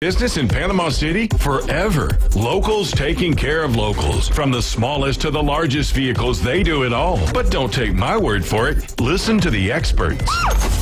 Business in Panama City forever. Locals taking care of locals. From the smallest to the largest vehicles, they do it all. But don't take my word for it. Listen to the experts.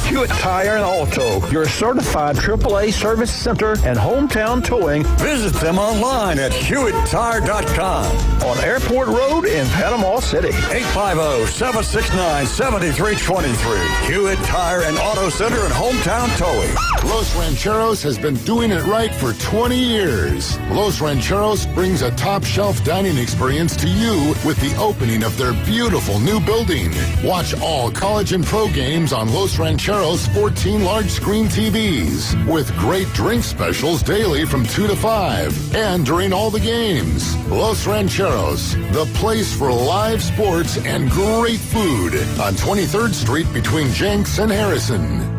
Hewitt Tire and Auto, your certified AAA service center and hometown towing. Visit them online at HewittTire.com. On Airport Road in Panama City. 850-769-7323. Hewitt Tire and Auto Center and hometown towing. Los Rancheros has been doing it right for 20 years. Los Rancheros brings a top-shelf dining experience to you with the opening of their beautiful new building. Watch all college and pro games on Los Rancheros 14 large-screen TVs with great drink specials daily from 2 to 5 and during all the games. Los Rancheros, the place for live sports and great food on 23rd Street between Jenks and Harrison.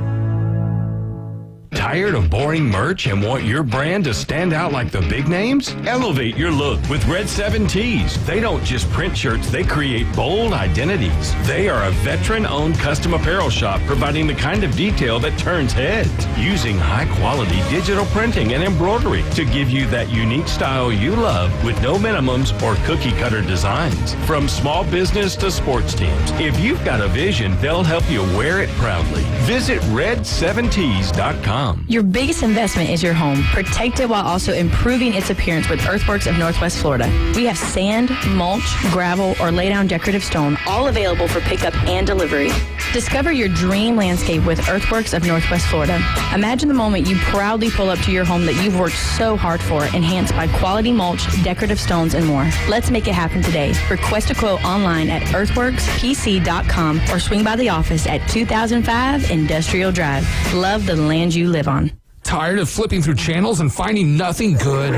Tired of boring merch and want your brand to stand out like the big names? Elevate your look with Red 7 Tees. They don't just print shirts, they create bold identities. They are a veteran-owned custom apparel shop providing the kind of detail that turns heads, using high-quality digital printing and embroidery to give you that unique style you love with no minimums or cookie-cutter designs. From small business to sports teams, if you've got a vision, they'll help you wear it proudly. Visit red7tees.com. Your biggest investment is your home. Protect it while also improving its appearance with Earthworks of Northwest Florida. We have sand, mulch, gravel, or lay-down decorative stone, all available for pickup and delivery. Discover your dream landscape with Earthworks of Northwest Florida. Imagine the moment you proudly pull up to your home that you've worked so hard for, enhanced by quality mulch, decorative stones, and more. Let's make it happen today. Request a quote online at earthworkspc.com or swing by the office at 2005 Industrial Drive. Love the land you live on. Tired of flipping through channels and finding nothing good?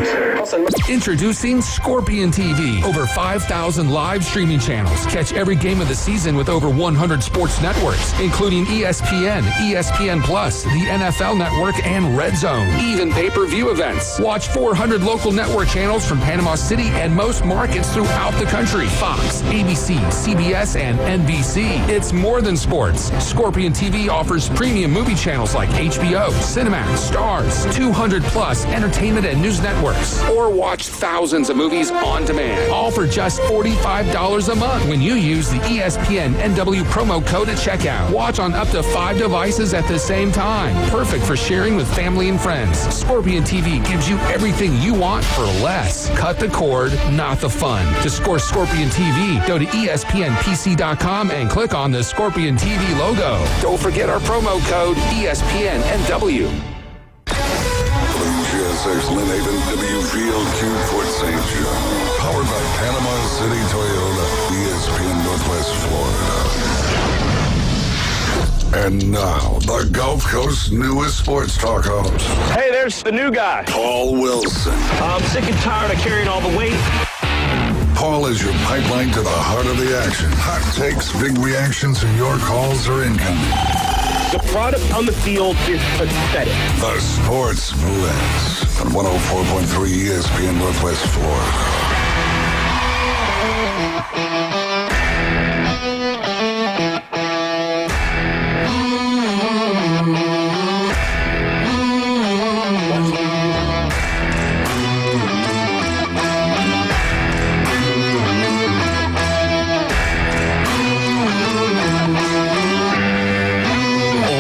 Introducing Scorpion TV. Over 5,000 live streaming channels. Catch every game of the season with over 100 sports networks, including ESPN, ESPN Plus, the NFL Network, and Red Zone. Even pay-per-view events. Watch 400 local network channels from Panama City and most markets throughout the country. Fox, ABC, CBS, and NBC. It's more than sports. Scorpion TV offers premium movie channels like HBO, Cinemax, Stars, 200 plus entertainment and news networks, or watch thousands of movies on demand, all for just $45 a month when you use the ESPN NW promo code at checkout. Watch on up to 5 devices at the same time. Perfect for sharing with family and friends. Scorpion TV gives you everything you want for less. Cut the cord, not the fun. To score Scorpion TV, go to ESPNPC.com and click on the Scorpion TV logo. Don't forget our promo code ESPN NW. WGSX Lynn WVLQ Fort St. John. Powered by Panama City Toyota, ESPN Northwest Florida. And now, the Gulf Coast's newest sports talk host. Hey, there's the new guy. Paul Wilson. I'm sick and tired of carrying all the weight. Paul is your pipeline to the heart of the action. Hot takes, big reactions, and your calls are incoming. The product on the field is pathetic. The Sports Blitz on 104.3 ESPN Northwest Florida.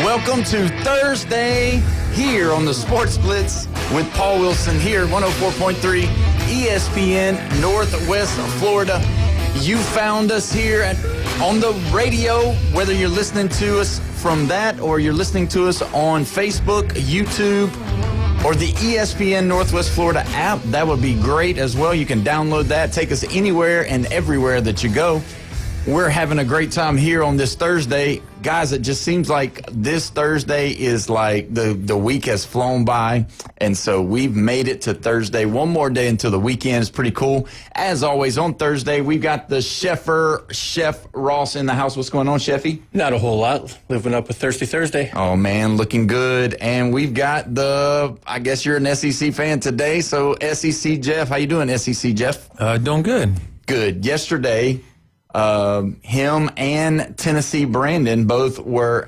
Welcome to Thursday here on the Sports Blitz with Paul Wilson here, 104.3 ESPN Northwest Florida. You found us here on the radio, whether you're listening to us from that or you're listening to us on Facebook, YouTube, or the ESPN Northwest Florida app. That would be great as well. You can download that, take us anywhere and everywhere that you go. We're having a great time here on this Thursday. Guys, it just seems like this Thursday is like the week has flown by. And so we've made it to Thursday. One more day until the weekend is pretty cool. As always, on Thursday, we've got the Chef Ross in the house. What's going on, Chefy? Not a whole lot. Living up with Thirsty Thursday. Oh, man, looking good. And we've got I guess you're an SEC fan today. So SEC Jeff, how you doing, SEC Jeff? Doing good. Good. Yesterday, him and Tennessee Brandon both were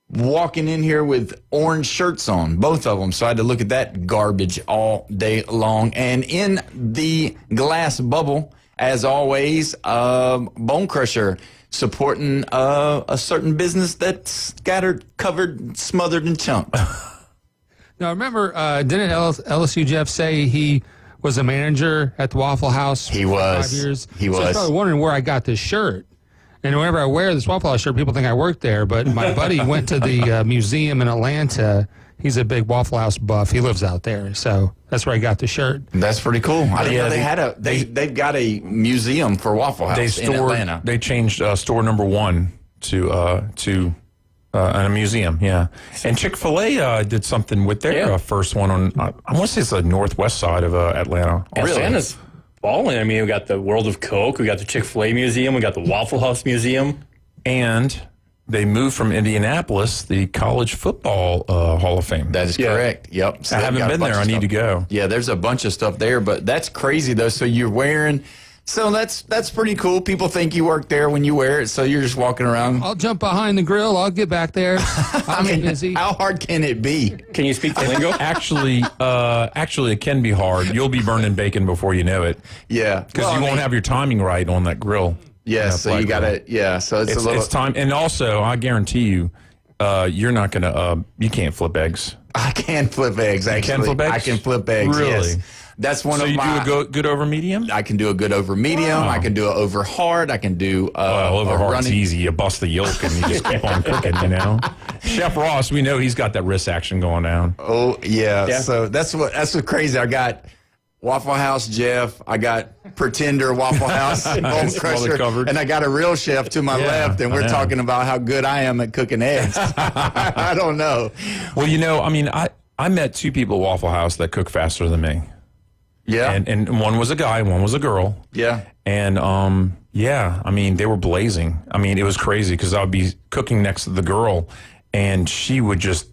walking in here with orange shirts on, both of them. So I had to look at that garbage all day long. And in the glass bubble, as always, Bone Crusher supporting a certain business that's scattered, covered, smothered, and chunked. Now, remember, didn't LSU Jeff say he was a manager at the Waffle House He for was. 5 years? He So I was was. probably wondering where I got this shirt. And whenever I wear this Waffle House shirt, people think I work there. But my buddy went to the museum in Atlanta. He's a big Waffle House buff. He lives out there. So that's where I got the shirt. That's pretty cool. I didn't know they've got a museum for Waffle House in Atlanta. They changed store number 1 to a museum, yeah. And Chick-fil-A did something with their first one on, I want to say it's the northwest side of Atlanta. Atlanta's balling. I mean, we got the World of Coke, we got the Chick-fil-A Museum, we got the Waffle House Museum. And they moved from Indianapolis, the College Football Hall of Fame. That is correct. Yep. So I haven't been there. I need to go. Yeah, there's a bunch of stuff there, but that's crazy, though. So you're wearing... So that's pretty cool. People think you work there when you wear it, so you're just walking around. I'll jump behind the grill. I'll get back there. I'm busy. How hard can it be? Can you speak the lingo? Actually, it can be hard. You'll be burning bacon before you know it. Yeah. Because you won't have your timing right on that grill. Yeah, so you got to, so it's a little... It's time. And also, I guarantee you, you're not going to, you can't flip eggs. I can flip eggs, actually. You can flip eggs? I can flip eggs, Really? yes. That's one So of you my... do a good over medium? I can do a good over medium. Wow. I can do it over hard. I can do over hard's running. easy. You bust the yolk and you just keep on cooking, you know? Chef Ross, we know he's got that wrist action going down. Oh, yeah. So that's what's crazy. I got Waffle House Jeff. I got Pretender Waffle House Bone Crusher. And I got a real chef to my left, and we're talking about how good I am at cooking eggs. I don't know. Well, you know, I mean, I met 2 people at Waffle House that cook faster than me. Yeah. And one was a guy, one was a girl. Yeah. And, I mean, they were blazing. I mean, it was crazy because I would be cooking next to the girl and she would just,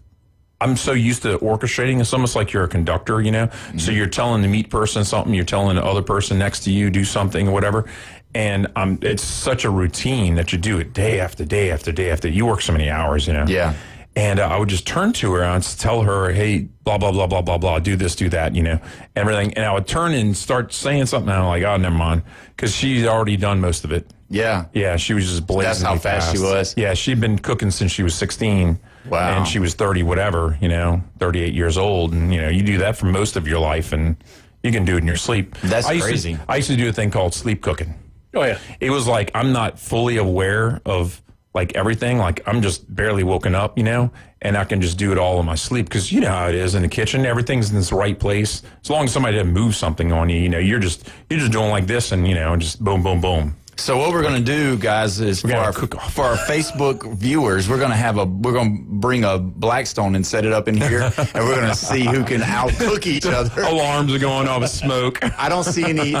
I'm so used to orchestrating. It's almost like you're a conductor, you know? Mm-hmm. So you're telling the meat person something, you're telling the other person next to you do something or whatever. And it's such a routine that you do it day after day after day after. You work so many hours, you know? Yeah. And I would just turn to her and I'd tell her, hey, blah, blah, blah, blah, blah, blah, do this, do that, you know, everything. And I would turn and start saying something. And I'm like, oh, never mind. Because she'd already done most of it. Yeah. Yeah, she was just blazing. That's how fast she was. Yeah, she'd been cooking since she was 16. Wow. And she was 30, whatever, 38 years old. And, you do that for most of your life and you can do it in your sleep. That's crazy. I used to do a thing called sleep cooking. Oh, yeah. It was like I'm not fully aware of like everything, like I'm just barely woken up, and I can just do it all in my sleep because you know how it is in the kitchen. Everything's in this right place. As long as somebody didn't move something on you, you're just doing like this and, just boom, boom, boom. So what we're going to do, guys, is for our Facebook viewers, we're going to bring a Blackstone and set it up in here, and we're going to see who can outcook each other. Alarms are going off with smoke. I don't see any.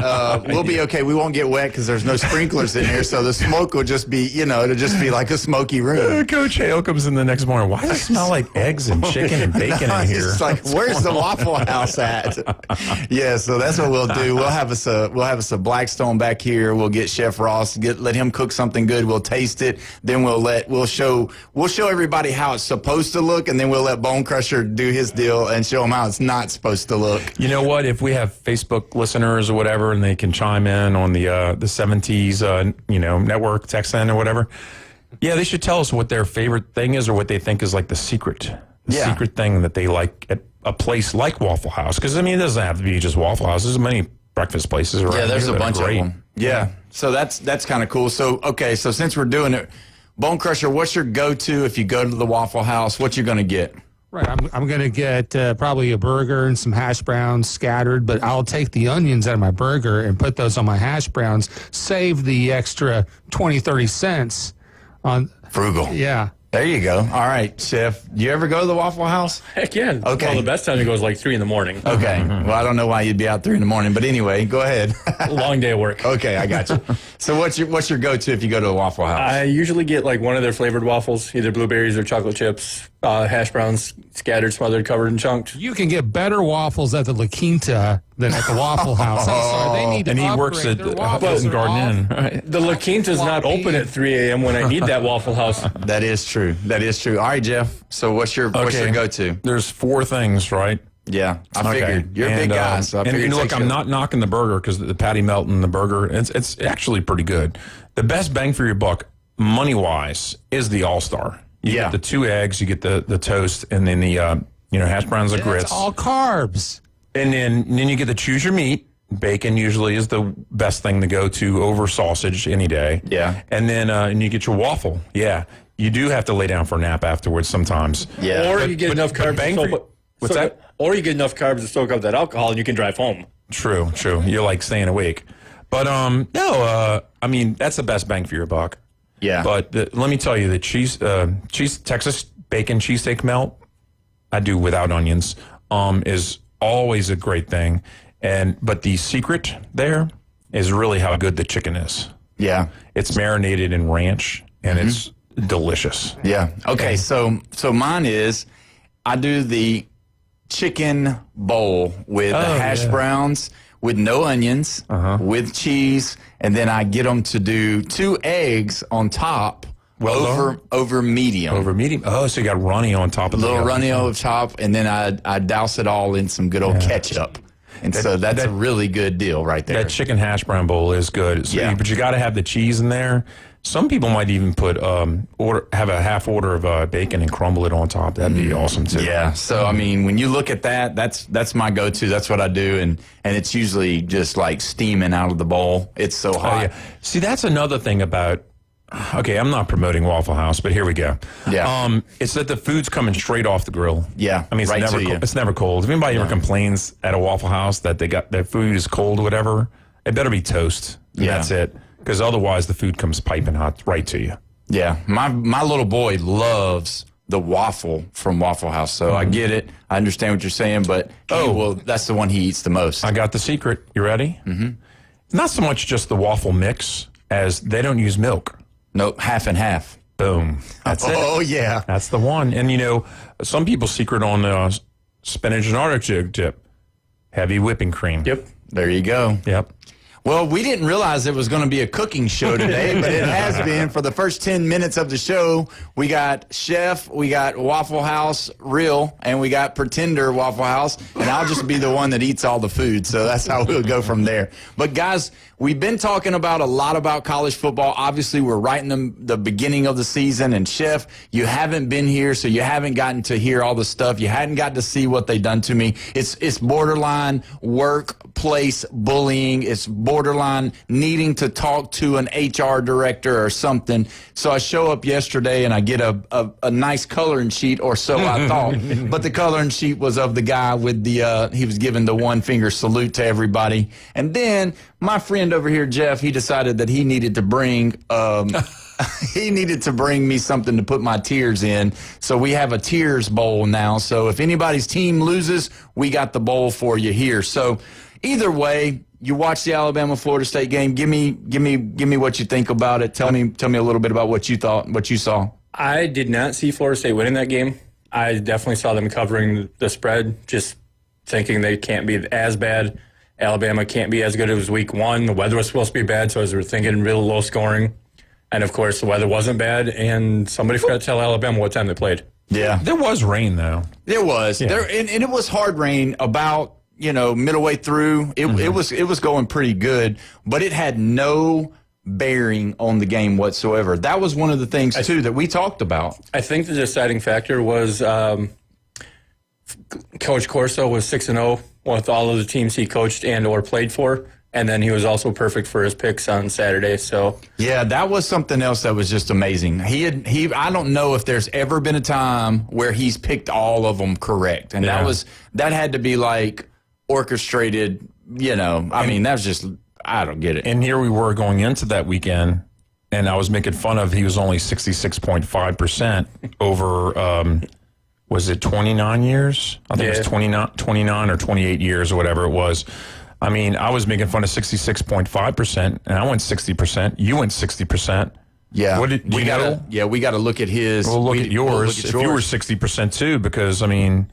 We'll be okay. We won't get wet because there's no sprinklers in here, so the smoke will just be, it'll just be like a smoky room. Coach Hale comes in the next morning. Why does it smell like eggs and chicken and bacon in here? It's like, where's the Waffle House at? Yeah, so that's what we'll do. We'll have us a Blackstone back here. We'll get Chef Ross, let him cook something good. We'll taste it. Then we'll show everybody how it's supposed to look, and then we'll let Bone Crusher do his deal and show them how it's not supposed to look. You know what? If we have Facebook listeners or whatever, and they can chime in on the 70s, network, text in or whatever. Yeah, they should tell us what their favorite thing is or what they think is like the secret thing that they like at a place like Waffle House. Because, it doesn't have to be just Waffle House. There's many breakfast places around. Yeah, there's a bunch of them. Yeah. So that's kind of cool. So, okay, so since we're doing it, Bone Crusher, what's your go-to if you go to the Waffle House? What you going to get? Right, I'm going to get probably a burger and some hash browns scattered, but I'll take the onions out of my burger and put those on my hash browns, save the extra 20, 30 cents on... Frugal. Yeah. There you go. All right, Chef. Do you ever go to the Waffle House? Heck yeah. Okay. Well, the best time to go is like 3 in the morning. Okay. Well, I don't know why you'd be out 3 in the morning, but anyway, go ahead. Long day of work. Okay, I got you. So what's your go-to if you go to a Waffle House? I usually get like one of their flavored waffles, either blueberries or chocolate chips. hash browns scattered, smothered, covered, and chunked. You can get better waffles at the La Quinta than at the Waffle House. I'm sorry, they need to And he upgrade works at their waffles. Hilton They're Garden awful. Inn. Right? The La Quinta's not open at 3 a.m. when I need that Waffle House. That is true. All right, Jeff. So what's your go-to? There's 4 things, right? Yeah, I figured. You're a big guy, so I figured. And look, I'm not knocking the burger because the patty melt in the burger, it's actually pretty good. The best bang for your buck, money-wise, is the All-Star. You get the 2 eggs, you get the toast, and then the hash browns and grits. It's all carbs. And then you get to choose your meat. Bacon usually is the best thing to go to over sausage any day. Yeah. And then and you get your waffle. Yeah. You do have to lay down for a nap afterwards sometimes. Yeah. Or you get enough carbs. What's that? Or you get enough carbs to soak up that alcohol, and you can drive home. True. You're like staying awake. But I mean, that's the best bang for your buck. Yeah. But let me tell you, the cheese Texas bacon cheesesteak melt, I do without onions, is always a great thing. But the secret there is really how good the chicken is. Yeah. It's marinated in ranch, and it's delicious. Yeah. Okay. So mine is, I do the chicken bowl with the hash browns with no onions, with cheese, and then I get them to do 2 eggs on top over medium. Over medium. Oh, so you got runny on top of a little runny on top, and then I douse it all in some good old ketchup. And so that's a really good deal right there. That chicken hash brown bowl is good. So, but you got to have the cheese in there. Some people might even put have a half order of bacon and crumble it on top. That'd be awesome too. Yeah. So I mean, when you look at that, that's my go-to. That's what I do, and it's usually just like steaming out of the bowl. It's so hot. Oh, yeah. See, that's another thing about. Okay, I'm not promoting Waffle House, but here we go. Yeah. It's that the food's coming straight off the grill. Yeah. I mean, it's never cold. If anybody ever complains at a Waffle House that their food is cold or whatever, it better be toast. And that's it. Because otherwise the food comes piping hot right to you. Yeah. My little boy loves the waffle from Waffle House. So I get it. I understand what you're saying, but that's the one he eats the most. I got the secret. You ready? Mm-hmm. Not so much just the waffle mix as they don't use milk. Nope, half and half. Boom. That's it. Oh, yeah. That's the one. And, some people's secret on spinach and artichoke dip, heavy whipping cream. Yep. There you go. Yep. Well, we didn't realize it was going to be a cooking show today, but it has been. For the first 10 minutes of the show, we got Chef, we got Waffle House Real, and we got Pretender Waffle House, and I'll just be the one that eats all the food, so that's how we'll go from there. But, guys, we've been talking a lot about college football. Obviously, we're right in the beginning of the season, and, Chef, you haven't been here, so you haven't gotten to hear all the stuff. You hadn't got to see what they done to me. It's borderline workplace bullying. It's borderline needing to talk to an HR director or something. So I show up yesterday and I get a nice coloring sheet, or so I thought. But the coloring sheet was of the guy with he was giving the 1-finger salute to everybody. And then my friend over here, Jeff, he decided that he needed to bring me something to put my tears in. So we have a tears bowl now. So if anybody's team loses, we got the bowl for you here. So either way, you watch the Alabama-Florida State game. Give me what you think about it. Tell me a little bit about what you thought, what you saw. I did not see Florida State winning that game. I definitely saw them covering the spread, just thinking they can't be as bad. Alabama can't be as good as week 1. The weather was supposed to be bad, so I was thinking real low scoring. And, of course, the weather wasn't bad, and somebody forgot to tell Alabama what time they played. Yeah. There was rain, though. There was. Yeah. And it was hard rain about, middle way through. It was going pretty good, but it had no bearing on the game whatsoever. That was one of the things, too, that we talked about. I think the deciding factor was Coach Corso was 6-0 with all of the teams he coached and or played for. And then he was also perfect for his picks on Saturday. So yeah, that was something else that was just amazing. I don't know if there's ever been a time where he's picked all of them correct, and that had to be like orchestrated. I mean, that was just, I don't get it. And here we were going into that weekend, and I was making fun of he was only 66.5% over. Was it 29 years? I think it was 29 or 28 years or whatever it was. I mean, I was making fun of 66.5%, and I went 60%. You went 60%. Yeah, What did we you know? got to look at his. We'll look at yours. We'll look at if you were 60% too, because I mean,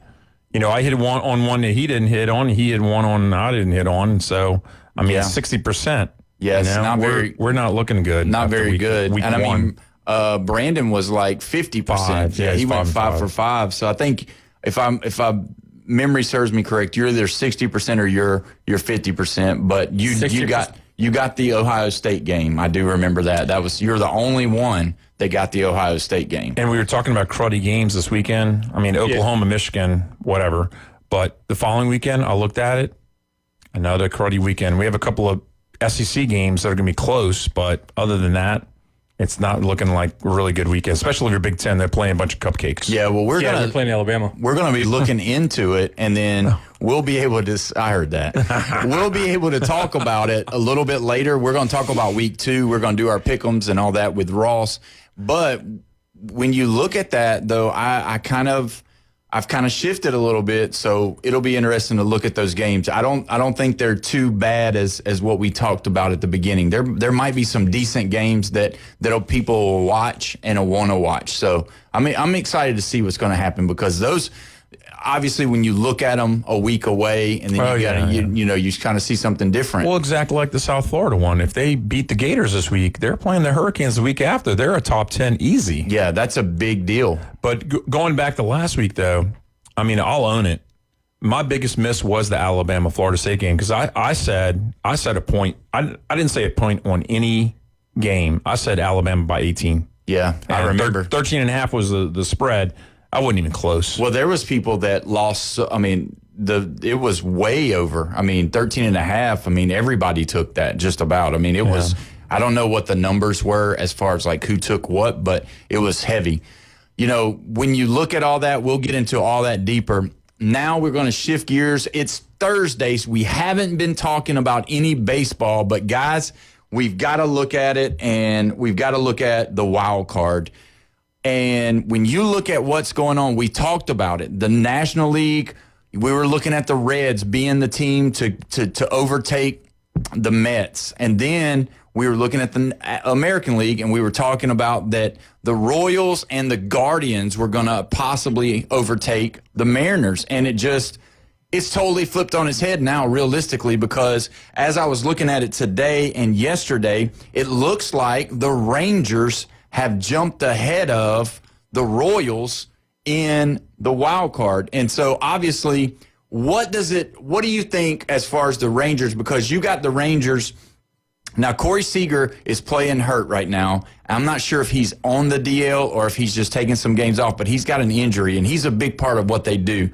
I hit one that he didn't hit on. He hit one on I didn't hit on. So I mean, 60%. Yes, not we're not looking good. Not very good. Week and one. I mean, Brandon was like 50%. Yeah, he went 5 5 for 5. So I think if I memory serves me correct, you're either 60% or you're 50%. But you got the Ohio State game. I do remember that. You're the only one that got the Ohio State game. And we were talking about cruddy games this weekend. I mean, Oklahoma, Michigan, whatever. But the following weekend, I looked at it. Another cruddy weekend. We have a couple of SEC games that are going to be close, but other than that, it's not looking like a really good weekend, especially if you're Big Ten. They're playing a bunch of cupcakes. Yeah, well, they're playing Alabama. We're going to be looking into it, and then we'll be able to. I heard that. We'll be able to talk about it a little bit later. We're going to talk about week 2. We're going to do our pick'ems and all that with Ross. But when you look at that, though, I've kind of shifted a little bit, so it'll be interesting to look at those games. I don't think they're too bad as what we talked about at the beginning. There might be some decent games that people will watch and will want to watch. So I'm excited to see what's going to happen, because those, obviously, when you look at them a week away, and then you kind of see something different. Well, exactly like the South Florida one. If they beat the Gators this week, they're playing the Hurricanes the week after. They're a top 10 easy. Yeah, that's a big deal. But going back to last week, though, I mean, I'll own it. My biggest miss was the Alabama-Florida State game, because I said a point. I didn't say a point on any game. I said Alabama by 18. Yeah, I remember. 13.5 was the spread. I wasn't even close. Well, there was people that lost. I mean, it was way over. I mean, 13.5. I mean, everybody took that just about. I mean, it was. I don't know what the numbers were as far as like who took what, but it was heavy. When you look at all that, we'll get into all that deeper. Now we're going to shift gears. It's Thursdays. We haven't been talking about any baseball, but guys, we've got to look at it, and we've got to look at the wild card. And when you look at what's going on, we talked about it. The National League, we were looking at the Reds being the team to overtake the Mets. And then we were looking at the American League, and we were talking about that the Royals and the Guardians were going to possibly overtake the Mariners. And it's totally flipped on its head now, realistically, because as I was looking at it today and yesterday, it looks like the Rangers have jumped ahead of the Royals in the wild card. And so obviously, what do you think as far as the Rangers? Because you got the Rangers. Now, Corey Seager is playing hurt right now. I'm not sure if he's on the DL or if he's just taking some games off, but he's got an injury, and he's a big part of what they do.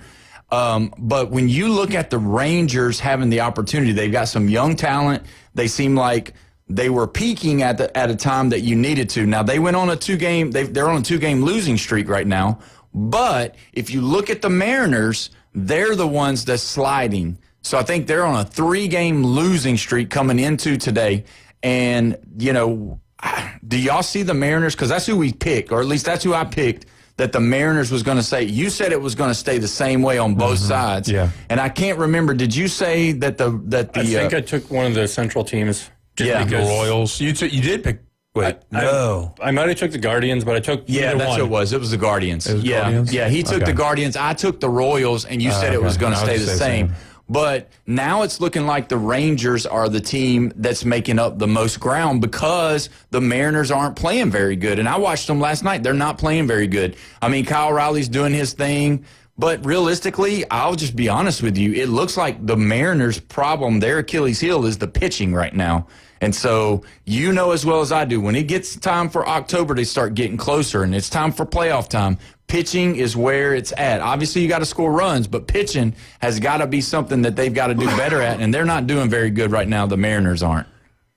But when you look at the Rangers having the opportunity, they've got some young talent. They seem like they were peaking at a time that you needed to. Now, they went on a 2-game, they're on a 2-game losing streak right now. But if you look at the Mariners, they're the ones that's sliding. So I think they're on a 3-game losing streak coming into today. And, do y'all see the Mariners? Because that's who we picked, or at least that's who I picked, that the Mariners was going to say. You said it was going to stay the same way on both sides. Yeah. And I can't remember. Did you say that the I think I took one of the Central teams. The Royals. You did pick. Wait, no. I might have took the Guardians, but I took that's one. what it was. It was the Guardians. Guardians? Yeah, he took the Guardians. I took the Royals, and you said it was going to stay the same. But now it's looking like the Rangers are the team that's making up the most ground, because the Mariners aren't playing very good. And I watched them last night. They're not playing very good. I mean, Kyle Riley's doing his thing. But realistically, I'll just be honest with you. It looks like the Mariners' problem, their Achilles heel, is the pitching right now. And so you know as well as I do, when it gets time for October, they start getting closer, and it's time for playoff time. Pitching is where it's at. Obviously, you got to score runs, but pitching has got to be something that they've got to do better at, and they're not doing very good right now. The Mariners aren't.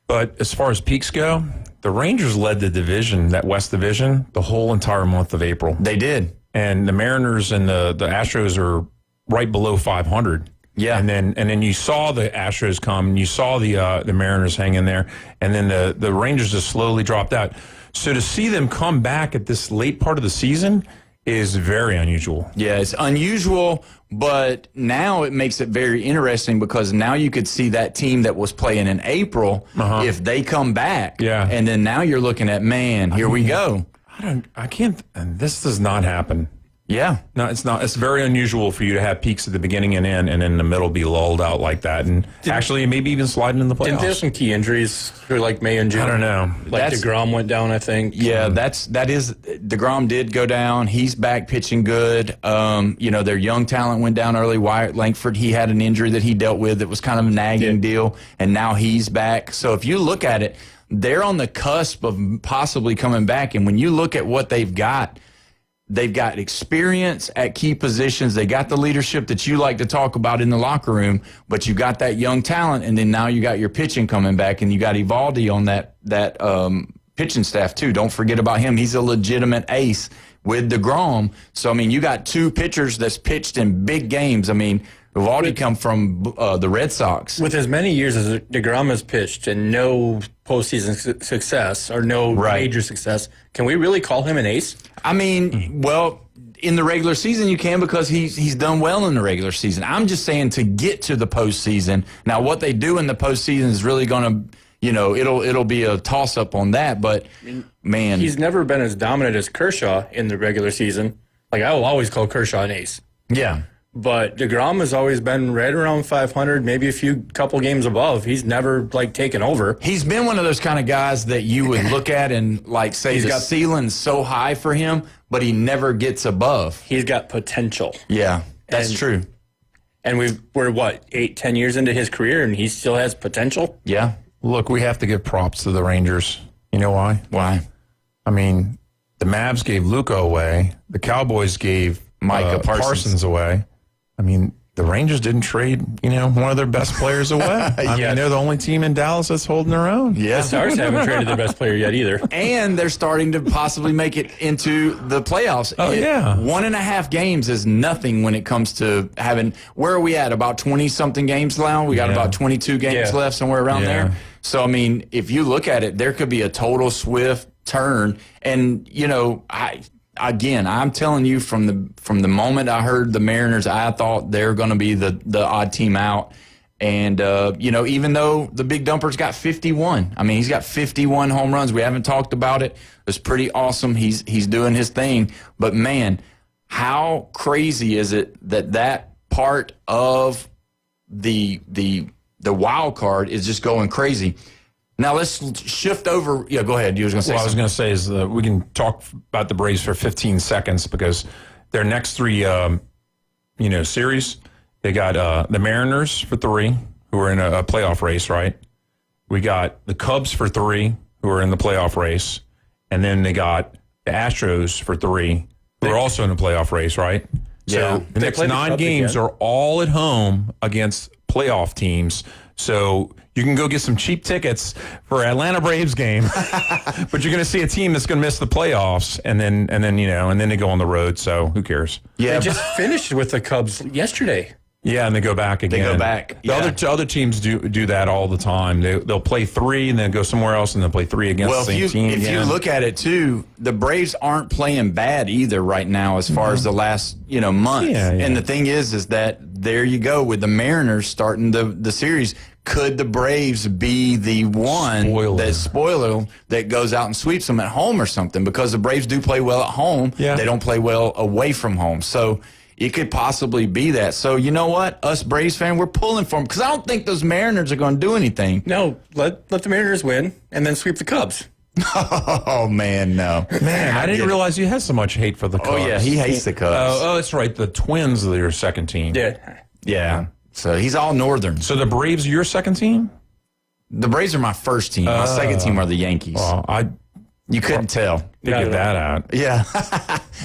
But as far as peaks go, the Rangers led the division, that West Division, the whole entire month of April. They did. And the Mariners and the Astros are right below 500. Yeah. And then you saw the Astros come, and you saw the Mariners hang in there, and then the Rangers just slowly dropped out. So to see them come back at this late part of the season is very unusual. Yeah, it's unusual, but now it makes it very interesting because now you could see that team that was playing in April, if they come back. Yeah. And then now you're looking at, man, here we go. I can't, and this does not happen. Yeah. No, it's not. It's very unusual for you to have peaks at the beginning and end, and in the middle be lulled out like that, and actually maybe even sliding in the playoffs. Didn't they have some key injuries for like May and June? I don't know. Like DeGrom went down, I think. Yeah, DeGrom did go down. He's back pitching good. Their young talent went down early. Wyatt Langford, he had an injury that he dealt with that was kind of a nagging deal, and now he's back. So if you look at it, they're on the cusp of possibly coming back, and when you look at what they've got experience at key positions. They got the leadership that you like to talk about in the locker room, but you got that young talent, and then now you got your pitching coming back, and you got Evaldi on that pitching staff too. Don't forget about him. He's a legitimate ace with DeGrom. So, I mean, you got two pitchers that's pitched in big games. I mean, Evaldi come from the Red Sox. With as many years as DeGrom has pitched and no postseason success or no major success, can we really call him an ace? I mean, well, in the regular season you can because he's done well in the regular season. I'm just saying to get to the postseason. Now, what they do in the postseason is really going to, it'll be a toss-up on that. But, man. He's never been as dominant as Kershaw in the regular season. Like, I will always call Kershaw an ace. Yeah. But DeGrom has always been right around 500, maybe a couple games above. He's never, taken over. He's been one of those kind of guys that you would look at and, say, the ceiling's so high for him, but he never gets above. He's got potential. Yeah, that's true. And we're 8-10 years into his career, and he still has potential? Yeah. Look, we have to give props to the Rangers. You know why? Why? I mean, the Mavs gave Luka away. The Cowboys gave Micah Parsons away. I mean, the Rangers didn't trade, one of their best players away. I mean, they're the only team in Dallas that's holding their own. Yeah. The Stars haven't traded their best player yet either. And they're starting to possibly make it into the playoffs. Oh, yeah. 1.5 games is nothing when it comes to having – where are we at? About 20-something games now? We got about 22 games left, somewhere around there. So, I mean, if you look at it, there could be a total swift turn. And, I'm telling you, from the moment I heard the Mariners, I thought they're going to be the odd team out. And, even though the Big Dumper's got 51, I mean, he's got 51 home runs. We haven't talked about it. It's pretty awesome. He's doing his thing. But, man, how crazy is it that part of the wild card is just going crazy? Now let's shift over. Yeah, go ahead. You was going to say. What I was going to say is we can talk about the Braves for 15 seconds because their next three, series, they got the Mariners for 3, who are in a playoff race, right? We got the Cubs for 3, who are in the playoff race, and then they got the Astros for 3, who are also in the playoff race, right? Yeah. So the next 9 games are all at home against playoff teams. So you can go get some cheap tickets for Atlanta Braves game, but you're going to see a team that's going to miss the playoffs, and then they go on the road. So who cares? Yeah, they just finished with the Cubs yesterday. Yeah, and they go back again. They go back. The other teams do that all the time. They'll play 3 and then go somewhere else and then play 3 against the same team. If you look at it too, the Braves aren't playing bad either right now as far as the last month. Yeah. And the thing is that there you go with the Mariners starting the series. Could the Braves be the one spoiler that goes out and sweeps them at home or something? Because the Braves do play well at home. Yeah. They don't play well away from home. So it could possibly be that. So you know what? Us Braves fans, we're pulling for them because I don't think those Mariners are going to do anything. No, let the Mariners win and then sweep the Cubs. Oh, man, no. Man, I didn't realize you had so much hate for the Cubs. Oh, yeah, he hates the Cubs. Oh, that's right. The Twins are your second team. Yeah. So he's all Northern. So the Braves are your second team? The Braves are my first team. My second team are the Yankees. Well, you couldn't tell. Figure that out. Yeah.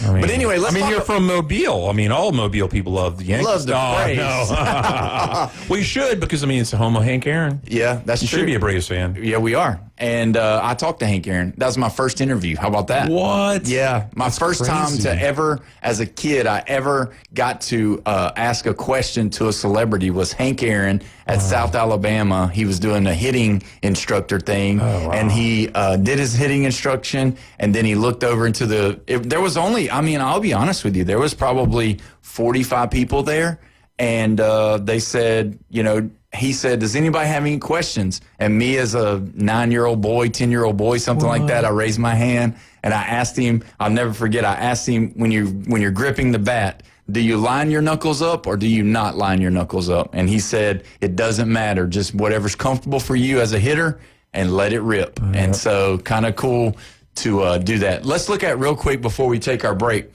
But anyway, you're from Mobile. I mean, all Mobile people love the Yankees. Love the Braves. No. Well, you should because, it's the home of Hank Aaron. Yeah, that's true. You should be a Braves fan. Yeah, we are. And I talked to Hank Aaron. That was my first interview. How about that? What? Yeah. That's first time to ever, as a kid, I ever got to ask a question to a celebrity was Hank Aaron at South Alabama. He was doing a hitting instructor thing. Oh, wow. And he did his hitting instruction, and then then he looked over into there was only, I'll be honest with you, there was probably 45 people there. And they said, he said, does anybody have any questions? And me as a 9-year-old boy, 10-year-old boy, something like that, I raised my hand and I asked him, I'll never forget, I asked him, when you're gripping the bat, do you line your knuckles up or do you not line your knuckles up? And he said, it doesn't matter, just whatever's comfortable for you as a hitter and let it rip. And so kind of cool to do that. Let's look at real quick before we take our break.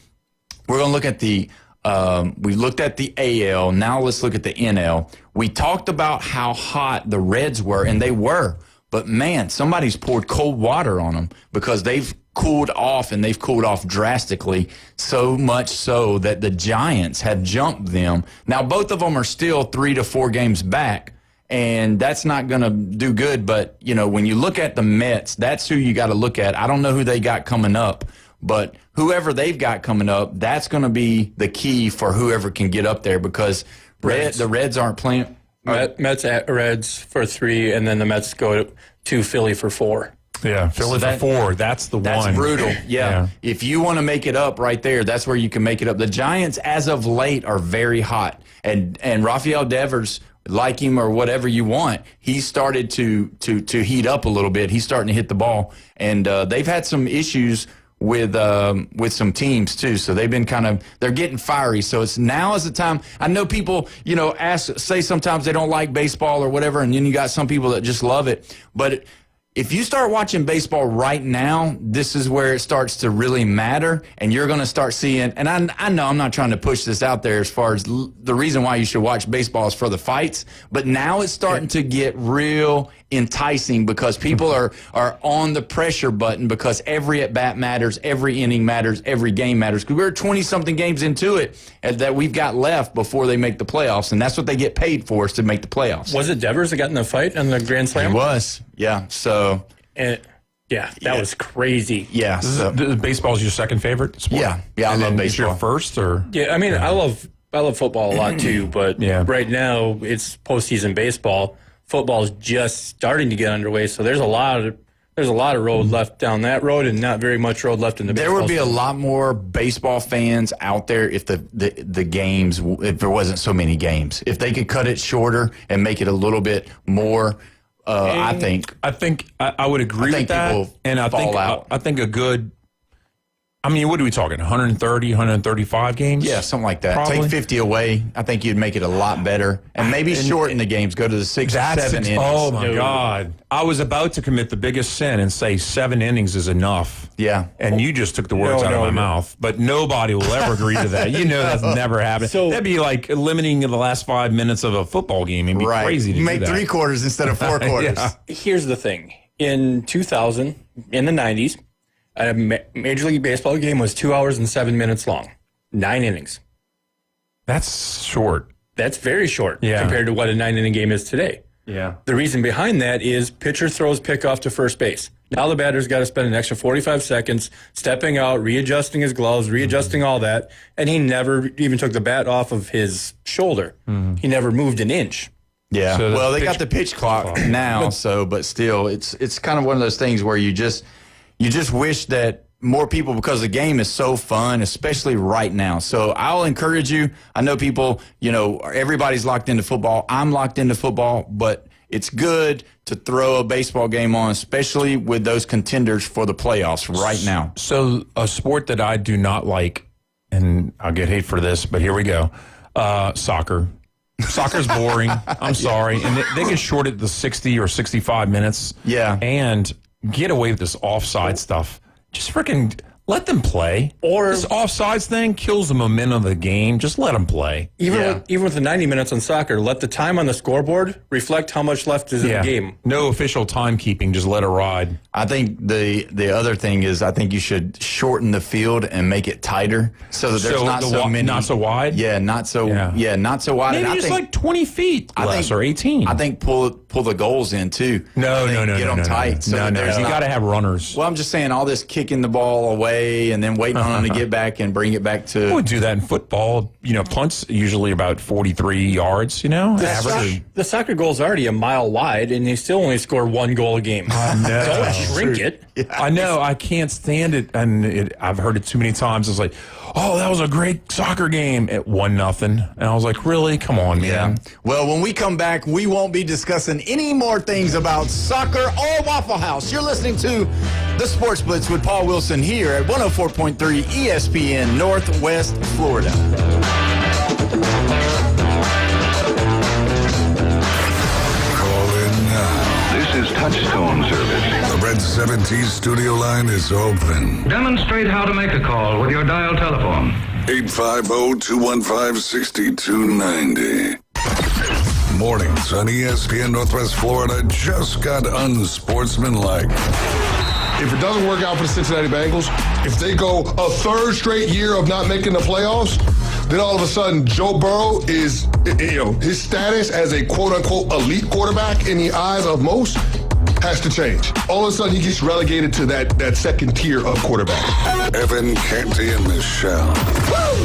We're going to look at we looked at the AL. Now let's look at the NL. We talked about how hot the Reds were, and they were. But, man, somebody's poured cold water on them because they've cooled off, and they've cooled off drastically, so much so that the Giants have jumped them. Now, both of them are still 3 to 4 games back, and that's not going to do good. But, when you look at the Mets, that's who you got to look at. I don't know who they got coming up. But whoever they've got coming up, that's going to be the key for whoever can get up there because the Reds aren't playing. Mets at Reds for 3, and then the Mets go to Philly for 4. Yeah, Philly for 4. That's the one. That's brutal. Yeah. If you want to make it up right there, that's where you can make it up. The Giants, as of late, are very hot. And Rafael Devers, like him or whatever you want, he started to heat up a little bit. He's starting to hit the ball. And they've had some issues with some teams too, so they've been they're getting fiery. So now is the time. I know people, say sometimes they don't like baseball or whatever, and then you got some people that just love it. But if you start watching baseball right now, this is where it starts to really matter, and you're going to start seeing. And I know I'm not trying to push this out there as far as the reason why you should watch baseball is for the fights, but now it's starting to get real enticing because people are on the pressure button because every at bat matters, every inning matters, every game matters. Because we're 20-something games into it that we've got left before they make the playoffs, and that's what they get paid for is to make the playoffs. Was it Devers that got in the fight on the Grand Slam? It was, yeah. So, that was crazy. Yeah. So. Baseball is your second favorite sport? Yeah. I love baseball. Is your first or? Yeah, I love football a lot too, but right now it's postseason baseball. Football's just starting to get underway, so there's a lot of road left down that road, and not very much road left in the baseball. There would be a lot more baseball fans out there if the games, if there wasn't so many games. If they could cut it shorter and make it a little bit more, I think I would agree with that. And I think a good. What are we talking? 130, 135 games? Yeah, something like that. Probably. Take 50 away. I think you'd make it a lot better. And maybe shorten the games. Go to the 6 or 7 innings. Oh, my God. I was about to commit the biggest sin and say 7 innings is enough. Yeah. And you just took the words out of my mouth. But nobody will ever agree to that. That's never happened. So, that'd be like limiting the last 5 minutes of a football game. It'd be crazy to do that. Make 3 quarters instead of 4 quarters. Here's the thing. In 2000, in the 90s, a Major League Baseball game was 2 hours and 7 minutes long, 9 innings. That's short. That's very short compared to what a 9-inning game is today. Yeah. The reason behind that is pitcher throws pickoff to first base. Now the batter's got to spend an extra 45 seconds stepping out, readjusting his gloves, readjusting all that, and he never even took the bat off of his shoulder. He never moved an inch. Yeah. So they got the pitch clock now, but still, it's kind of one of those things where you just wish that more people, because the game is so fun, especially right now. So I'll encourage you. I know people, everybody's locked into football. I'm locked into football, but it's good to throw a baseball game on, especially with those contenders for the playoffs right now. So a sport that I do not like, and I'll get hate for this, but here we go, soccer. Soccer's boring. I'm sorry. And they can short it to 60 or 65 minutes. Yeah. And get away with this offside stuff. Just freaking let them play. Or this offsides thing kills the momentum of the game. Just let them play. Even with the 90 minutes on soccer, let the time on the scoreboard reflect how much left is in the game. No official timekeeping. Just let it ride. I think the other thing is I think you should shorten the field and make it tighter so that there's not so many. Not so wide? Yeah, not so wide. Maybe and just like 20 feet less or 18. I think pull pull the goals in too. No. Get them tight. So You got to have runners. Well, I'm just saying all this kicking the ball away and then waiting on them to get back and bring it back to. We do that in football. Punts usually about 43 yards, average. The soccer goal is already a mile wide, and you still only score 1 goal a game. Don't shrink it. Yeah. I know. I can't stand it. And I've heard it too many times. It's like, oh, that was a great soccer game at 1-0. And I was like, really? Come on, man. Yeah. Well, when we come back, we won't be discussing any more things about soccer or Waffle House. You're listening to the Sports Blitz with Paul Wilson here at 104.3 ESPN Northwest Florida. This is Touchstone Service. The Red 70s studio line is open. Demonstrate how to make a call with your dial telephone. 850-215-6290. Mornings on ESPN Northwest Florida just got unsportsmanlike. If it doesn't work out for the Cincinnati Bengals, if they go a third straight year of not making the playoffs, then all of a sudden Joe Burrow is, his status as a quote-unquote elite quarterback in the eyes of most has to change. All of a sudden he gets relegated to that second tier of quarterback. Evan, Canty, and Michelle.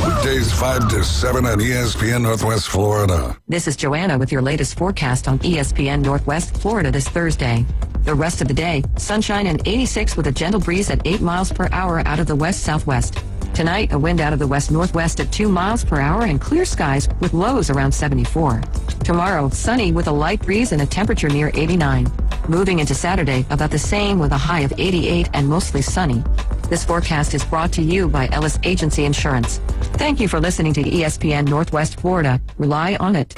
Weekdays 5 to 7 on ESPN Northwest Florida. This is Joanna with your latest forecast on ESPN Northwest Florida this Thursday. The rest of the day, sunshine and 86 with a gentle breeze at 8 miles per hour out of the west-southwest. Tonight, a wind out of the west-northwest at 2 miles per hour and clear skies with lows around 74. Tomorrow, sunny with a light breeze and a temperature near 89. Moving into Saturday, about the same with a high of 88 and mostly sunny. This forecast is brought to you by Ellis Agency Insurance. Thank you for listening to ESPN Northwest Florida. Rely on it.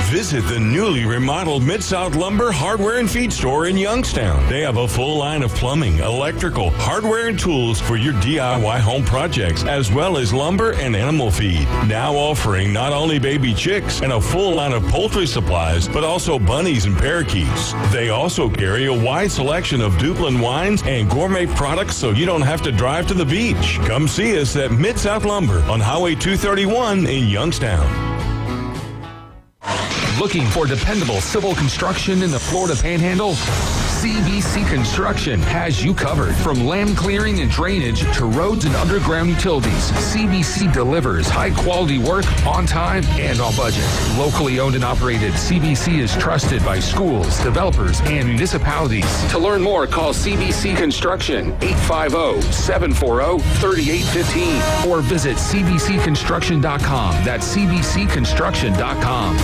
Visit the newly remodeled Mid-South Lumber Hardware and Feed Store in Youngstown. They have a full line of plumbing, electrical, hardware, and tools for your DIY home projects, as well as lumber and animal feed. Now offering not only baby chicks and a full line of poultry supplies, but also bunnies and parakeets. They also carry a wide selection of Duplin wines and gourmet products so you don't have to drive to the beach. Come see us at Mid-South Lumber on Highway 231 in Youngstown. Looking for dependable civil construction in the Florida Panhandle? CBC Construction has you covered. From land clearing and drainage to roads and underground utilities, CBC delivers high-quality work on time and on budget. Locally owned and operated, CBC is trusted by schools, developers, and municipalities. To learn more, call CBC Construction, 850-740-3815, or visit cbcconstruction.com. That's cbcconstruction.com.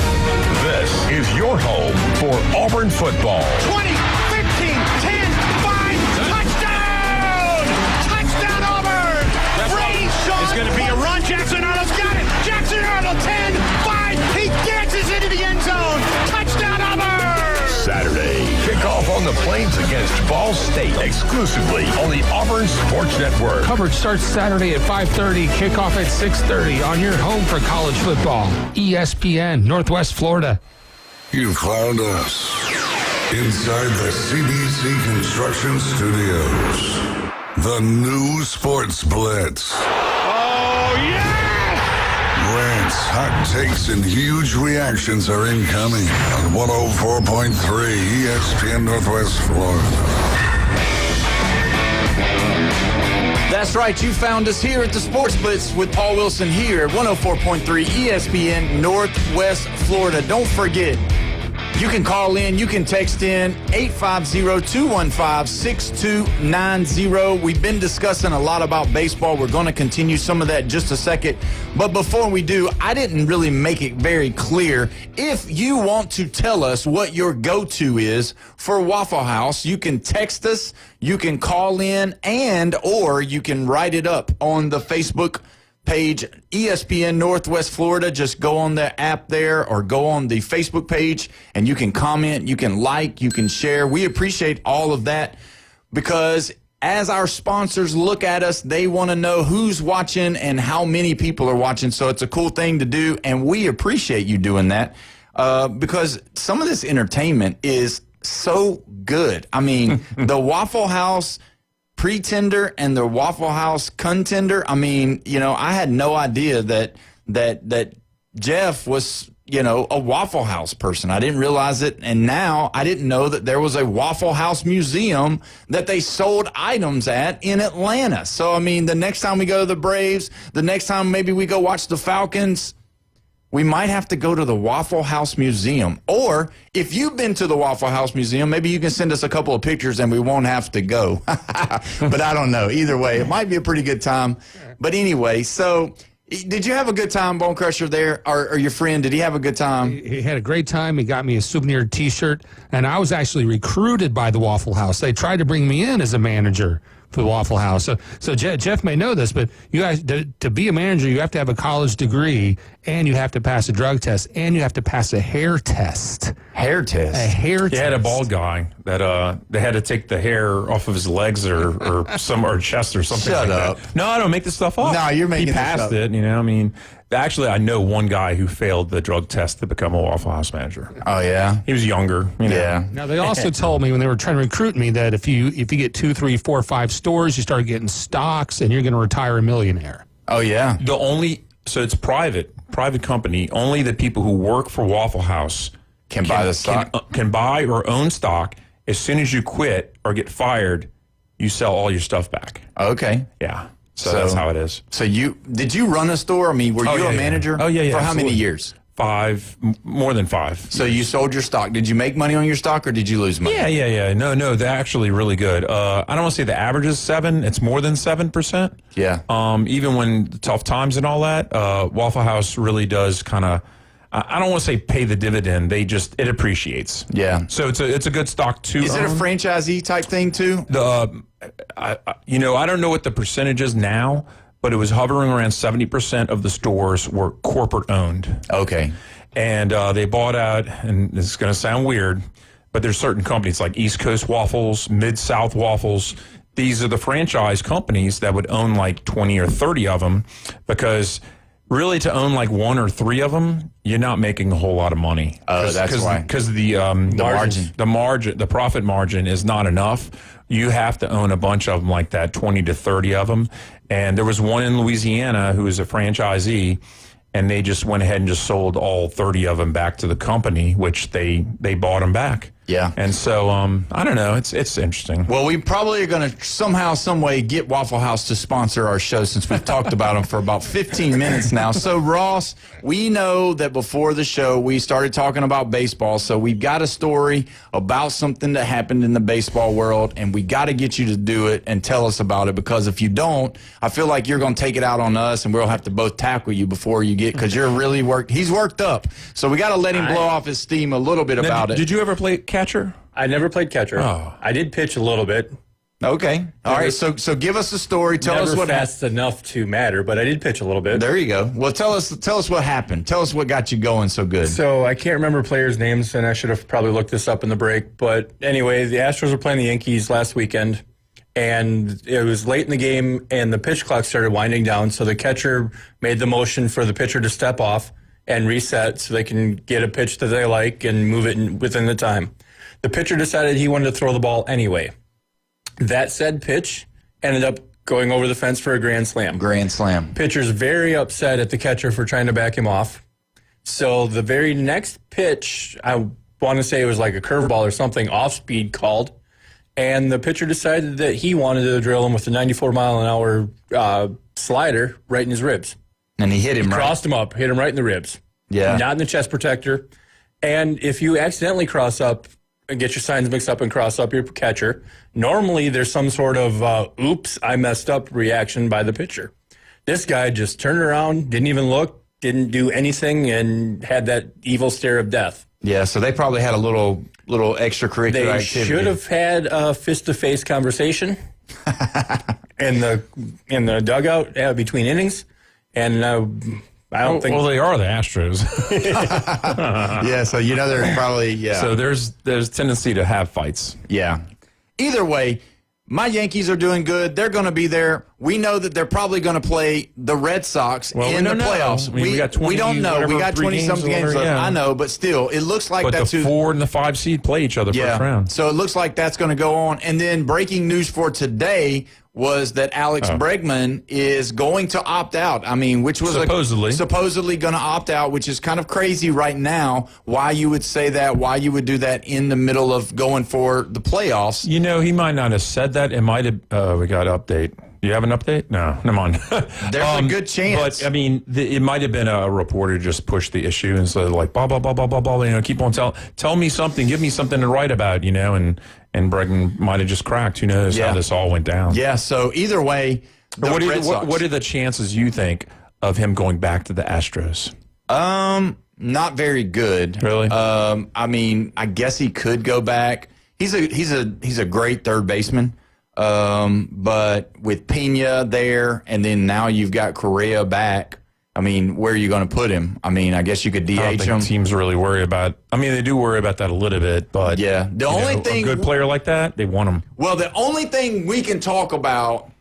This is your home for Auburn football. 20, 15, 10, 5, touchdown! Touchdown, Auburn! It's going to be a run. Jackson Arnold's got it. Jackson Arnold, 10, 5. He dances into the end zone. Touchdown, Auburn! Saturday, kickoff on the Plains against Ball State, exclusively on the Auburn Sports Network. Coverage starts Saturday at 5:30, kickoff at 6:30 on your home for college football. ESPN Northwest Florida. You found us inside the CBC Construction Studios. The new Sports Blitz. Oh, yes! Rants, hot takes, and huge reactions are incoming on 104.3 ESPN Northwest Florida. That's right. You found us here at the Sports Blitz with Paul Wilson here at 104.3 ESPN Northwest Florida. Don't forget, you can call in, you can text in 850-215-6290. We've been discussing a lot about baseball. We're going to continue some of that in just a second. But before we do, I didn't really make it very clear. If you want to tell us what your go-to is for Waffle House, you can text us, you can call in, or you can write it up on the Facebook page, ESPN Northwest Florida. Just go on the app there or go on the Facebook page and you can comment, you can like, you can share. We appreciate all of that because as our sponsors look at us, they want to know who's watching and how many people are watching. So it's a cool thing to do, and we appreciate you doing that because some of this entertainment is so good. I mean, the Waffle House pretender and the Waffle House contender. I mean, I had no idea that Jeff was a Waffle House person. I didn't realize it, and now I didn't know that there was a Waffle House museum that they sold items at in Atlanta. So, I mean, the next time we go to the Braves, the next time maybe we go watch the Falcons, we might have to go to the Waffle House Museum. Or if you've been to the Waffle House Museum, maybe you can send us a couple of pictures and we won't have to go. But I don't know. Either way, it might be a pretty good time. But anyway, so did you have a good time, Bone Crusher, there? Or your friend, did he have a good time? He had a great time. He got me a souvenir T-shirt, and I was actually recruited by the Waffle House. They tried to bring me in as a manager for the Waffle House. So Jeff may know this, but you guys, to be a manager, you have to have a college degree, and you have to pass a drug test, and you have to pass a hair test. Hair test? A hair test. He had a bald guy that they had to take the hair off of his legs or chest or something. Shut like up. That. No, I don't make this stuff up. No, you're making He passed it, I mean, actually, I know one guy who failed the drug test to become a Waffle House manager. Oh, yeah? He was younger. Yeah. Now, they also told me when they were trying to recruit me that if you get 2, 3, 4, 5 stores, you start getting stocks, and you're going to retire a millionaire. Oh, yeah? So it's private company. Only the people who work for Waffle House can buy the stock. Can buy or own stock. As soon as you quit or get fired, you sell all your stuff back. Okay. Yeah. So that's how it is. So did you run a store? I mean, were you a manager? Oh, yeah. For how many absolutely. years? 5, more than 5. So you sold your stock. Did you make money on your stock or did you lose money? Yeah. No, they're actually really good. I don't want to say the average is 7. It's more than 7%. Yeah. Even when tough times and all that, Waffle House really does kind of, I don't want to say pay the dividend. It appreciates. Yeah. So it's a good stock too. Is it a franchisee type thing too? I don't know what the percentage is now, but it was hovering around 70% of the stores were corporate owned. Okay. And they bought out, and this is going to sound weird, but there's certain companies like East Coast Waffles, Mid-South Waffles. These are the franchise companies that would own like 20 or 30 of them, because really to own like 1 or 3 of them, you're not making a whole lot of money. Oh, that's why. Because the profit margin is not enough. You have to own a bunch of them like that, 20 to 30 of them. And there was one in Louisiana who was a franchisee, and they just went ahead and just sold all 30 of them back to the company, which they bought them back. Yeah. And so, I don't know. It's interesting. Well, we probably are going to somehow, some way get Waffle House to sponsor our show, since we've talked about them for about 15 minutes now. So, Ross, we know that before the show we started talking about baseball, so we've got a story about something that happened in the baseball world, and we got to get you to do it and tell us about it, because if you don't, I feel like you're going to take it out on us, and we'll have to both tackle you before you get, because you're really he's worked up. So we got to let him blow off his steam a little bit about it. Did you ever play catcher? I never played catcher. Oh. I did pitch a little bit. Okay. All right. So give us a story. Tell us what fast enough to matter, but I did pitch a little bit. There you go. Well, tell us what happened. Tell us what got you going so good. So I can't remember players' names, and I should have probably looked this up in the break. But anyway, the Astros were playing the Yankees last weekend, and it was late in the game, and the pitch clock started winding down. So the catcher made the motion for the pitcher to step off and reset so they can get a pitch that they like and move it within the time. The pitcher decided he wanted to throw the ball anyway. That said pitch ended up going over the fence for a grand slam. Grand slam. Pitcher's very upset at the catcher for trying to back him off. So the very next pitch, I want to say it was like a curveball or something, off speed called, and the pitcher decided that he wanted to drill him with a 94-mile-an-hour slider right in his ribs. And he hit him right. Crossed him up, hit him right in the ribs. Yeah. Not in the chest protector. And if you accidentally cross up and get your signs mixed up and cross up your catcher, normally there's some sort of, oops, I messed up reaction by the pitcher. This guy just turned around, didn't even look, didn't do anything, and had that evil stare of death. Yeah, so they probably had a little extracurricular activity. They should have had a face-to-face conversation in the dugout between innings. And I don't think. Well, they are the Astros. Yeah, so they're probably So there's tendency to have fights. Yeah. Either way, my Yankees are doing good. They're going to be there. We know that they're probably going to play the Red Sox in the playoffs. I mean, we got 20, we don't know. We got 20-something games left. Yeah. I know, but still, it looks like that's the 4 and the 5 seed play each other first round. So it looks like that's going to go on. And then breaking news for today, was that Alex Bregman is going to opt out. I mean, which was supposedly going to opt out, which is kind of crazy right now. Why you would say that? Why you would do that in the middle of going for the playoffs? You know, he might not have said that. It might have. We got an update. Do you have an update? No, come on. There's a good chance. But I mean, it might have been a reporter just pushed the issue and said like, blah blah blah blah blah blah. You know, keep on tell me something, give me something to write about. You know, and Bregman might have just cracked. Who knows how this all went down? Yeah. So either way, what are the chances you think of him going back to the Astros? Not very good. Really? I mean, I guess he could go back. He's a great third baseman. But with Pena there, and then now you've got Correa back. I mean, where are you going to put him? I mean, I guess you could DH I don't think him. Teams really worry about. I mean, they do worry about that a little bit, but yeah, the only thing a good player like that, they want him. Well, the only thing we can talk about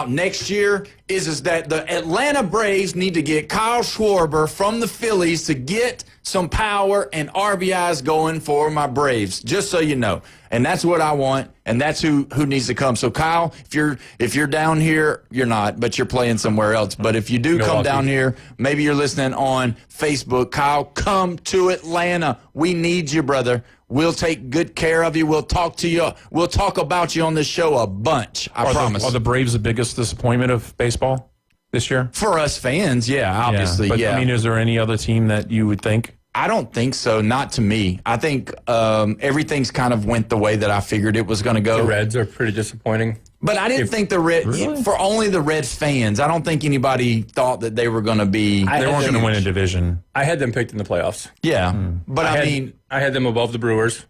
next year is that the Atlanta Braves need to get Kyle Schwarber from the Phillies to get some power and RBIs going for my Braves, just so you know. And that's what I want, and that's who needs to come. So, Kyle, if you're down here, you're not, but you're playing somewhere else. But if you do come down here, maybe you're listening on Facebook, Kyle, come to Atlanta. We need you, brother. We'll take good care of you. We'll talk to you. We'll talk about you on this show a bunch, I promise. Are the Braves the biggest disappointment of baseball this year? For us fans, yeah, obviously, But, yeah. I mean, is there any other team that you would think? I don't think so. Not to me. I think everything's kind of went the way that I figured it was going to go. The Reds are pretty disappointing. But I didn't think the Reds, for only the Reds fans, I don't think anybody thought that they were going to be. They weren't going to win a division. I had them picked in the playoffs. Yeah. But I had them above the Brewers.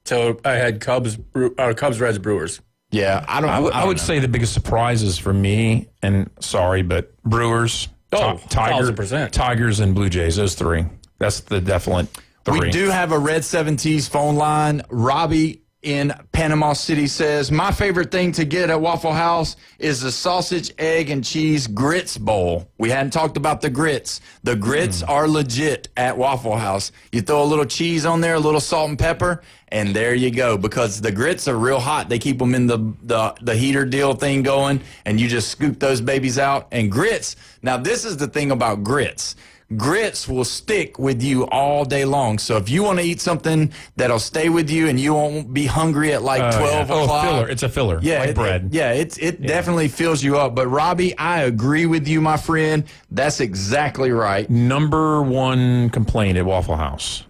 So I had Cubs, Reds, Brewers. Yeah. I would say the biggest surprises for me, and sorry, but Brewers, Tigers, 1,000%. and Blue Jays, those three. That's the definite three. We do have a Red 70s phone line. Robbie in Panama City says, my favorite thing to get at Waffle House is the sausage, egg, and cheese grits bowl. We hadn't talked about the grits. The grits are legit at Waffle House. You throw a little cheese on there, a little salt and pepper, and there you go. Because the grits are real hot. They keep them in the heater deal thing going, and you just scoop those babies out. And grits, now this is the thing about grits. Grits will stick with you all day long. So if you want to eat something that'll stay with you and you won't be hungry at like 12 o'clock. Filler. It's a filler, like bread. It definitely fills you up. But, Robbie, I agree with you, my friend. That's exactly right. Number one complaint at Waffle House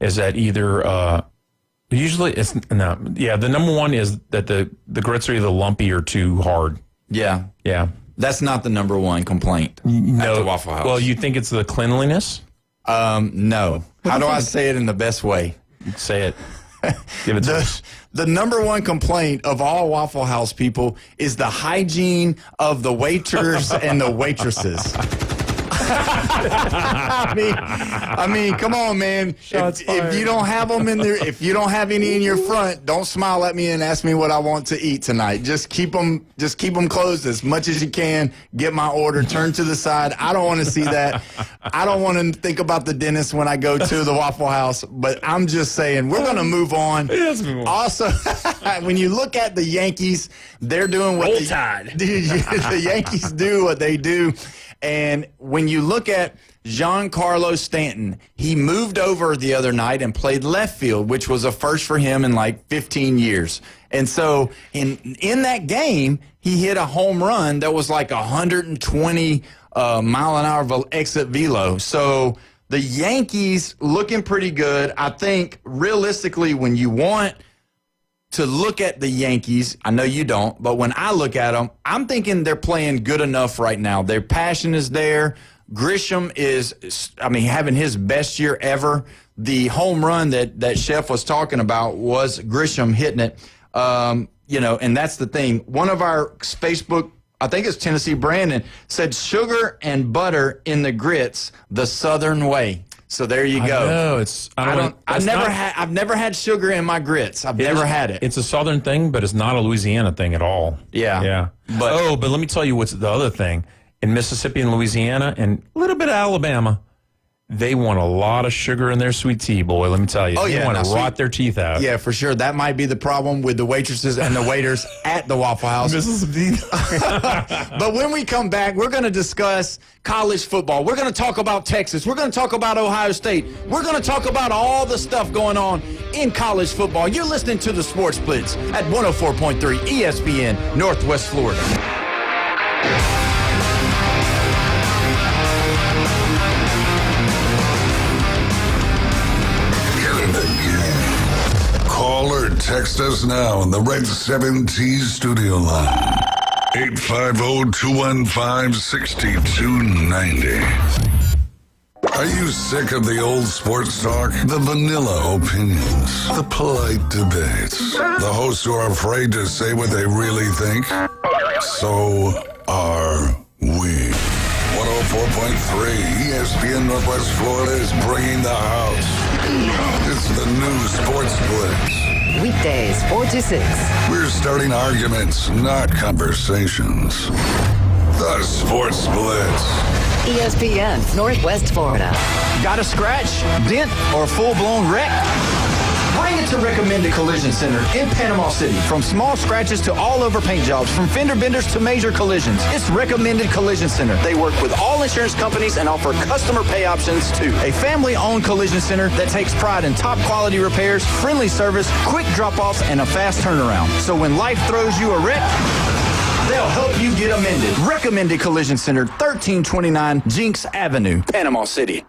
is that either usually it's no. Yeah, the number one is that the grits are either lumpy or too hard. Yeah. Yeah. That's not the number one complaint at the Waffle House. Well, you think it's the cleanliness? No. How do I say it in the best way? Say it. Give it to us. The number one complaint of all Waffle House people is the hygiene of the waiters and the waitresses. I mean, come on, man. If you don't have them in there, if you don't have any in your front, don't smile at me and ask me what I want to eat tonight. Just keep them closed as much as you can. Get my order. Turn to the side. I don't want to see that. I don't want to think about the dentist when I go to the Waffle House. But I'm just saying, we're going to move on. Let's move on. Also, when you look at the Yankees, they're doing what the Yankees do what they do. And when you look at Giancarlo Stanton, he moved over the other night and played left field, which was a first for him in like 15 years. And so in that game, he hit a home run that was like 120 mile an hour exit velo. So the Yankees looking pretty good. I think realistically, when you want to look at the Yankees, I know you don't, but when I look at them, I'm thinking they're playing good enough right now. Their passion is there. Grisham is, having his best year ever. The home run that Chef was talking about was Grisham hitting it. And that's the thing. One of our Facebook, I think it's Tennessee Brandon, said sugar and butter in the grits the Southern way. So there you go. I've never had sugar in my grits. I've never had it. It's a Southern thing, but it's not a Louisiana thing at all. Yeah. But let me tell you what's the other thing. In Mississippi and Louisiana and a little bit of Alabama, they want a lot of sugar in their sweet tea, boy. Let me tell you. They want to rot their teeth out. Yeah, for sure. That might be the problem with the waitresses and the waiters at the Waffle House. But when we come back, we're going to discuss college football. We're going to talk about Texas. We're going to talk about Ohio State. We're going to talk about all the stuff going on in college football. You're listening to the Sports Blitz at 104.3 ESPN, Northwest Florida. Call or text us now on the Red 7T studio line. 850-215-6290. Are you sick of the old sports talk? The vanilla opinions? The polite debates? The hosts who are afraid to say what they really think? So are we. 104.3 ESPN Northwest Florida is bringing the house. It's the new Sports Blitz. Weekdays, 4 to 6. We're starting arguments, not conversations. The Sports Blitz. ESPN, Northwest Florida. Got a scratch, dent, or full-blown wreck? Bring it to Recommended Collision Center in Panama City. From small scratches to all-over paint jobs, from fender benders to major collisions, it's Recommended Collision Center. They work with all insurance companies and offer customer pay options too. A family-owned collision center that takes pride in top-quality repairs, friendly service, quick drop-offs, and a fast turnaround. So when life throws you a wreck, they'll help you get amended. Recommended Collision Center, 1329 Jinx Avenue, Panama City.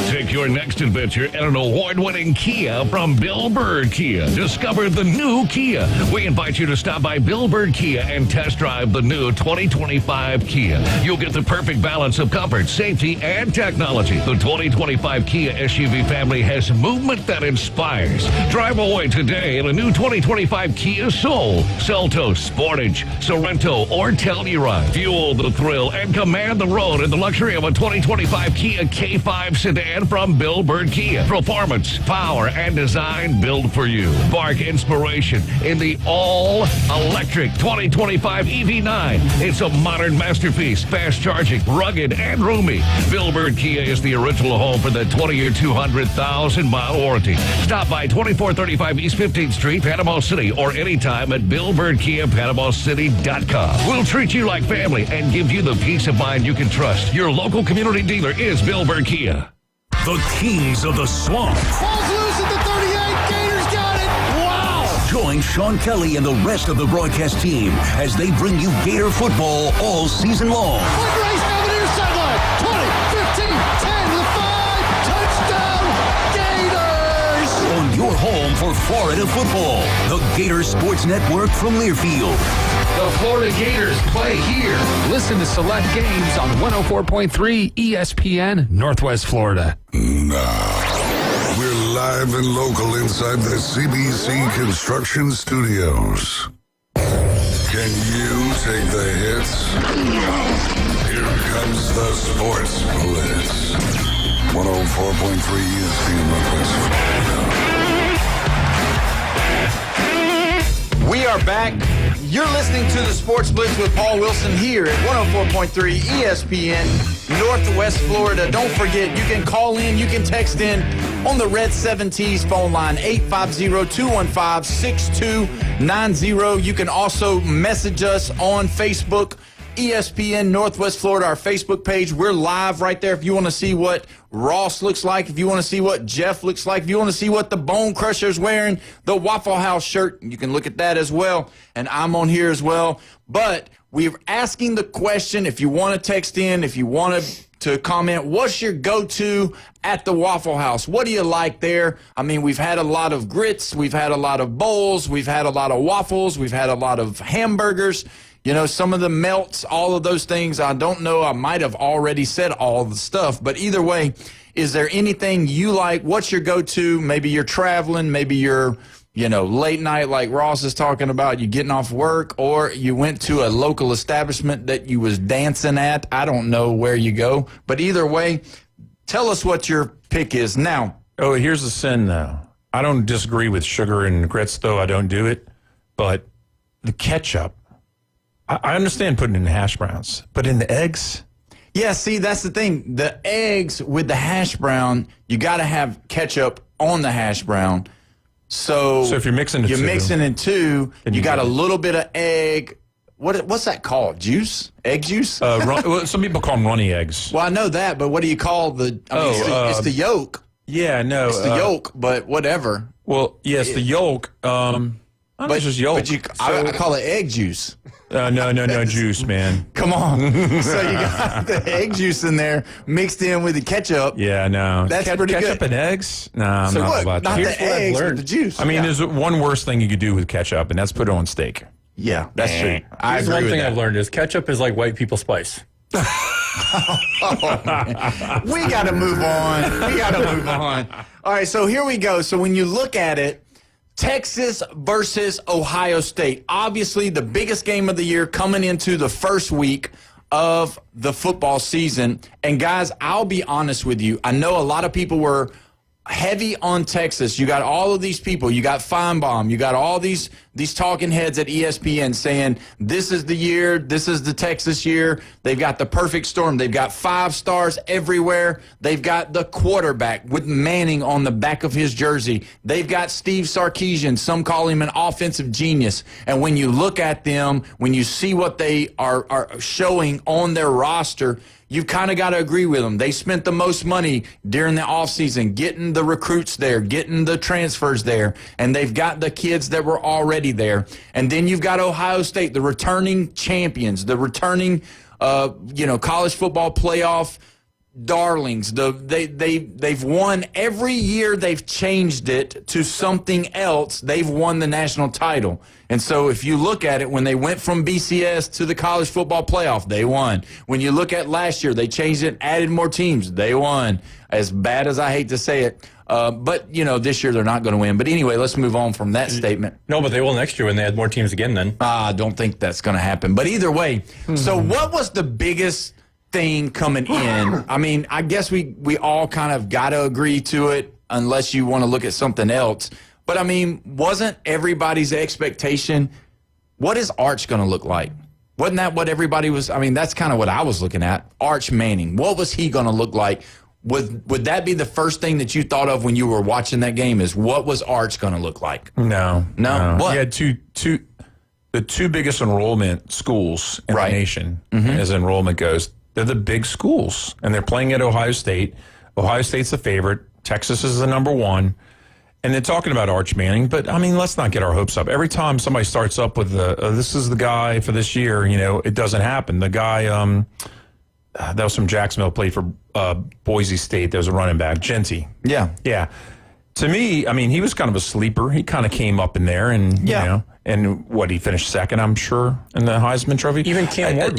Take your next adventure in an award-winning Kia from Bill Bird Kia. Discover the new Kia. We invite you to stop by Bill Bird Kia and test drive the new 2025 Kia. You'll get the perfect balance of comfort, safety, and technology. The 2025 Kia SUV family has movement that inspires. Drive away today in a new 2025 Kia Soul, Seltos, Sportage, Sorento, or Telluride. Fuel the thrill and command the road in the luxury of a 2025 Kia K5 sedan from Bill Bird Kia. Performance, power, and design built for you. Spark inspiration in the all-electric 2025 EV9. It's a modern masterpiece, fast charging, rugged, and roomy. Bill Bird Kia is the original home for the 20-year, 200,000-mile warranty. Stop by 2435 East 15th Street, Panama City, or anytime at BillBirdKia.PanamaCity.com. We'll treat you like family and give you the peace of mind you can trust. Your local community dealer is Bill Bird Kia. The Kings of the Swamp. Falls loose at the 38. Gators got it. Wow. Join Sean Kelly and the rest of the broadcast team as they bring you Gator football all season long. Fundraise now the near sideline. 20, 15, 10 to the 5. Touchdown, Gators. On your home for Florida football. The Gator Sports Network from Learfield. The Florida Gators play here. Listen to select games on 104.3 ESPN Northwest Florida. Now, we're live and local inside the CBC Construction Studios. Can you take the hits? Here comes the Sports Blitz. 104.3 ESPN Northwest Florida. We are back. You're listening to the Sports Blitz with Paul Wilson here at 104.3 ESPN Northwest Florida. Don't forget, you can call in, you can text in on the Red 7T's phone line, 850-215-6290. You can also message us on Facebook, ESPN Northwest Florida, our Facebook page. We're live right there if you want to see what Ross looks like, if you want to see what Jeff looks like, if you want to see what the Bone Crusher's wearing, the Waffle House shirt, you can look at that as well. And I'm on here as well. But we're asking the question, if you want to text in, if you want to comment, what's your go-to at the Waffle House? What do you like there? I mean, we've had a lot of grits, we've had a lot of bowls, we've had a lot of waffles, we've had a lot of hamburgers. You know, some of the melts, all of those things, I don't know. I might have already said all the stuff. But either way, is there anything you like? What's your go-to? Maybe you're traveling. Maybe you're, late night like Ross is talking about. You getting off work, or you went to a local establishment that you was dancing at. I don't know where you go. But either way, tell us what your pick is now. Oh, here's the sin, though. I don't disagree with sugar and grits, though. I don't do it. But the ketchup. I understand putting it in hash browns, but in the eggs? Yeah, see, that's the thing. The eggs with the hash brown, you got to have ketchup on the hash brown. So if you're mixing the two, mixing in two, you got a little bit of egg. What's that called? Juice? Egg juice? Well, some people call them runny eggs. Well, I know that, but what do you call the? It's the yolk. Yeah, no, it's the yolk, but whatever. Well, yes, the yolk. It's just yolk. But I call it egg juice. No, juice, man. Come on. So you got the egg juice in there mixed in with the ketchup. Yeah, no. That's pretty good. Ketchup and eggs? No, I'm not about that. Not the eggs, but the juice. I mean, there's one worse thing you could do with ketchup, and that's put it on steak. Yeah, that's true. I agree. One thing I've learned is ketchup is like white people spice. We got to move on. All right, so here we go. So when you look at it, Texas versus Ohio State. Obviously, the biggest game of the year coming into the first week of the football season. And, guys, I'll be honest with you. I know a lot of people were heavy on Texas. You got all of these people. You got Feinbaum. You got all these talking heads at ESPN saying this is the year. This is the Texas year. They've got the perfect storm. They've got 5 stars everywhere. They've got the quarterback with Manning on the back of his jersey. They've got Steve Sarkisian. Some call him an offensive genius. And when you look at them, when you see what they are showing on their roster, you've kind of got to agree with them. They spent the most money during the offseason getting the recruits there, getting the transfers there, and they've got the kids that were already there. And then you've got Ohio State, the returning champions, the returning, college football playoff darlings. They've won every year. They've changed it to something else. They've won the national title. And so if you look at it, when they went from BCS to the college football playoff, they won. When you look at last year, they changed it, added more teams. They won. As bad as I hate to say it. But, this year they're not going to win. But anyway, let's move on from that statement. No, but they will next year when they add more teams again then. I don't think that's going to happen. But either way, so what was the biggest thing coming in? I mean, I guess we all kind of got to agree to it unless you want to look at something else. But, I mean, wasn't everybody's expectation, what is Arch going to look like? Wasn't that what everybody was? I mean, that's kind of what I was looking at. Arch Manning. What was he going to look like? Would that be the first thing that you thought of when you were watching that game is what was Arch going to look like? No. What? He had the two biggest enrollment schools in the nation as enrollment goes. They're the big schools, and they're playing at Ohio State. Ohio State's the favorite. Texas is the number one. And they're talking about Arch Manning, but, I mean, let's not get our hopes up. Every time somebody starts up with this is the guy for this year, it doesn't happen. The guy that was from Jacksonville, played for Boise State. There was a running back, Genty. Yeah. To me, I mean, he was kind of a sleeper. He kind of came up in there, and, he finished second, I'm sure, in the Heisman Trophy. Even Cam Ward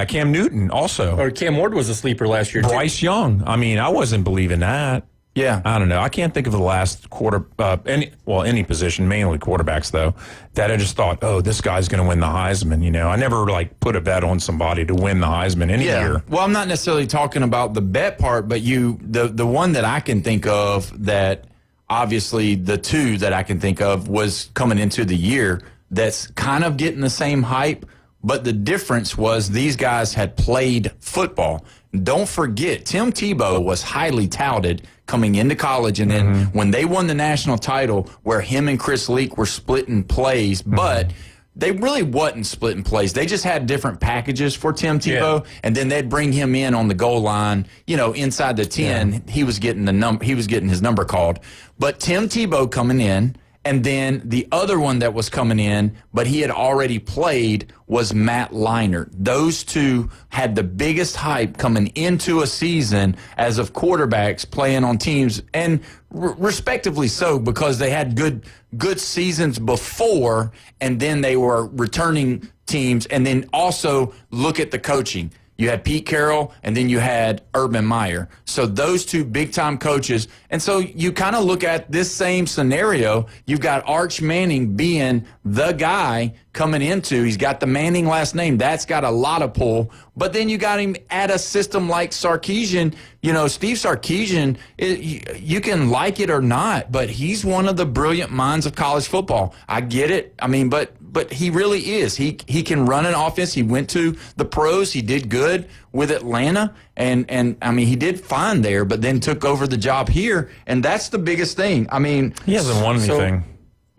Cam Newton also. Or Cam Ward was a sleeper last year, Bryce Young. I mean, I wasn't believing that. Yeah. I don't know. I can't think of the last any position, mainly quarterbacks, though, that I just thought, this guy's going to win the Heisman. I never, put a bet on somebody to win the Heisman any year. Well, I'm not necessarily talking about the bet part, but the one that I can think of that, obviously, the two that I can think of was coming into the year that's kind of getting the same hype, but the difference was these guys had played football. Don't forget, Tim Tebow was highly touted coming into college, and then when they won the national title, where him and Chris Leak were splitting plays, but they really wasn't splitting plays. They just had different packages for Tim Tebow, and then they'd bring him in on the goal line, inside the 10. Yeah. He was getting his number called. But Tim Tebow coming in, and then the other one that was coming in, but he had already played, was Matt Leinart. Those two had the biggest hype coming into a season as of quarterbacks playing on teams, and respectively so, because they had good seasons before, and then they were returning teams. And then also look at the coaching. You had Pete Carroll, and then you had Urban Meyer. So those two big-time coaches. And so you kind of look at this same scenario. You've got Arch Manning being the guy coming into. He's got the Manning last name. That's got a lot of pull. But then you got him at a system like Sarkisian. You know, Steve Sarkisian, you can like it or not, but he's one of the brilliant minds of college football. I get it. I mean, but he really is. He can run an offense. He went to the pros. He did good with Atlanta. And I mean, he did fine there, but then took over the job here. And that's the biggest thing. I mean, he hasn't won anything.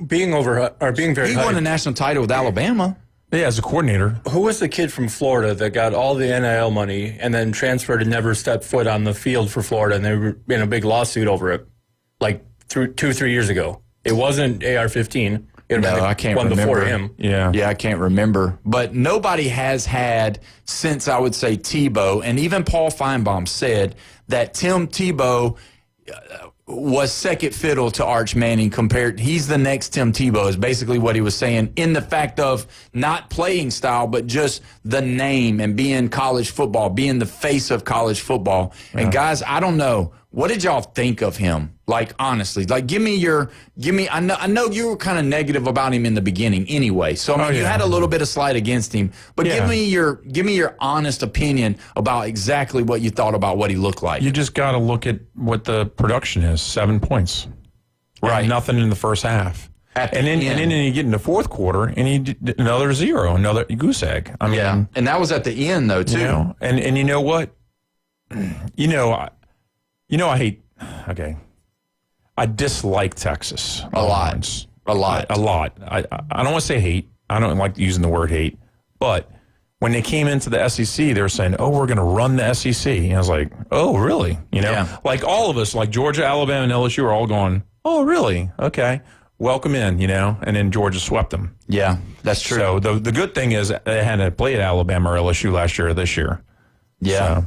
Being very he won a national title with Alabama. Yeah, as a coordinator. Who was the kid from Florida that got all the NIL money and then transferred and never stepped foot on the field for Florida, and they were in a big lawsuit over it, like 2-3 years ago? It wasn't AR-15. I can't remember. Before him. Yeah, I can't remember. But nobody has had since, I would say, Tebow, and even Paul Feinbaum said that Tim Tebow was second fiddle to Arch Manning he's the next Tim Tebow is basically what he was saying, in the fact of not playing style, but just the name and being college football, being the face of college football. Yeah. And guys, I don't know. What did y'all think of him? Like, honestly, like, I know you were kind of negative about him in the beginning anyway. So, I mean, you had a little bit of slight against him, but give me your honest opinion about exactly what you thought about what he looked like. You just got to look at what the production is, 7 points. Right. And nothing in the first half. And then you get in the fourth quarter, and he did another 0, another goose egg. I mean, and that was at the end, though, too. You know, and you know what? I dislike Texas. A lot. I don't want to say hate. I don't like using the word hate. But when they came into the SEC, they were saying, oh, we're going to run the SEC. And I was like, oh, really? You know, like all of us, like Georgia, Alabama, and LSU are all going, oh, really? Okay. Welcome in, you know, and then Georgia swept them. Yeah, that's true. So the good thing is they hadn't played Alabama or LSU last year or this year. Yeah. So.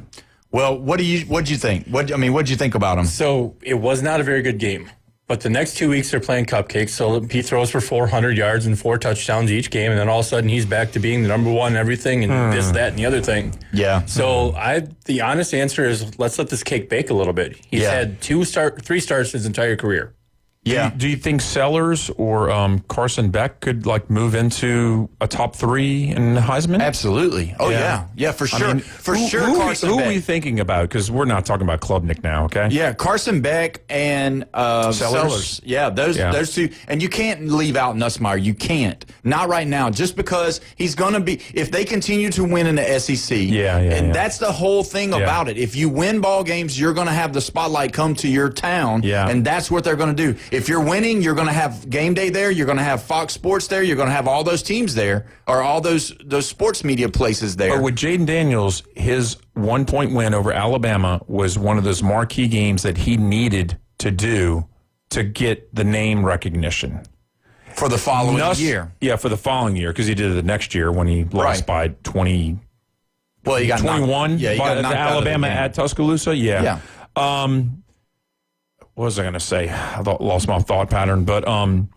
Well, what'd you think? What'd you think about him? So it was not a very good game, but the next 2 weeks they're playing cupcakes. So he throws for 400 yards and 4 touchdowns each game, and then all of a sudden he's back to being the number one in everything and this, that, and the other thing. Yeah. So the honest answer is let's let this cake bake a little bit. He's had 3 starts his entire career. Yeah. Do you think Sellers or Carson Beck could like move into a top 3 in Heisman? Absolutely. Oh yeah, for sure. I mean, who are we thinking about? Because we're not talking about Klubnik now. Okay. Yeah, Carson Beck and Sellers. Yeah, those two. And you can't leave out Nussmeier. You can't. Not right now. Just because he's going to be. If they continue to win in the SEC. And that's the whole thing about it. If you win ball games, you're going to have the spotlight come to your town. Yeah. And that's what they're going to do. If you're winning, you're going to have Game Day there. You're going to have Fox Sports there. You're going to have all those teams there, or all those sports media places there. But with Jaden Daniels, his 1-point win over Alabama was one of those marquee games that he needed to do to get the name recognition. For the following year. Yeah, for the following year, because he did it the next year when he lost by 20. Well, he got 21 knocked, by got knocked Alabama out of at Tuscaloosa. Yeah. What was I going to say? I lost my thought pattern, but I don't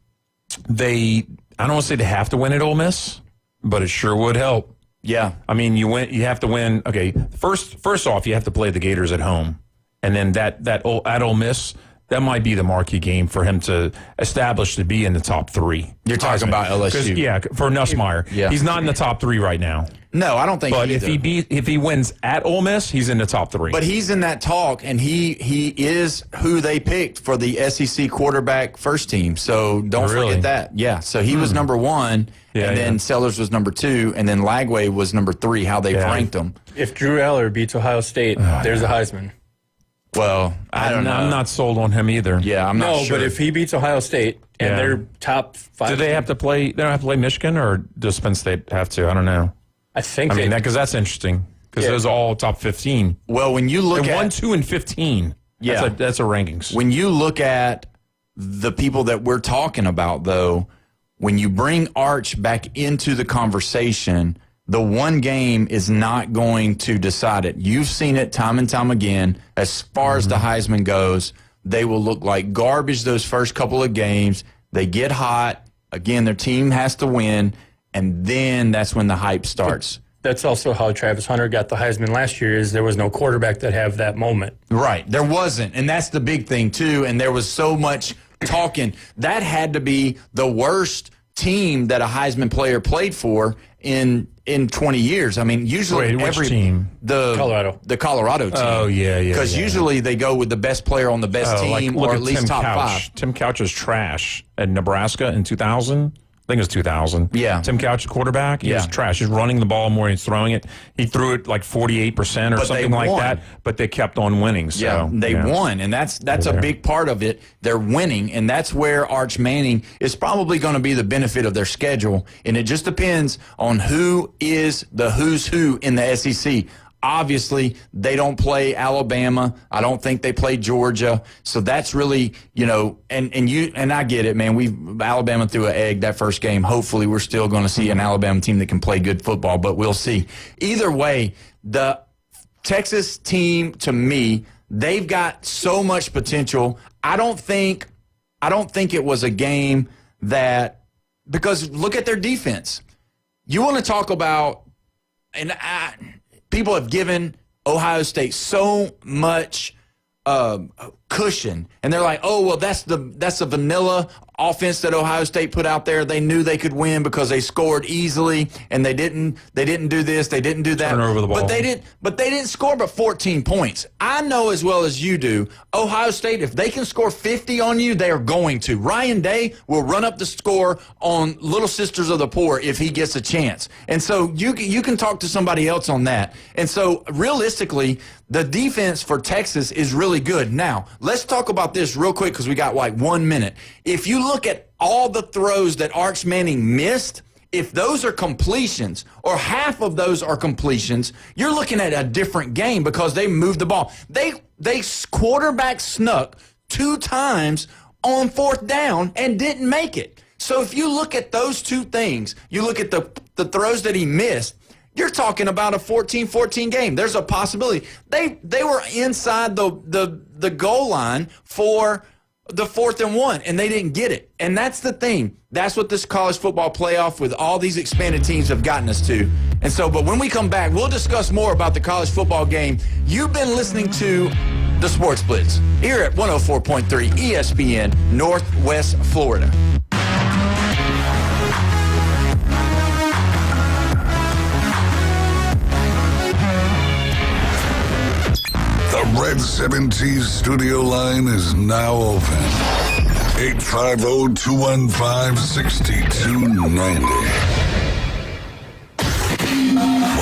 want to say they have to win at Ole Miss, but it sure would help. Yeah. I mean, you have to win. Okay, first off, you have to play the Gators at home, and then at Ole Miss, that might be the marquee game for him to establish to be in the top 3. You're talking about LSU. Yeah, for Nussmeier. Yeah. He's not in the top 3 right now. No, I don't think. But if he wins at Ole Miss, he's in the top 3. But he's in that talk, and he is who they picked for the SEC quarterback first team. So don't forget that. Yeah. So he was number 1, and then Sellers was number 2, and then Lagway was number 3. How they ranked them. If Drew Eller beats Ohio State, there's a Heisman. Well, I don't know. I'm not sold on him either. Yeah, I'm not sure. No, but if he beats Ohio State and they're top 5, do they have to play? They don't have to play Michigan, or does Penn State have to? I don't know. I mean, because that's interesting, because those are all top 15. Well, when you look at 1, 2, and 15, that's a rankings. When you look at the people that we're talking about, though, when you bring Arch back into the conversation, the one game is not going to decide it. You've seen it time and time again. As far as the Heisman goes, they will look like garbage those first couple of games. They get hot. Again, their team has to win, and then that's when the hype starts. But that's also how Travis Hunter got the Heisman last year, is there was no quarterback that had that moment. Right. There wasn't, and that's the big thing, too, and there was so much talking. That had to be the worst team that a Heisman player played for in 20 years. I mean, usually which team? The Colorado team. Oh, yeah. Because usually they go with the best player on the best team, or at least Tim top Couch. 5. Tim Couch is trash at Nebraska in 2000. I think it was 2000. Yeah. Tim Couch, quarterback, he was trash. He's running the ball more than he's throwing it. He threw it like 48% or something like that, but they kept on winning. So, they won, and that's a big part of it. They're winning, and that's where Arch Manning is probably going to be the benefit of their schedule, and it just depends on who is the who's who in the SEC. Obviously, they don't play Alabama. I don't think they play Georgia. So that's really, and I get it, man. Alabama threw an egg that first game. Hopefully, we're still going to see an Alabama team that can play good football, but we'll see. Either way, the Texas team, to me, they've got so much potential. I don't think it was a game because look at their defense. You want to talk about, people have given Ohio State so much cushion, and they're like, "Oh, well, that's a vanilla offense that Ohio State put out there. They knew they could win because they scored easily, and they didn't do this, they didn't do that. Turn over the ball. But they didn't score but 14 points. I know as well as you do, Ohio State, if they can score 50 on you, they are going to. Ryan Day will run up the score on Little Sisters of the Poor if he gets a chance. And so you can talk to somebody else on that. And so realistically, the defense for Texas is really good. Now, let's talk about this real quick because we got like 1 minute. If you look at all the throws that Arch Manning missed, if those are completions or half of those are completions, you're looking at a different game because they moved the ball. They quarterback snuck 2 times on 4th down and didn't make it. So if you look at those 2 things, you look at the throws that he missed, you're talking about a 14-14 game. There's a possibility. They were inside the goal line for the 4th and 1, and they didn't get it. And that's the thing. That's what this college football playoff with all these expanded teams have gotten us to. And so, but when we come back, we'll discuss more about the college football game. You've been listening to the Sports Blitz here at 104.3 ESPN, Northwest Florida. The Red 70s studio line is now open. 850-215-6290.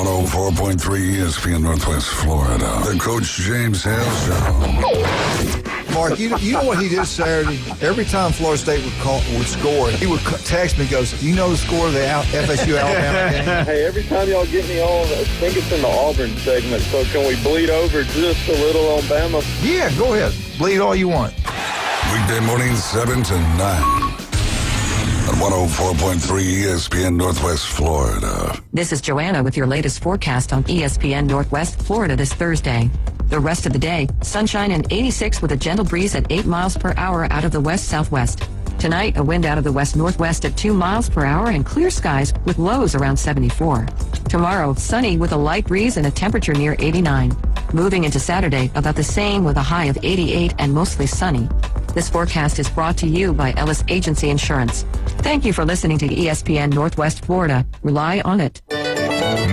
104.3 ESPN Northwest Florida. The Coach James Hale Show. Mark, you know what he did Saturday? Every time Florida State would score, he would text me and goes, "Do you know the score of the FSU Alabama game?" Hey, every time y'all get me on, I think it's in the Auburn segment, so can we bleed over just a little on Bama? Yeah, go ahead. Bleed all you want. Weekday mornings 7 to 9. At 104.3 ESPN Northwest Florida. This is Joanna with your latest forecast on ESPN Northwest Florida this Thursday. The rest of the day, sunshine and 86 with a gentle breeze at 8 miles per hour out of the west-southwest. Tonight, a wind out of the west-northwest at 2 miles per hour and clear skies with lows around 74. Tomorrow, sunny with a light breeze and a temperature near 89. Moving into Saturday, about the same with a high of 88 and mostly sunny. This forecast is brought to you by Ellis Agency Insurance. Thank you for listening to ESPN Northwest Florida. Rely on it.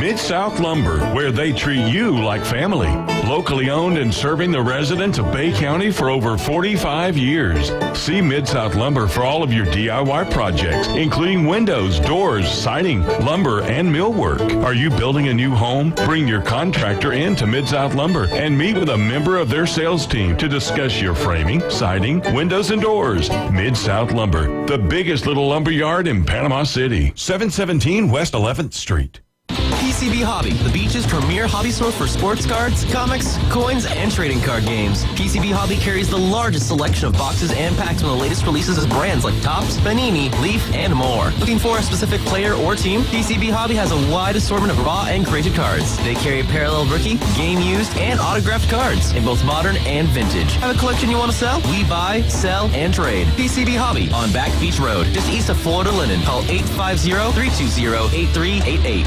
Mid-South Lumber, where they treat you like family. Locally owned and serving the residents of Bay County for over 45 years. See Mid-South Lumber for all of your DIY projects, including windows, doors, siding, lumber, and millwork. Are you building a new home? Bring your contractor in to Mid-South Lumber and meet with a member of their sales team to discuss your framing, siding, windows, and doors. Mid-South Lumber, the biggest little lumber yard in Panama City. 717 West 11th Street. PCB Hobby, the beach's premier hobby store for sports cards, comics, coins, and trading card games. PCB Hobby carries the largest selection of boxes and packs from the latest releases of brands like Topps, Panini, Leaf, and more. Looking for a specific player or team? PCB Hobby has a wide assortment of raw and graded cards. They carry parallel rookie, game used, and autographed cards in both modern and vintage. Have a collection you want to sell? We buy, sell, and trade. PCB Hobby on Back Beach Road, just east of Florida Linen. Call 850-320-8388.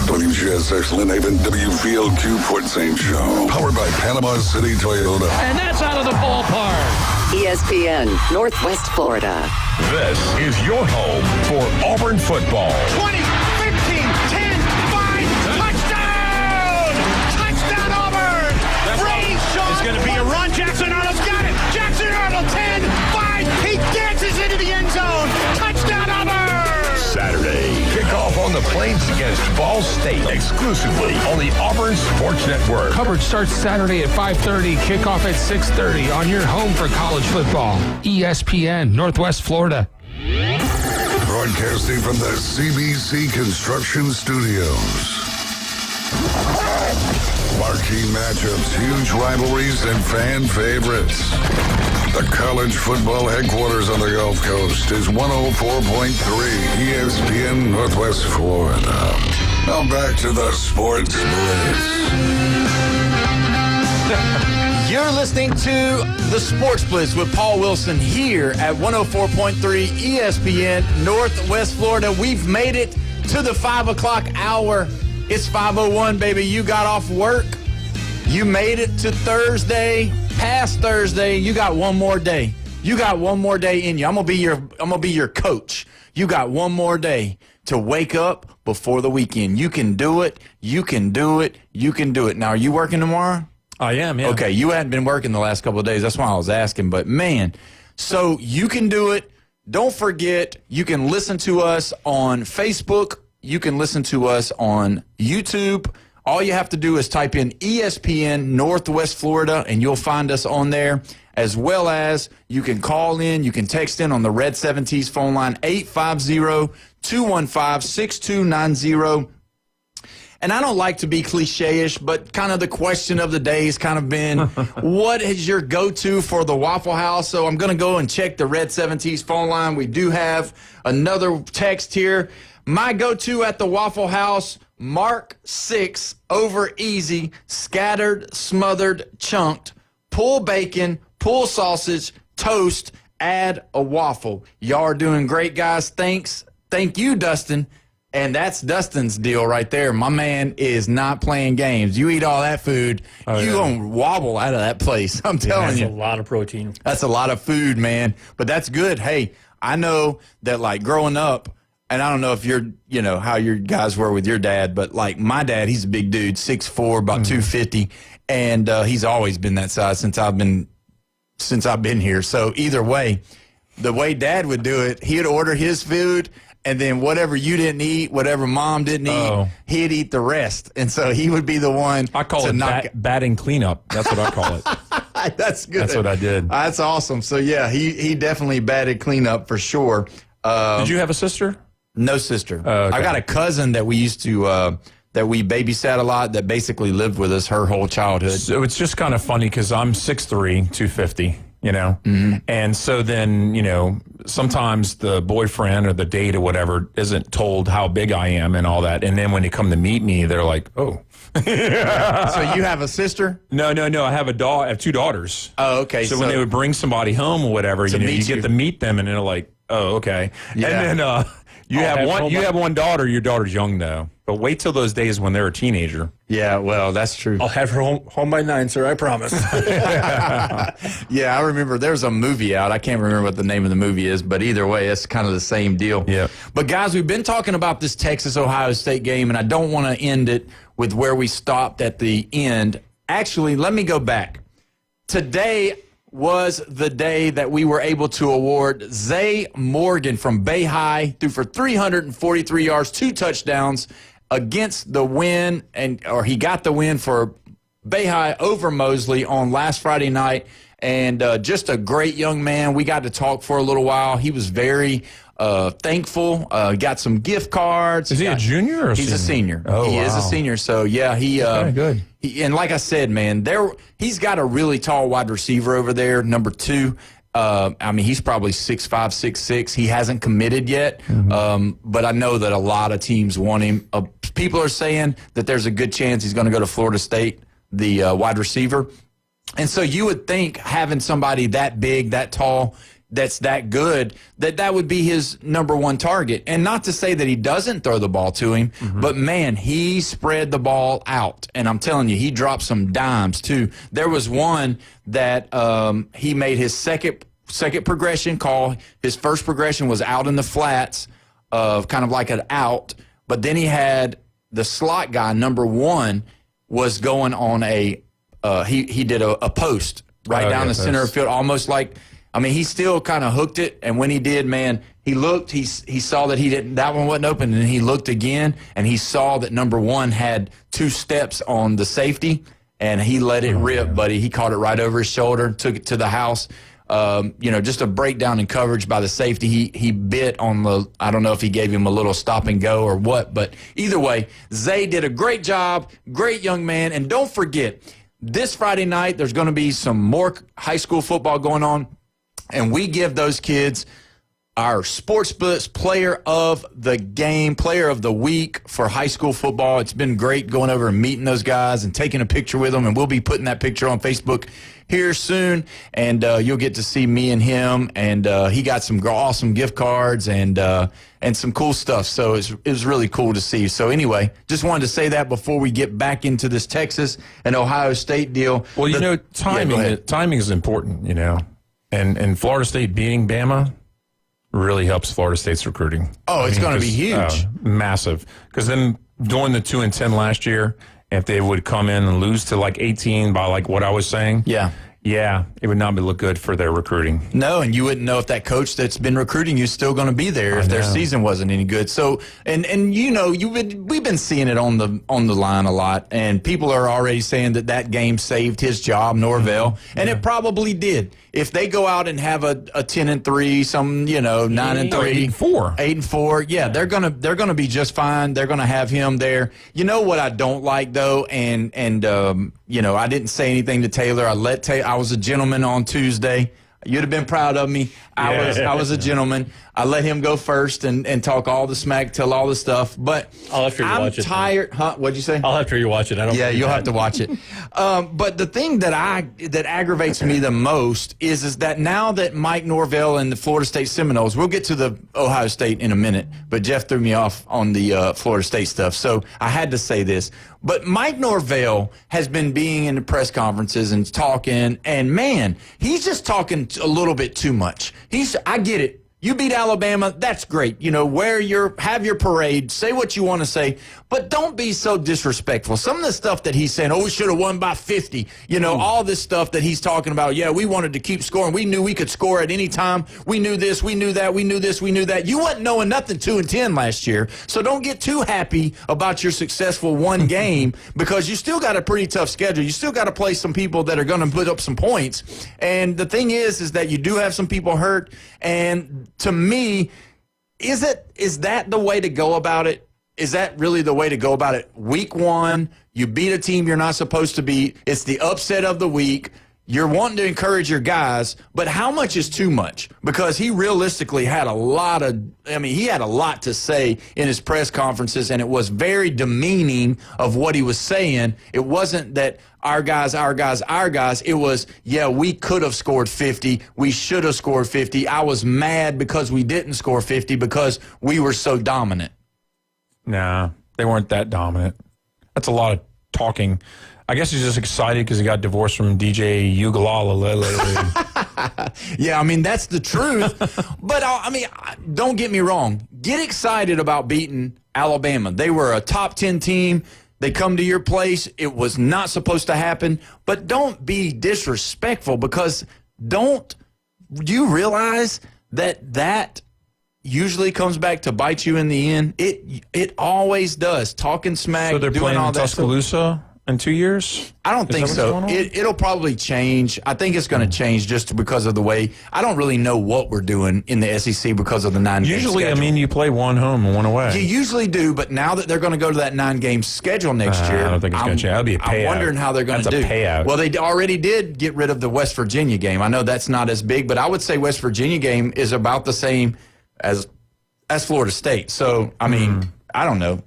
WGSX Lynn Haven WVLQ Port St. Joe. Powered by Panama City Toyota. And that's out of the ballpark. ESPN, Northwest Florida. This is your home for Auburn football. 20, 15, 10, 5, touchdown! Touchdown, Auburn! It's going to be a run. Jackson Arnold's got it. Jackson Arnold, 10, 5. He dances into the end zone. Touchdown, Auburn! Saturday, kickoff on the Plains against Ball State, exclusively on the Auburn Sports Network. Coverage starts Saturday at 5:30, kickoff at 6:30 on your home for college football. ESPN, Northwest Florida. Broadcasting from the CBC Construction Studios. Marquee matchups, huge rivalries, and fan favorites. The college football headquarters on the Gulf Coast is 104.3 ESPN Northwest Florida. Now back to the Sports Blitz. You're listening to the Sports Blitz with Paul Wilson here at 104.3 ESPN Northwest Florida. We've made it to the 5 o'clock hour. It's 5:01, baby. You got off work. You made it to Thursday, past Thursday. You got one more day. You got one more day in you. I'm gonna be your coach. You got one more day to wake up before the weekend. You can do it. You can do it. You can do it. Now, are you working tomorrow? I am, yeah. Okay, you hadn't been working the last couple of days. That's why I was asking. But, man, so you can do it. Don't forget, you can listen to us on Facebook. You can listen to us on YouTube. All you have to do is type in ESPN Northwest Florida, and you'll find us on there, as well as you can call in. You can text in on the Red 7T's phone line, 850-215-6290. And I don't like to be cliche-ish, but kind of the question of the day has kind of been, what is your go-to for the Waffle House? So I'm going to go and check the Red 7T's phone line. We do have another text here. My go-to at the Waffle House, Mark 6, over easy, scattered, smothered, chunked, pull bacon, pull sausage, toast, add a waffle. Y'all are doing great, guys. Thanks. Thank you, Dustin. And that's Dustin's deal right there. My man is not playing games. You eat all that food, you're going to wobble out of that place. I'm telling you. That's a lot of protein. That's a lot of food, man. But that's good. Hey, I know that, like, growing up, and I don't know if how your guys were with your dad, but, like, my dad, he's a big dude, 6'4", about 250, and he's always been that size since I've been here. So either way, the way Dad would do it, he'd order his food, and then whatever you didn't eat, whatever Mom didn't eat, he'd eat the rest. And so he would be the one. I call it batting cleanup. That's what I call it. That's good. That's what I did. That's awesome. So, yeah, he definitely batted cleanup for sure. Did you have a sister? No sister. Okay. I got a cousin that we used to that we babysat a lot that basically lived with us her whole childhood. So it's just kind of funny because I'm 6'3", 250. And so then, sometimes the boyfriend or the date or whatever isn't told how big I am and all that. And then when they come to meet me, they're like, oh. So you have a sister? No. I have I have two daughters. Oh, okay. So when they would bring somebody home or whatever, you get to meet them and they're like, oh, okay. Yeah. And then you have one daughter. Your daughter's young, though. But wait till those days when they're a teenager. Yeah, well, that's true. I'll have her home by 9, sir. I promise. Yeah, I remember there's a movie out. I can't remember what the name of the movie is, but either way, it's kind of the same deal. Yeah. But, guys, we've been talking about this Texas-Ohio State game, and I don't want to end it with where we stopped at the end. Actually, let me go back. Today was the day that we were able to award Zay Morgan from Bay High, threw for 343 yards, 2 touchdowns against the win, or he got the win for Bay High over Mosley on last Friday night. And just a great young man. We got to talk for a little while. He was very thankful. Got some gift cards. Is he a junior or he's a senior? Oh, he is a senior. So, yeah, very good. And like I said, man, he's got a really tall wide receiver over there, number 2. He's probably 6'5", 6'6". He hasn't committed yet, but I know that a lot of teams want him. People are saying that there's a good chance he's going to go to Florida State, the wide receiver. And so you would think having somebody that big, that tall, that's that good, that would be his number one target. And not to say that he doesn't throw the ball to him, but man, he spread the ball out. And I'm telling you, he dropped some dimes too. There was one that he made his second progression call. His first progression was out in the flats, kind of like an out. But then he had the slot guy, number one, was going on he did a post down the center of the field, almost like, I mean, he still kind of hooked it. And when he did, man, he looked, he saw that that one wasn't open, and he looked again, and he saw that number one had 2 steps on the safety, and he let it rip, buddy. He caught it right over his shoulder, took it to the house. Just a breakdown in coverage by the safety. He bit on I don't know if he gave him a little stop and go or what, but either way, Zay did a great job, great young man. And don't forget, this Friday night, there's going to be some more high school football going on, and we give those kids our Sports Blitz Player of the Game, Player of the Week for high school football. It's been great going over and meeting those guys and taking a picture with them, and we'll be putting that picture on Facebook here soon, and you'll get to see me and him, and he got some awesome gift cards and some cool stuff, so it was really cool to see. So anyway, just wanted to say that before we get back into this Texas and Ohio State deal. Well, timing is important, and Florida State beating Bama really helps Florida State's recruiting. It's going to be huge. Massive. Because then doing the 2-10 last year, if they would come in and lose to like 18 by like what I was saying, yeah, it would not look good for their recruiting. No, and you wouldn't know if that coach that's been recruiting you is still going to be there if their season wasn't any good. So, and we've been seeing it on the line a lot, and people are already saying that game saved his job, Norvell, and it probably did. If they go out and have a 10-3, some 9-3, 8-4, yeah, they're gonna be just fine. They're gonna have him there. You know what I don't like though, and I didn't say anything to Taylor. I was a gentleman on Tuesday. You'd have been proud of me. I was a gentleman. I let him go first and talk all the smack, tell all the stuff. But I'll have to watch it. I'm tired. Huh? What'd you say? I'll have to watch it. You'll have to watch it. But the thing that aggravates me the most is that now that Mike Norvell and the Florida State Seminoles, we'll get to the Ohio State in a minute, but Jeff threw me off on the Florida State stuff, so I had to say this. But Mike Norvell has been being in the press conferences and talking, and man, he's just talking a little bit too much. I get it. You beat Alabama, that's great. Have your parade, say what you want to say, but don't be so disrespectful. Some of the stuff that he's saying, we should have won by 50, all this stuff that he's talking about. Yeah, we wanted to keep scoring. We knew we could score at any time. We knew this, we knew that, we knew this, we knew that. You wasn't knowing nothing 2-10 last year, so don't get too happy about your successful one game because you still got a pretty tough schedule. You still got to play some people that are going to put up some points. And the thing is that you do have some people hurt, and to me, is that the way to go about it? Is that really the way to go about it? Week 1, you beat a team you're not supposed to beat. It's the upset of the week. You're wanting to encourage your guys, but how much is too much? Because he realistically had a lot to say in his press conferences, and it was very demeaning of what he was saying. It wasn't that our guys. It was, we could have scored 50. We should have scored 50. I was mad because we didn't score 50 because we were so dominant. Nah, they weren't that dominant. That's a lot of talking. I guess he's just excited because he got divorced from DJ Ugalala. Yeah, that's the truth. But, don't get me wrong. Get excited about beating Alabama. They were a top 10 team. They come to your place. It was not supposed to happen. But don't be disrespectful because do you realize that usually comes back to bite you in the end? It always does. Talking smack, so they're doing playing all that Tuscaloosa in 2 years? I don't think so. It'll probably change. I think it's going to change just because of the way. I don't really know what we're doing in the SEC because of the 9-game Usually, schedule. you play one home and one away. You usually do, but now that they're going to go to that 9-game schedule next year, I don't think it's going to change. That'll be a payout. I'm wondering how they're going to do. That's a payout. Well, they already did get rid of the West Virginia game. I know that's not as big, but I would say West Virginia game is about the same as Florida State. So, I don't know.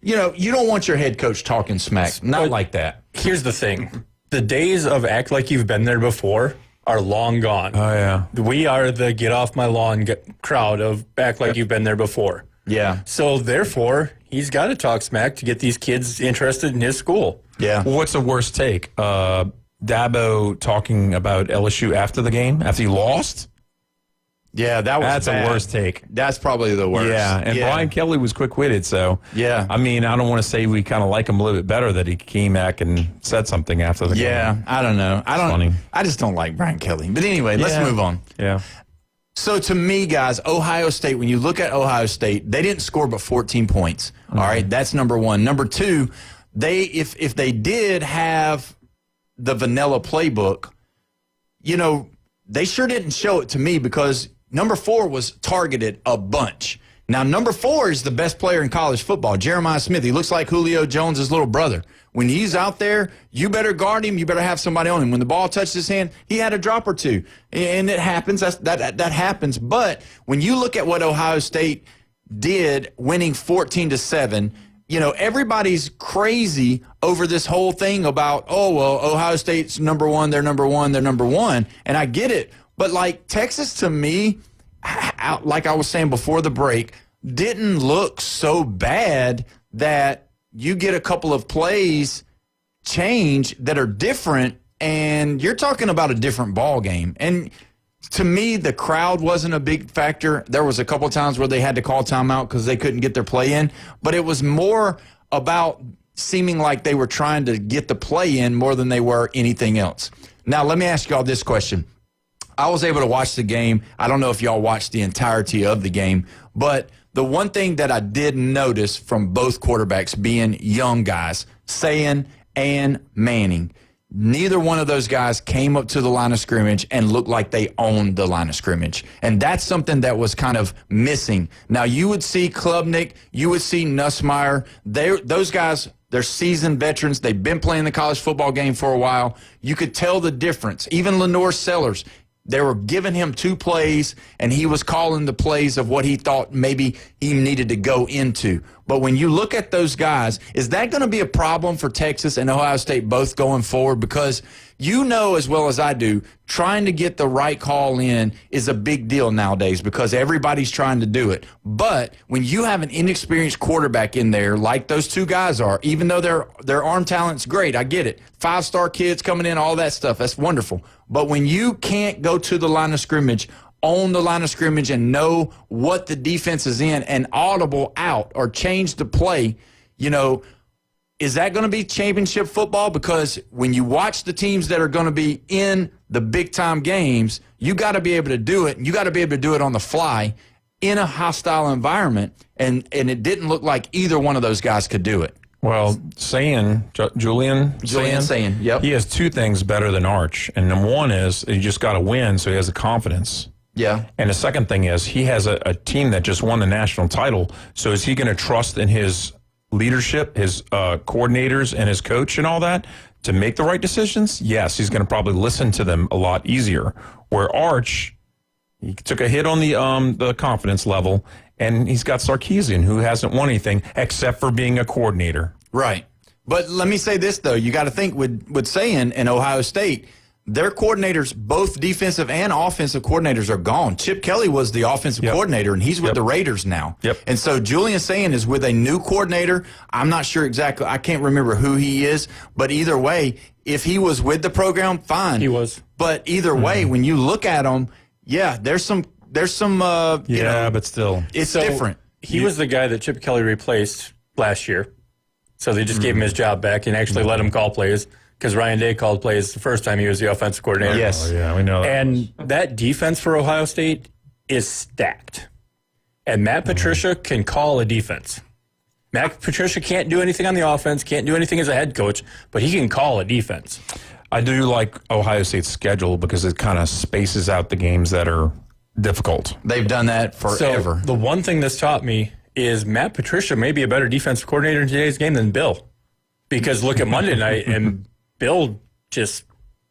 You don't want your head coach talking smack. Not like that. Here's the thing. The days of act like you've been there before are long gone. Oh, yeah. We are the get off my lawn crowd of act like you've been there before. Yeah. So therefore, he's got to talk smack to get these kids interested in his school. Yeah. What's the worst take? Dabo talking about LSU after the game, after he lost? Yeah, that's the worst take. That's probably the worst. Yeah, and Brian Kelly was quick-witted, so yeah. I mean, I don't want to say we kind of like him a little bit better that he came back and said something after the game. Yeah, I don't know. I just don't like Brian Kelly. But anyway, let's move on. Yeah. So to me, guys, Ohio State, when you look at Ohio State, they didn't score but 14 points. All right, that's number one. Number two, if they did have the vanilla playbook, they sure didn't show it to me because number 4 was targeted a bunch. Now, number 4 is the best player in college football, Jeremiah Smith. He looks like Julio Jones' little brother. When he's out there, you better guard him. You better have somebody on him. When the ball touched his hand, he had a drop or two. And it happens. That happens. But when you look at what Ohio State did, winning 14-7, everybody's crazy over this whole thing about, Ohio State's number one, they're number one, they're number one. And I get it. But, Texas, to me, like I was saying before the break, didn't look so bad that you get a couple of plays change that are different, and you're talking about a different ball game. And to me, the crowd wasn't a big factor. There was a couple of times where they had to call timeout because they couldn't get their play in. But it was more about seeming like they were trying to get the play in more than they were anything else. Now, let me ask y'all this question. I was able to watch the game. I don't know if y'all watched the entirety of the game, but the one thing that I did notice from both quarterbacks being young guys, Sayin and Manning, neither one of those guys came up to the line of scrimmage and looked like they owned the line of scrimmage. And that's something that was kind of missing. Now, you would see Klubnik, you would see Nussmeier. Those guys, they're seasoned veterans. They've been playing the college football game for a while. You could tell the difference. Even Lenore Sellers, they were giving him 2 plays, and he was calling the plays of what he thought maybe he needed to go into. But when you look at those guys, is that going to be a problem for Texas and Ohio State both going forward? Because you know as well as I do, trying to get the right call in is a big deal nowadays because everybody's trying to do it. But when you have an inexperienced quarterback in there like those 2 guys are, even though their arm talent's great, I get it. 5-star kids coming in, all that stuff, that's wonderful. But when you can't go to the line of scrimmage, own the line of scrimmage, and know what the defense is in and audible out or change the play, is that going to be championship football? Because when you watch the teams that are going to be in the big-time games, you got to be able to do it, and you got to be able to do it on the fly in a hostile environment, and it didn't look like either one of those guys could do it. Well, Julian Sayin, yep. He has 2 things better than Arch, and number one is he just got to win, so he has the confidence. Yeah. And the second thing is he has a team that just won the national title, so is he going to trust in his leadership, his coordinators, and his coach and all that to make the right decisions? Yes, he's going to probably listen to them a lot easier. Where Arch, he took a hit on the confidence level, and he's got Sarkisian, who hasn't won anything except for being a coordinator. Right. But let me say this, though. You got to think with Sayin and Ohio State, their coordinators, both defensive and offensive coordinators, are gone. Chip Kelly was the offensive coordinator, and he's with the Raiders now. Yep. And so Julian Sayin is with a new coordinator. I'm not sure exactly. I can't remember who he is. But either way, if he was with the program, fine. He was. But either way, when you look at him, there's some but still. It's different. He was the guy that Chip Kelly replaced last year. So they just gave him his job back and actually let him call plays. Because Ryan Day called plays the first time he was the offensive coordinator. Yes. Oh, yeah, we know that. And that defense for Ohio State is stacked. And Matt Patricia can call a defense. Matt Patricia can't do anything on the offense, can't do anything as a head coach, but he can call a defense. I do like Ohio State's schedule because it kind of spaces out the games that are difficult. They've done that forever. So the one thing this taught me is Matt Patricia may be a better defensive coordinator in today's game than Bill. Because look at Monday night, and Bill just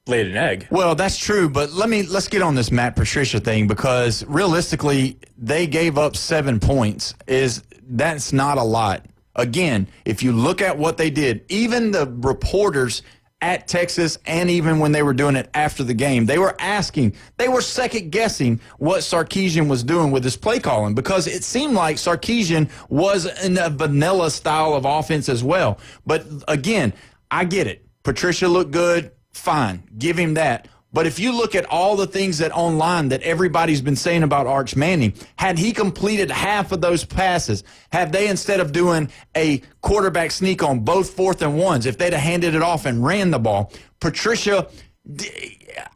laid an egg. Well, that's true, but let's get on this Matt Patricia thing because realistically, they gave up 7 points. That's not a lot. Again, if you look at what they did, even the reporters at Texas and even when they were doing it after the game. They were second-guessing what Sarkisian was doing with his play calling because it seemed like Sarkisian was in a vanilla style of offense as well. But, again, I get it. Patricia looked good. Fine. Give him that. But if you look at all the things that online that everybody's been saying about Arch Manning, had he completed half of those passes, have they, instead of doing a quarterback sneak on both 4th and 1s, if they'd have handed it off and ran the ball, Patricia,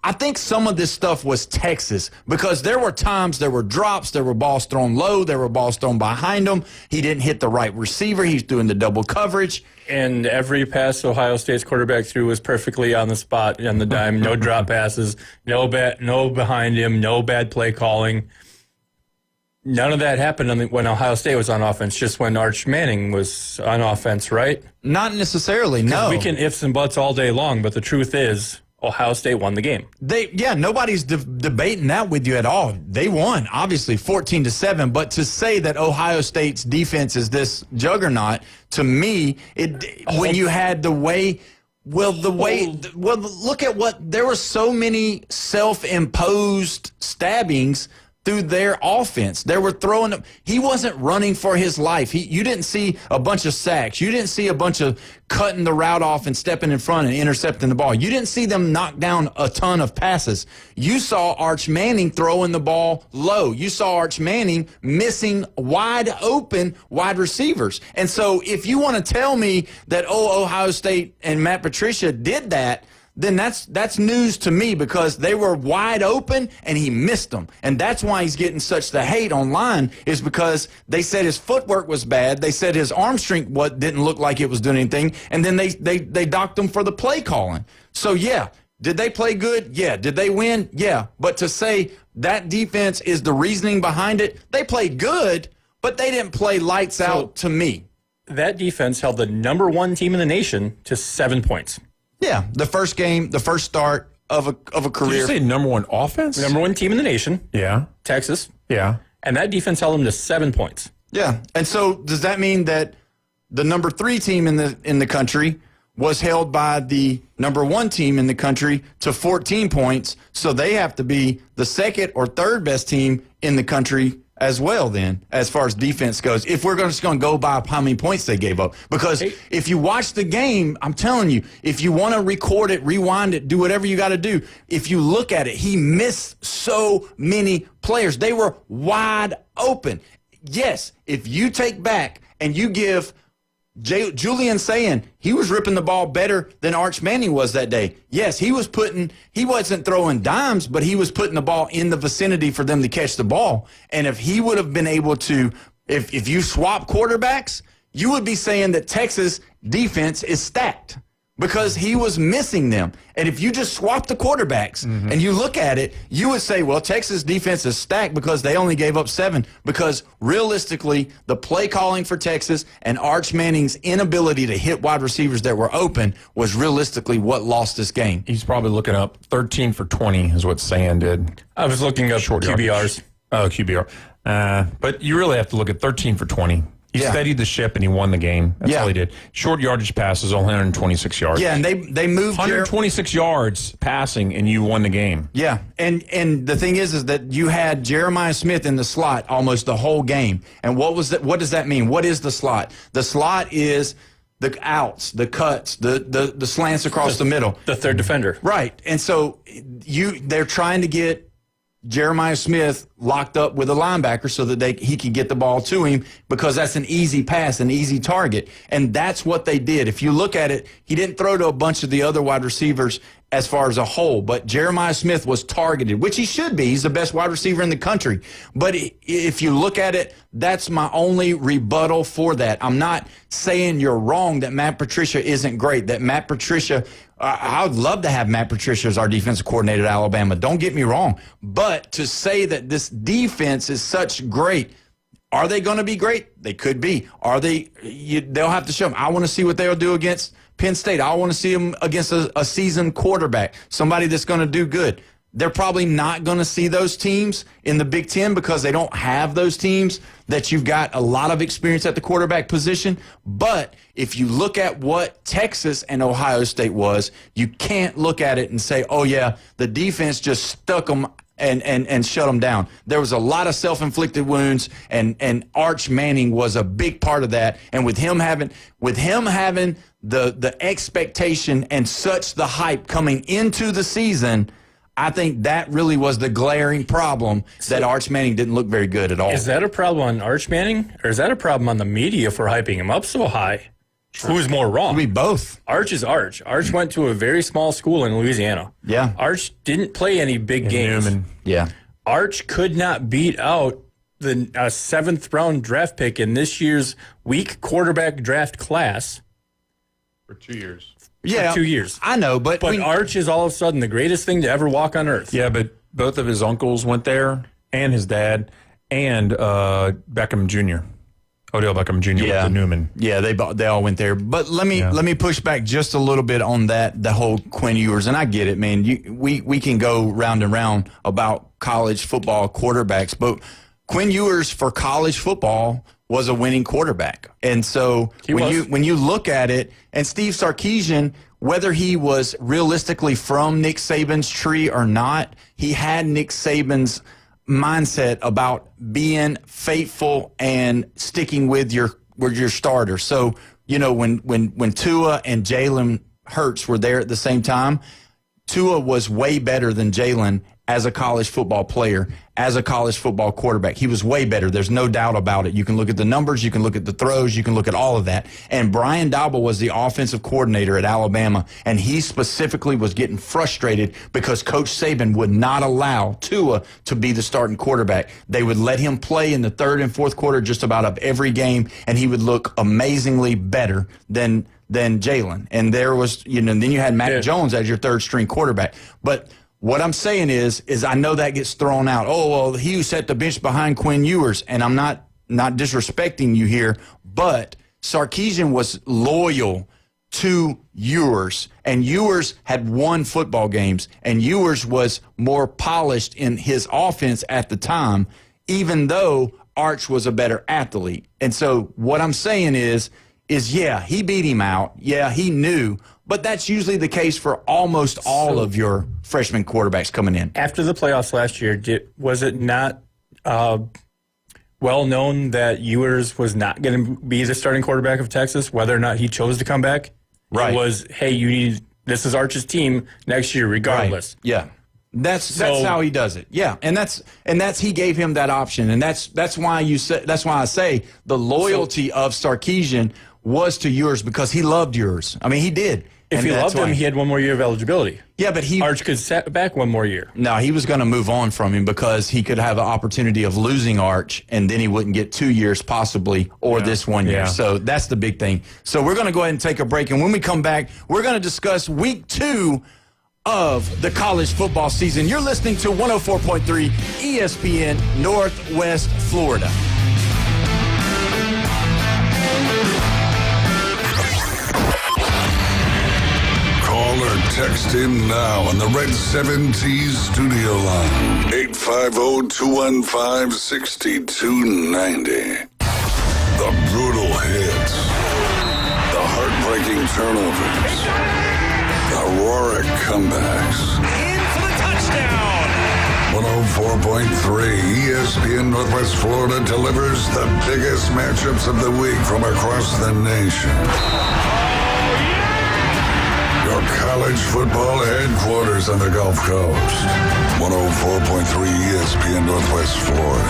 I think some of this stuff was Texas because there were times there were drops, there were balls thrown low, there were balls thrown behind him. He didn't hit the right receiver. He's doing the double coverage. And every pass Ohio State's quarterback threw was perfectly on the spot on the dime. No drop passes, no behind him, no bad play calling. None of that happened when Ohio State was on offense, just when Arch Manning was on offense, right? Not necessarily, no. We can ifs and buts all day long, but the truth is Ohio State won the game. Nobody's debating that with you at all. They won, obviously, 14-7. But to say that Ohio State's defense is this juggernaut, to me, when you had look at what there were so many self-imposed stabbings through their offense. They were throwing them. He wasn't running for his life. You didn't see a bunch of sacks. You didn't see a bunch of cutting the route off and stepping in front and intercepting the ball. You didn't see them knock down a ton of passes. You saw Arch Manning throwing the ball low. You saw Arch Manning missing wide open wide receivers. And so if you want to tell me that, Ohio State and Matt Patricia did that, then that's news to me because they were wide open and he missed them. And that's why he's getting such the hate online is because they said his footwork was bad. They said his arm strength didn't look like it was doing anything. And then they docked him for the play calling. So, yeah, did they play good? Yeah. Did they win? Yeah. But to say that defense is the reasoning behind it, they played good, but they didn't play lights out to me. That defense held the number 1 team in the nation to 7 points. Yeah, the first game, the first start of a career. Did you say number 1 offense? Number 1 team in the nation. Yeah. Texas. Yeah. And that defense held them to 7 points. Yeah. And so does that mean that the number 3 team in the country was held by the number 1 team in the country to 14 points, so they have to be the second or third best team in the country as well then, as far as defense goes, if we're just going to go by how many points they gave up. Because if you watch the game, I'm telling you, if you want to record it, rewind it, do whatever you got to do, if you look at it, he missed so many players. They were wide open. Yes, if you take back and you give Julian saying he was ripping the ball better than Arch Manning was that day. Yes, he wasn't throwing dimes, but he was putting the ball in the vicinity for them to catch the ball. And if he would have been able to, if you swap quarterbacks, you would be saying that Texas defense is stacked because he was missing them. And if you just swap the quarterbacks and you look at it, you would say, well, Texas defense is stacked because they only gave up 7. Because realistically, the play calling for Texas and Arch Manning's inability to hit wide receivers that were open was realistically what lost this game. He's probably looking up 13 for 20 is what Sand did. I was looking up short QBRs. Oh, QBR. But you really have to look at 13 for 20. He steadied the ship and he won the game. That's all he did. Short yardage passes, only 126 yards. Yeah, and they moved 126 yards passing, and you won the game. Yeah, and the thing is that you had Jeremiah Smith in the slot almost the whole game. And what does that mean? What is the slot? The slot is the outs, the cuts, the slants across the middle. The third defender. Right. And so they're trying to get Jeremiah Smith locked up with a linebacker so that he could get the ball to him because that's an easy pass, an easy target. And that's what they did. If you look at it, he didn't throw to a bunch of the other wide receivers as far as a whole, but Jeremiah Smith was targeted, which he should be. He's the best wide receiver in the country. But if you look at it, that's my only rebuttal for that. I'm not saying you're wrong that Matt Patricia isn't great, that Matt Patricia I would love to have Matt Patricia as our defensive coordinator at Alabama. Don't get me wrong. But to say that this defense is such great, are they going to be great? They could be. Are they? They'll have to show them. I want to see what they'll do against Penn State. I want to see them against a seasoned quarterback, somebody that's going to do good. They're probably not going to see those teams in the Big Ten because they don't have those teams that you've got a lot of experience at the quarterback position. But if you look at what Texas and Ohio State was, you can't look at it and say, oh, yeah, the defense just stuck them and shut them down. There was a lot of self-inflicted wounds, and Arch Manning was a big part of that. And with him having the expectation and such the hype coming into the season, I think that really was the glaring problem that Arch Manning didn't look very good at all. Is that a problem on Arch Manning, or is that a problem on the media for hyping him up so high? Who's more wrong? We both. Arch is Arch. Arch went to a very small school in Louisiana. Yeah. Arch didn't play any big games. Newman. Yeah. Arch could not beat out the 7th-round draft pick in this year's weak quarterback draft class. For 2 years. Yeah, 2 years. I know, but Arch is all of a sudden the greatest thing to ever walk on earth. Yeah, but both of his uncles went there, and his dad, and Beckham Jr. Odell Beckham Jr. went to Newman. Yeah, they all went there. But let me push back just a little bit on the whole Quinn Ewers, and I get it, man. We can go round and round about college football quarterbacks, but Quinn Ewers for college football was a winning quarterback. And so when you look at it, and Steve Sarkisian, whether he was realistically from Nick Saban's tree or not, he had Nick Saban's mindset about being faithful and sticking with your starter. So, when Tua and Jalen Hurts were there at the same time, Tua was way better than Jalen as a college football player, as a college football quarterback. He was way better. There's no doubt about it. You can look at the numbers, you can look at the throws, you can look at all of that. And Brian Daboll was the offensive coordinator at Alabama, and he specifically was getting frustrated because Coach Saban would not allow Tua to be the starting quarterback. They would let him play in the third and fourth quarter just about of every game, and he would look amazingly better than Jalen. And there was, then you had Mac Jones as your third string quarterback. But what I'm saying is I know that gets thrown out. Oh, well, he who set the bench behind Quinn Ewers, and I'm not disrespecting you here, but Sarkisian was loyal to Ewers, and Ewers had won football games, and Ewers was more polished in his offense at the time, even though Arch was a better athlete. And so what I'm saying is yeah, he beat him out. Yeah, he knew. But that's usually the case for almost all of your freshman quarterbacks coming in. After the playoffs last year, was it not well known that Ewers was not going to be the starting quarterback of Texas, whether or not he chose to come back? Right. It was, hey, this is Arch's team next year, regardless. Right. Yeah. That's how he does it. Yeah, and that's he gave him that option, and that's why I say the loyalty of Sarkisian was to Ewers because he loved Ewers. I mean, he did. If he loved him, he had one more year of eligibility. Yeah, but Arch could set back one more year. No, he was going to move on from him because he could have an opportunity of losing Arch, and then he wouldn't get 2 years possibly, or this 1 year. Yeah. So that's the big thing. So we're going to go ahead and take a break, and when we come back, we're going to discuss week 2 of the college football season. You're listening to 104.3 ESPN Northwest Florida. Call or text in now on the Red 7T studio line. 850-215-6290. The brutal hits. The heartbreaking turnovers. The roaring comebacks. In for the touchdown. 104.3 ESPN Northwest Florida delivers the biggest matchups of the week from across the nation. Your college football headquarters on the Gulf Coast. 104.3 ESPN Northwest Florida.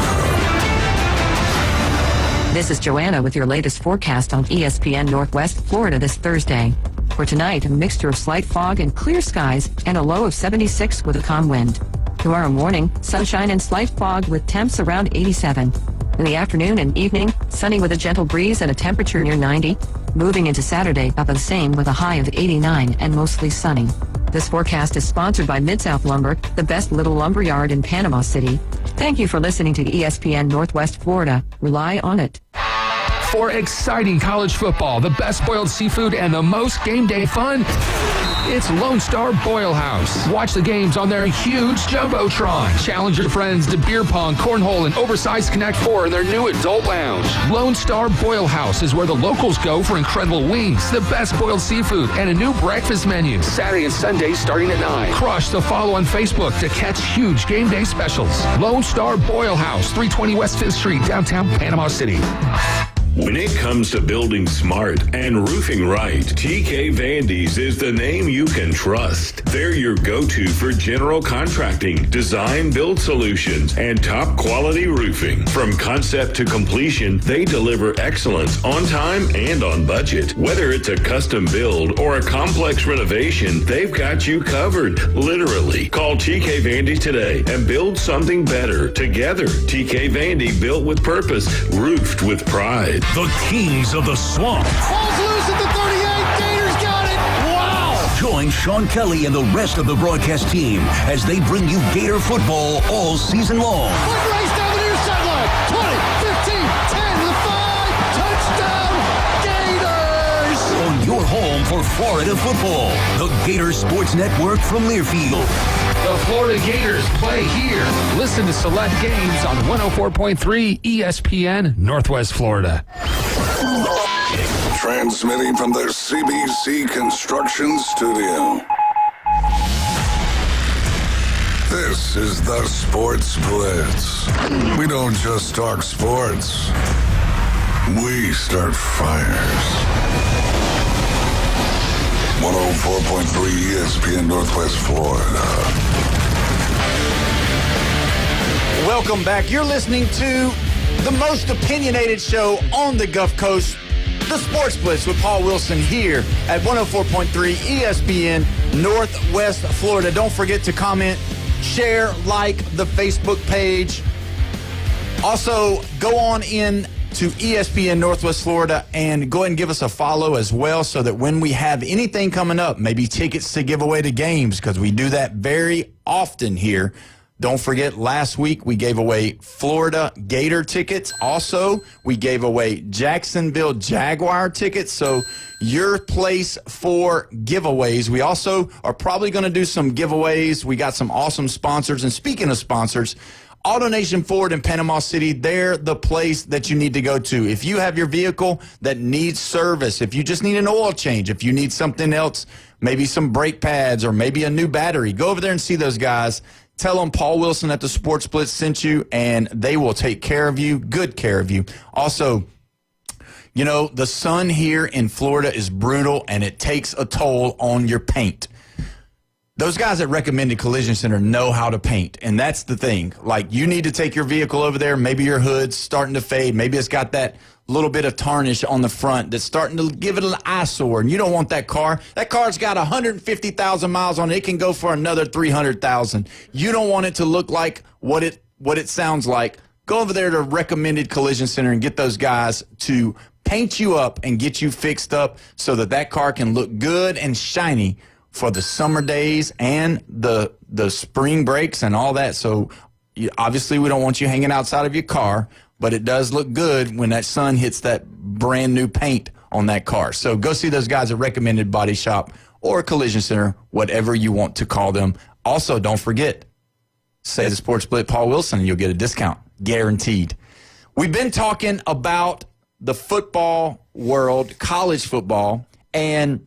This is Joanna with your latest forecast on ESPN Northwest Florida this Thursday. For tonight, a mixture of slight fog and clear skies and a low of 76 with a calm wind. Tomorrow morning, sunshine and slight fog with temps around 87. In the afternoon and evening, sunny with a gentle breeze and a temperature near 90. Moving into Saturday, about the same with a high of 89 and mostly sunny. This forecast is sponsored by Mid-South Lumber, the best little lumber yard in Panama City. Thank you for listening to ESPN Northwest Florida. Rely on it. For exciting college football, the best boiled seafood, and the most game day fun, It's Lone Star Boil House. Watch the games on their huge Jumbotron. Challenge your friends to beer pong, cornhole, and oversized Connect 4 in their new adult lounge. Lone Star Boil House is where the locals go for incredible wings, the best boiled seafood, and a new breakfast menu. Saturday and Sunday starting at 9. Crush the follow on Facebook to catch huge game day specials. Lone Star Boil House, 320 West 5th Street, downtown Panama City. When it comes to building smart and roofing right, TK Vandy's is the name you can trust. They're your go-to for general contracting, design, build solutions, and top quality roofing. From concept to completion, they deliver excellence on time and on budget. Whether it's a custom build or a complex renovation, they've got you covered, literally. Call TK Vandy today and build something better together. TK Vandy, built with purpose, roofed with pride. The Kings of the Swamp. Falls loose at the 38. Gators got it. Wow. Join Sean Kelly and the rest of the broadcast team as they bring you Gator football all season long. Quick race down the near sideline. 20, 15, 10 to the 5. Touchdown, Gators. On your home for Florida football, the Gator Sports Network from Learfield. The Florida Gators play here. Listen to select games on 104.3 ESPN Northwest Florida. Transmitting from the CBC Construction Studio. This is the Sports Blitz. We don't just talk sports. We start fires. 104.3 ESPN Northwest Florida. Welcome back. You're listening to the most opinionated show on the Gulf Coast, the Sports Blitz with Paul Wilson here at 104.3 ESPN Northwest Florida. Don't forget to comment, share, like the Facebook page. Also, go on in to ESPN Northwest Florida and go ahead and give us a follow as well so that when we have anything coming up, maybe tickets to give away to games, because we do that very often here. Don't forget, last week we gave away Florida Gator tickets. Also, we gave away Jacksonville Jaguar tickets. So your place for giveaways. We also are probably going to do some giveaways. We got some awesome sponsors. And speaking of sponsors, AutoNation Ford in Panama City, they're the place that you need to go to. If you have your vehicle that needs service, if you just need an oil change, if you need something else, maybe some brake pads or maybe a new battery, go over there and see those guys. Tell them Paul Wilson at the Sports Blitz sent you, and they will take care of you, good care of you. Also, you know, the sun here in Florida is brutal, and it takes a toll on your paint. Those guys at Recommended Collision Center know how to paint, and that's the thing. Like, you need to take your vehicle over there. Maybe your hood's starting to fade. Maybe it's got that little bit of tarnish on the front that's starting to give it an eyesore, and you don't want that car. That car's got 150,000 miles on it. It can go for another 300,000. You don't want it to look like what it sounds like. Go over there to Recommended Collision Center and get those guys to paint you up and get you fixed up so that car can look good and shiny for the summer days and the spring breaks and all that. So obviously we don't want you hanging outside of your car, but it does look good when that sun hits that brand new paint on that car. So go see those guys at Recommended Body Shop or Collision Center, whatever you want to call them. Also, don't forget, say the Sports Blitz Paul Wilson and you'll get a discount, guaranteed. We've been talking about the football world, college football, and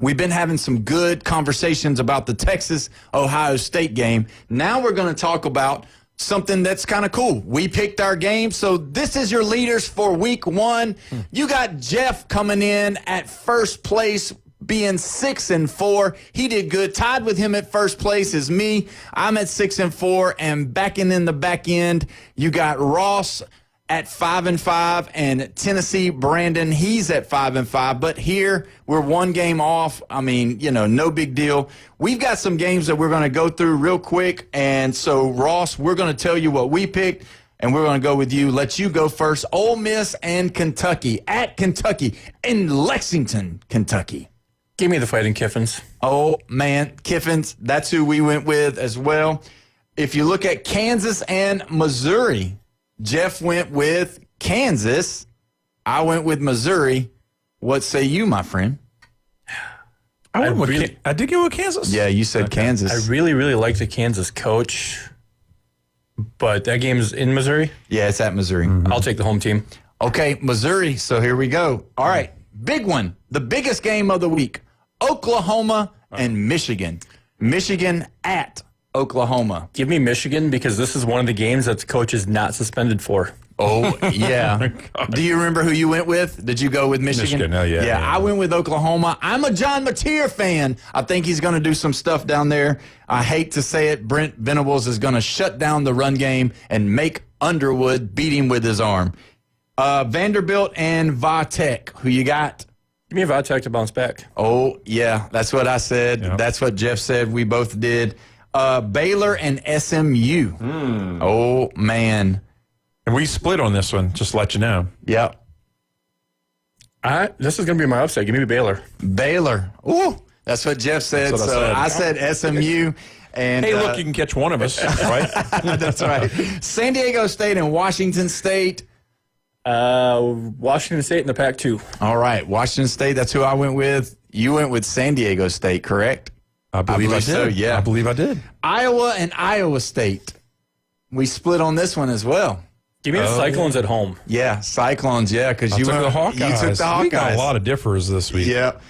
we've been having some good conversations about the Texas-Ohio State game. Now we're going to talk about something that's kind of cool. We picked our game, so this is your leaders for week 1. You got Jeff coming in at first place, being 6-4. He did good. Tied with him at first place is me. I'm at 6-4, and backing in the back end, you got Ross at 5-5, and Tennessee Brandon, he's at 5-5. But here we're one game off. I mean, you know, no big deal. We've got some games that we're going to go through real quick. And so, Ross, we're going to tell you what we picked, and we're going to go with you. Let you go first. Ole Miss and Kentucky, at Kentucky in Lexington, Kentucky. Give me the Fighting Kiffins. Oh, man, Kiffins, that's who we went with as well. If you look at Kansas and Missouri, Jeff went with Kansas. I went with Missouri. What say you, my friend? I did go with Kansas. Yeah, you said Kansas. I really, really like the Kansas coach, but that game's in Missouri. Yeah, it's at Missouri. I'll take the home team. Okay, Missouri. So here we go. All right, big one. The biggest game of the week. Oklahoma and Michigan. Michigan at Oklahoma. Give me Michigan because this is one of the games that the coach is not suspended for. Oh, yeah. Do you remember who you went with? Did you go with Michigan? Oh, yeah. Yeah, I went with Oklahoma. I'm a John Mateer fan. I think he's going to do some stuff down there. I hate to say it. Brent Venables is going to shut down the run game and make Underwood beat him with his arm. Vanderbilt and Vitek. Who you got? Give me a Vitek to bounce back. Oh, yeah. That's what I said. Yep. That's what Jeff said. We both did. Baylor and SMU. Oh, man. And we split on this one, just to let you know. Yep. This is going to be my upset. Give me Baylor. Baylor. Ooh, that's what Jeff said. That's what I said SMU. And hey, look, you can catch one of us, right? That's right. San Diego State and Washington State. Washington State in the Pac-2. All right, Washington State. That's who I went with. You went with San Diego State, correct? I believe I did. So, yeah. I believe I did. Iowa and Iowa State. We split on this one as well. Give me the Cyclones at home. Yeah, Cyclones, yeah, because you took the Hawkeyes. You took the Hawkeyes. We got a lot of differs this week. Yeah.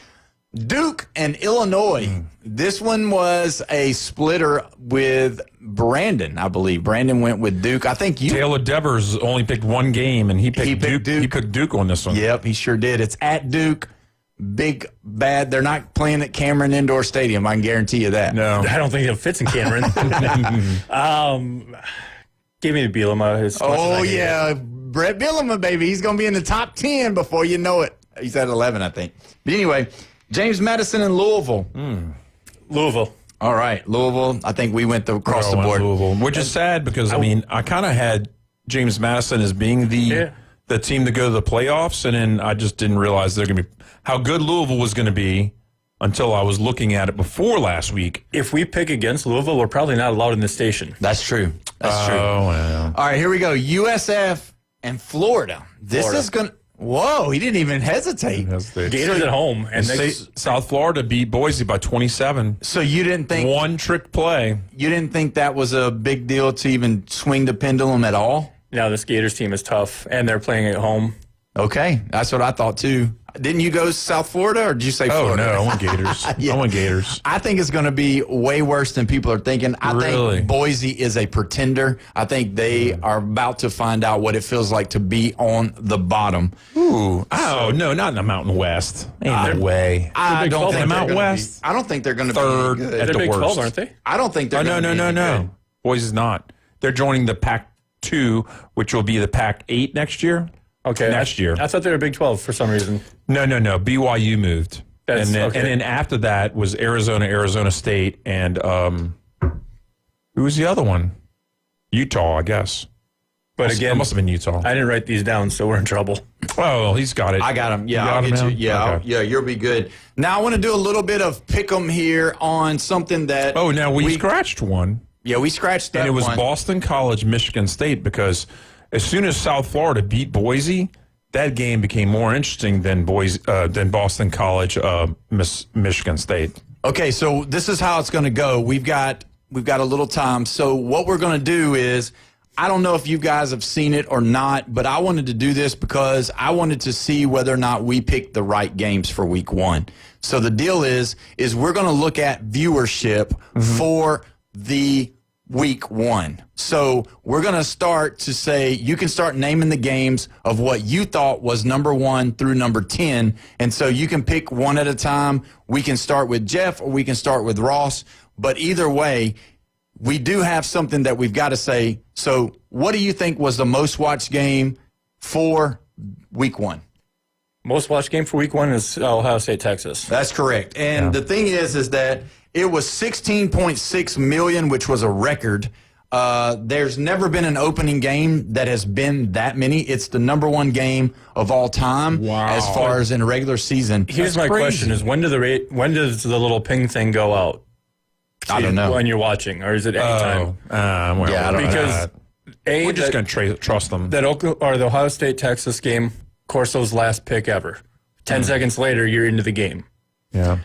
Duke and Illinois. This one was a splitter with Brandon, I believe. Brandon went with Duke. I think you... Taylor Devers only picked one game, and he picked Duke. He picked Duke on this one. Yep, he sure did. It's at Duke. Big, bad. They're not playing at Cameron Indoor Stadium. I can guarantee you that. No. I don't think it fits in Cameron. Give me the Bielema. Oh, yeah. Brett Bielema, baby. He's going to be in the top 10 before you know it. He's at 11, I think. But anyway, James Madison and Louisville. Louisville. All right, Louisville. I think we went across the board. Louisville, which is sad because, I kind of had James Madison as being the team to go to the playoffs, and then I just didn't realize they're going to be how good Louisville was going to be until I was looking at it before last week. If we pick against Louisville, we're probably not allowed in the station. That's true. That's true. Oh, wow. All right, here we go. USF and Florida. This is going to... Whoa, he didn't even hesitate. Gators at home. And South Florida beat Boise by 27. So you didn't think... One trick play. You didn't think that was a big deal to even swing the pendulum at all? No, this Gators team is tough, and they're playing at home. Okay, that's what I thought too. Didn't you go South Florida, or did you say Florida? Oh, no, I went Gators. I went Gators. I think it's going to be way worse than people are thinking. I think Boise is a pretender. I think they are about to find out what it feels like to be on the bottom. Ooh. Oh, no, not in the Mountain West. Ain't no way. I don't think Mountain West. I don't think they're going to third be good. at the Big worst. 12, aren't they? I don't think they're going to be No. Boise's not. They're joining the Pac-2, which will be the Pac-8 next year. Okay. Next year. I thought they were Big 12 for some reason. No. BYU moved. And then after that was Arizona State, and who was the other one? Utah, I guess. But again, it must have been Utah. I didn't write these down, so we're in trouble. Oh, he's got it. I got him. Yeah, I'll get you. Yeah, okay. you'll be good. Now I want to do a little bit of pick 'em here on something that. Oh, now we scratched one. Yeah, we scratched that one. And it was Boston College, Michigan State, because as soon as South Florida beat Boise, that game became more interesting than Boston College, Michigan State. Okay, so this is how it's going to go. We've got a little time. So what we're going to do is, I don't know if you guys have seen it or not, but I wanted to do this because I wanted to see whether or not we picked the right games for week one. So the deal is we're going to look at viewership for the week one. So we're going to start to say, you can start naming the games of what you thought was number 1 through number 10. And so you can pick one at a time. We can start with Jeff or we can start with Ross. But either way, we do have something that we've got to say. So what do you think was the most watched game for week one? Most watched game for week one is Ohio State, Texas. That's correct. And the thing is that it was 16.6 million, which was a record. There's never been an opening game that has been that many. It's the number 1 game of all time as far as in a regular season. Here's my question: is when does the little ping thing go out? I don't know. When you're watching, or is it anytime? I don't because we're just going to trust them. The Ohio State Texas game, Corso's last pick ever. 10 seconds later, you're into the game. Yeah.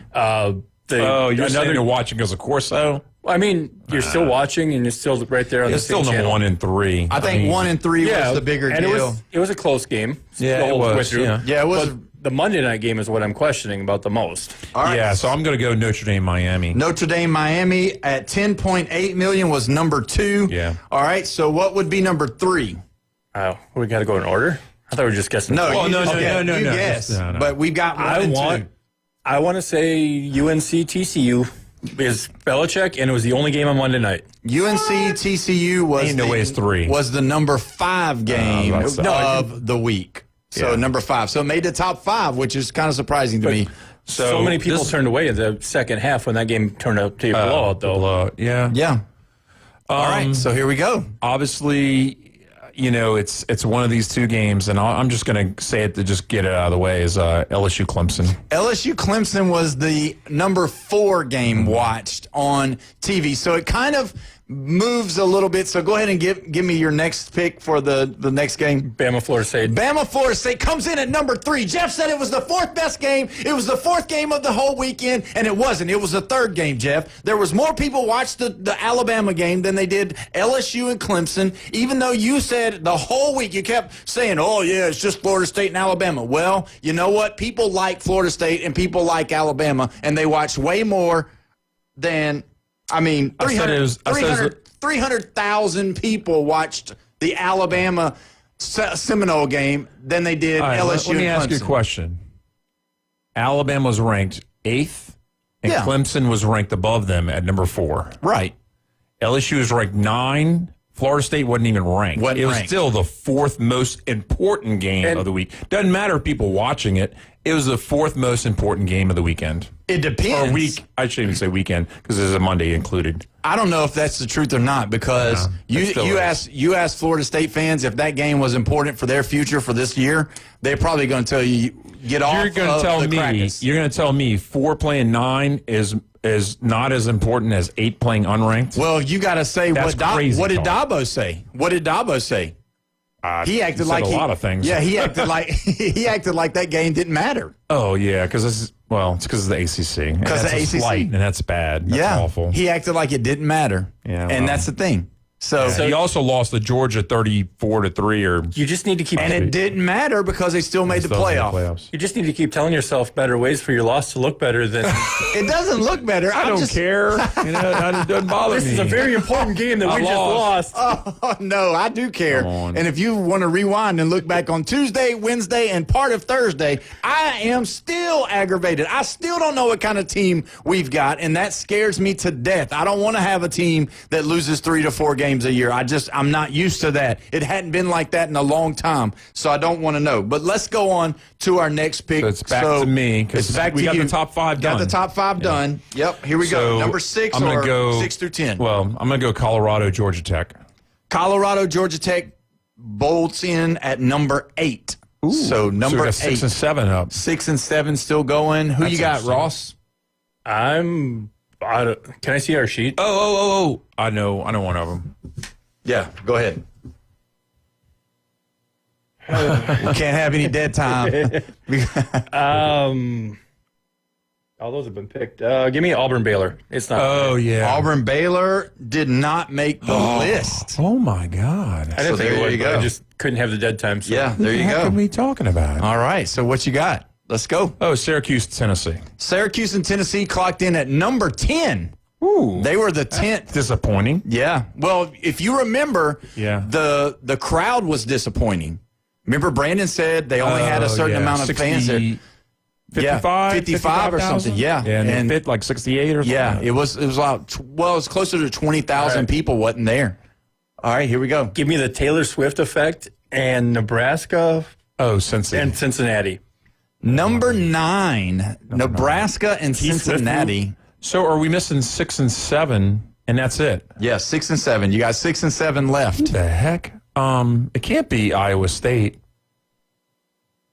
You're saying you're watching because of Corso? I mean, you're still watching, and you're still right there on the same still number channel. 1 and 3. I think 1 and 3 was the bigger and deal. It was a close game. Yeah, it was. Yeah, it was. But the Monday night game is what I'm questioning about the most. All right. Yeah, so I'm going to go Notre Dame, Miami. Notre Dame, Miami at 10.8 million was number 2. Yeah. All right. So what would be number 3? Oh, we got to go in order. I thought we were just guessing. No, Well, no. You guess, No. but we've got 1 and 2. I want to say UNC TCU is Belichick, and it was the only game on Monday night. UNC TCU was the number 5 game of the week. So number 5. So it made the top 5, which is kind of surprising to me. So many people turned away in the second half when that game turned out to be a blowout, though. Yeah. All right. So here we go. Obviously, it's one of these two games, and I'm just going to say it to just get it out of the way, is LSU Clemson. LSU Clemson was the number 4 game watched on TV. So it kind of moves a little bit. So go ahead and give me your next pick for the next game. Bama, Florida State. Bama, Florida State comes in at number 3. Jeff said it was the 4th best game. It was the 4th game of the whole weekend, and it wasn't. It was the 3rd game, Jeff. There was more people watched the Alabama game than they did LSU and Clemson, even though you said the whole week you kept saying, oh, yeah, it's just Florida State and Alabama. Well, you know what? People like Florida State and people like Alabama, and they watch way more than – 300,000 people watched the Alabama Seminole game than they did LSU. Let me ask you a question. Alabama was ranked 8th, and Clemson was ranked above them at number 4. Right. LSU was ranked 9. Florida State wasn't even ranked. It was still the 4th most important game of the week. Doesn't matter if people watching it. It was the 4th most important game of the weekend. It depends. Or week. I shouldn't even say weekend because there's a Monday included. I don't know if that's the truth or not because you asked Florida State fans if that game was important for their future for this year. They're probably going to tell you get off. You're going to tell me. You're going to tell me 4 playing 9 is not as important as 8 playing unranked. Well, you got to say what did Dabo say? What did Dabo say? He acted like a lot of things. Yeah, he acted like that game didn't matter. Oh yeah, because it's because of the ACC. Because the ACC, slight, and that's bad. That's awful. He acted like it didn't matter. Yeah, and that's the thing. So he also lost to Georgia 34-3. Or you just need to keep, and it didn't matter because they still made the playoffs. You just need to keep telling yourself better ways for your loss to look better than. It doesn't look better. I don't care. It doesn't bother me. This is a very important game that we just lost. Oh no, I do care. And if you want to rewind and look back on Tuesday, Wednesday, and part of Thursday, I am still aggravated. I still don't know what kind of team we've got, and that scares me to death. I don't want to have a team that loses 3 to 4 games a year. I'm not used to that. It hadn't been like that in a long time, so I don't want to know. But let's go on to our next pick. So it's back to me because we got the top 5 done. Got the top 5 done. Yep, here we go. Number 6 I'm gonna go 6 through 10. Well, I'm going to go Colorado, Georgia Tech. Colorado, Georgia Tech bolts in at number 8. Ooh, so number 8. 6 and 7 up. 6 and 7 still going. Who you got, Ross? Can I see our sheet? Oh. I know one of them. Yeah, go ahead. We can't have any dead time. All those have been picked. Give me Auburn Baylor. It's not. Oh, yeah. Auburn Baylor did not make the list. Oh, my God. I didn't think it would, but I just couldn't have the dead time. So. Yeah, there you go. What are we talking about? All right, so what you got? Let's go. Oh, Syracuse, Tennessee. Syracuse and Tennessee clocked in at number 10. Ooh. They were the 10th. Disappointing. Yeah. Well, if you remember, yeah, the crowd was disappointing. Remember Brandon said they only had a certain amount of fans there. 55 or something. Yeah. And fit like 68 or something. Yeah, it was like, it was closer to 20,000 people wasn't there. All right, here we go. Give me the Taylor Swift effect and Nebraska. Oh, Cincinnati. And Cincinnati. Number 9, Nebraska and Cincinnati. So are we missing 6 and 7, and that's it? Yeah, 6 and 7. You got 6 and 7 left. What the heck? It can't be Iowa State.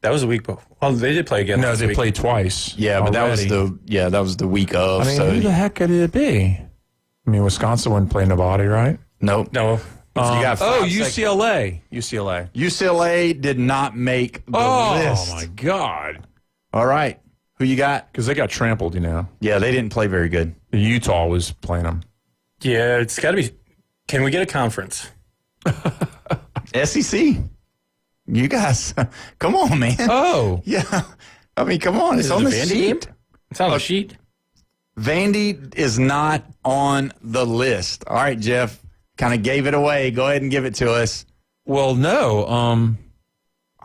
That was a week before. Well, they did play again. No, they played twice. Yeah, but that was the week of. I mean, who the heck could it be? I mean, Wisconsin wouldn't play nobody, right? Nope. No. You got UCLA. UCLA did not make the list. Oh, my God. All right. Who you got? Because they got trampled, Yeah, they didn't play very good. Utah was playing them. Yeah, it's got to be. Can we get a conference? SEC. You guys, come on, man. Oh. Yeah. I mean, come on. It's on the sheet. It's on the sheet. Vandy is not on the list. All right, Jeff. Kind of gave it away. Go ahead and give it to us. Well, no.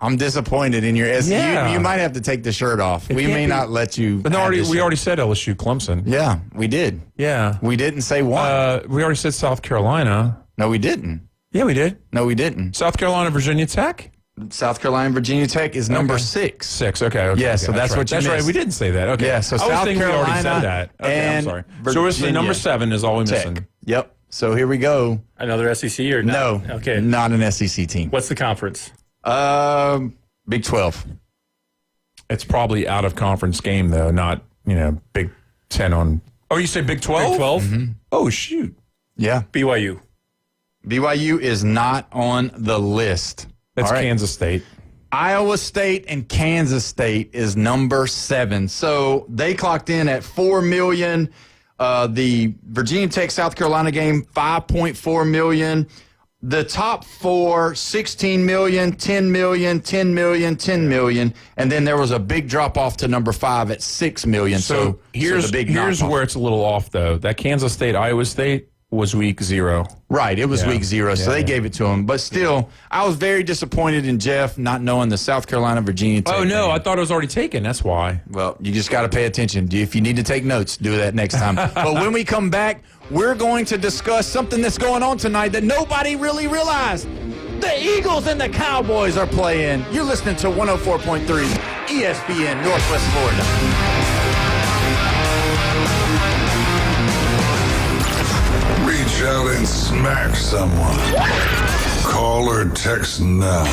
I'm disappointed in your SEC. Yeah. You might have to take the shirt off. We may not let you. But we already said LSU Clemson. Yeah, we did. Yeah. We didn't say one. We already said South Carolina. No, we didn't. Yeah, we did. No, we didn't. South Carolina, Virginia Tech? South Carolina, Virginia Tech is number 6. 6, okay. Yeah, so that's what you That's missed. right. We didn't say that. Okay. Yeah, so I was South thinking Carolina we already said that. Okay, and I'm sorry. So it's the number 7 is all we're Tech. missing. Yep. So here we go. Another SEC or not? No. Okay. Not an SEC team. What's the conference? Big 12. It's probably out of conference game, though, not, Big 10 on. Oh, you say Big 12? Big 12? Mm-hmm. Oh, shoot. Yeah. BYU. BYU is not on the list. That's All right. Kansas State. Iowa State and Kansas State is number 7. So they clocked in at 4 million. The Virginia Tech South Carolina game, 5.4 million. The top 4, 16 million, 10 million, 10 million, 10 million. And then there was a big drop off to number 5 at 6 million. So here's the big here's where it's a little off, though. That Kansas State, Iowa State was week 0. Right, it was week 0, so they gave it to him. But still, I was very disappointed in Jeff not knowing the South Carolina, Virginia Tech. Oh, no, game. I thought it was already taken. That's why. Well, you just got to pay attention. If you need to take notes, do that next time. But when we come back, we're going to discuss something that's going on tonight that nobody really realized. The Eagles and the Cowboys are playing. You're listening to 104.3 ESPN Northwest Florida. Reach out and smack someone. Call or text now.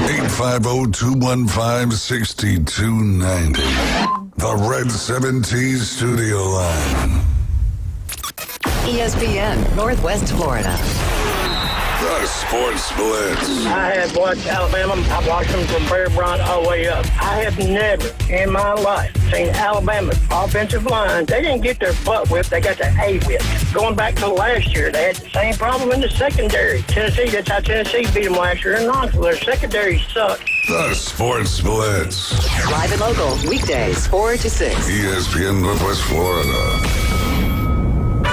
850-215-6290. The Red 17 Studio Line. ESPN Northwest Florida. The Sports Blitz. I have watched Alabama. I've watched them from Bear Bryant all the way up. I have never in my life seen Alabama's offensive line. They didn't get their butt whipped. They got their A whipped. Going back to last year, they had the same problem in the secondary. Tennessee, that's how Tennessee beat them last year in Knoxville. Their secondary sucked. The Sports Blitz. Live and local, weekdays 4 to 6. ESPN Northwest Florida.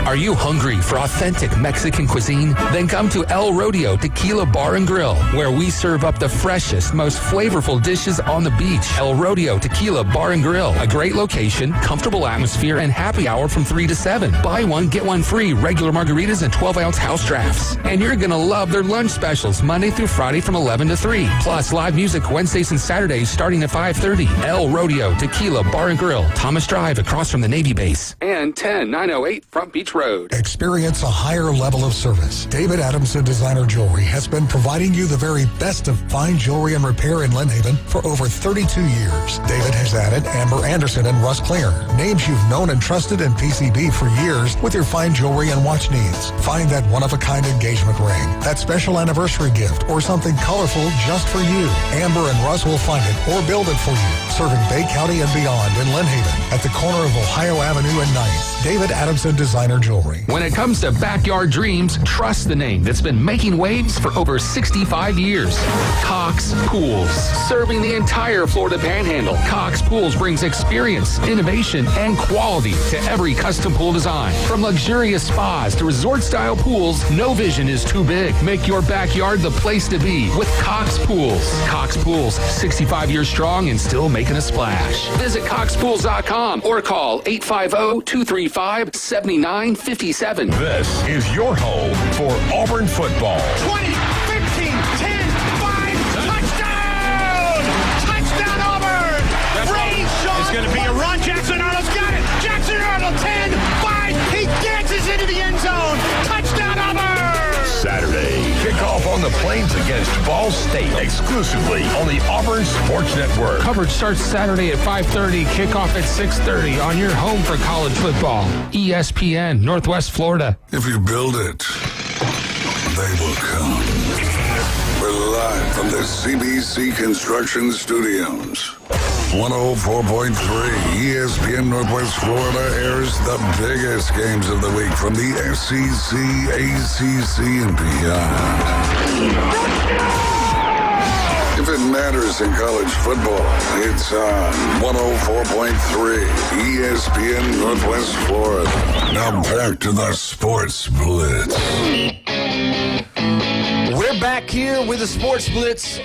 Are you hungry for authentic Mexican cuisine? Then come to El Rodeo Tequila Bar and Grill, where we serve up the freshest, most flavorful dishes on the beach. El Rodeo Tequila Bar and Grill, a great location, comfortable atmosphere, and happy hour from 3 to 7. Buy one, get one free, regular margaritas and 12-ounce house drafts. And you're going to love their lunch specials Monday through Friday from 11 to 3. Plus live music Wednesdays and Saturdays starting at 5:30. El Rodeo Tequila Bar and Grill, Thomas Drive across from the Navy base. And 10908 Front Beach Road. Experience a higher level of service. David Adamson Designer Jewelry has been providing you the very best of fine jewelry and repair in Lynn Haven for over 32 years. David has added Amber Anderson and Russ Klinger, names you've known and trusted in PCB for years with your fine jewelry and watch needs. Find that one-of-a-kind engagement ring, that special anniversary gift, or something colorful just for you. Amber and Russ will find it or build it for you, serving Bay County and beyond in Lynn Haven at the corner of Ohio Avenue and 9th. David Adamson Designer Jewelry. When it comes to backyard dreams, trust the name that's been making waves for over 65 years. Cox Pools. Serving the entire Florida Panhandle, Cox Pools brings experience, innovation, and quality to every custom pool design. From luxurious spas to resort-style pools, no vision is too big. Make your backyard the place to be with Cox Pools. Cox Pools, 65 years strong and still making a splash. Visit coxpools.com or call 850-235-7957. This is your home for Auburn football. 20, 15, 10, 5, touchdown! Touchdown, Auburn! It's going to be a run. Jackson Arnold's got it. Jackson Arnold, 10, 5. He dances into the end zone. Touchdown, Auburn! Saturday, kickoff on the Plains against Ball State, exclusively on the Auburn Sports Network. Coverage starts Saturday at 5:30, kickoff at 6:30 on your home for college football. ESPN, Northwest Florida. If you build it, they will come. We're live from the CBC Construction Studios. 104.3 ESPN Northwest Florida airs the biggest games of the week from the SEC, ACC, and beyond. If it matters in college football, it's on 104.3 ESPN Northwest Florida. Now back to the Sports Blitz. We're back here with the Sports Blitz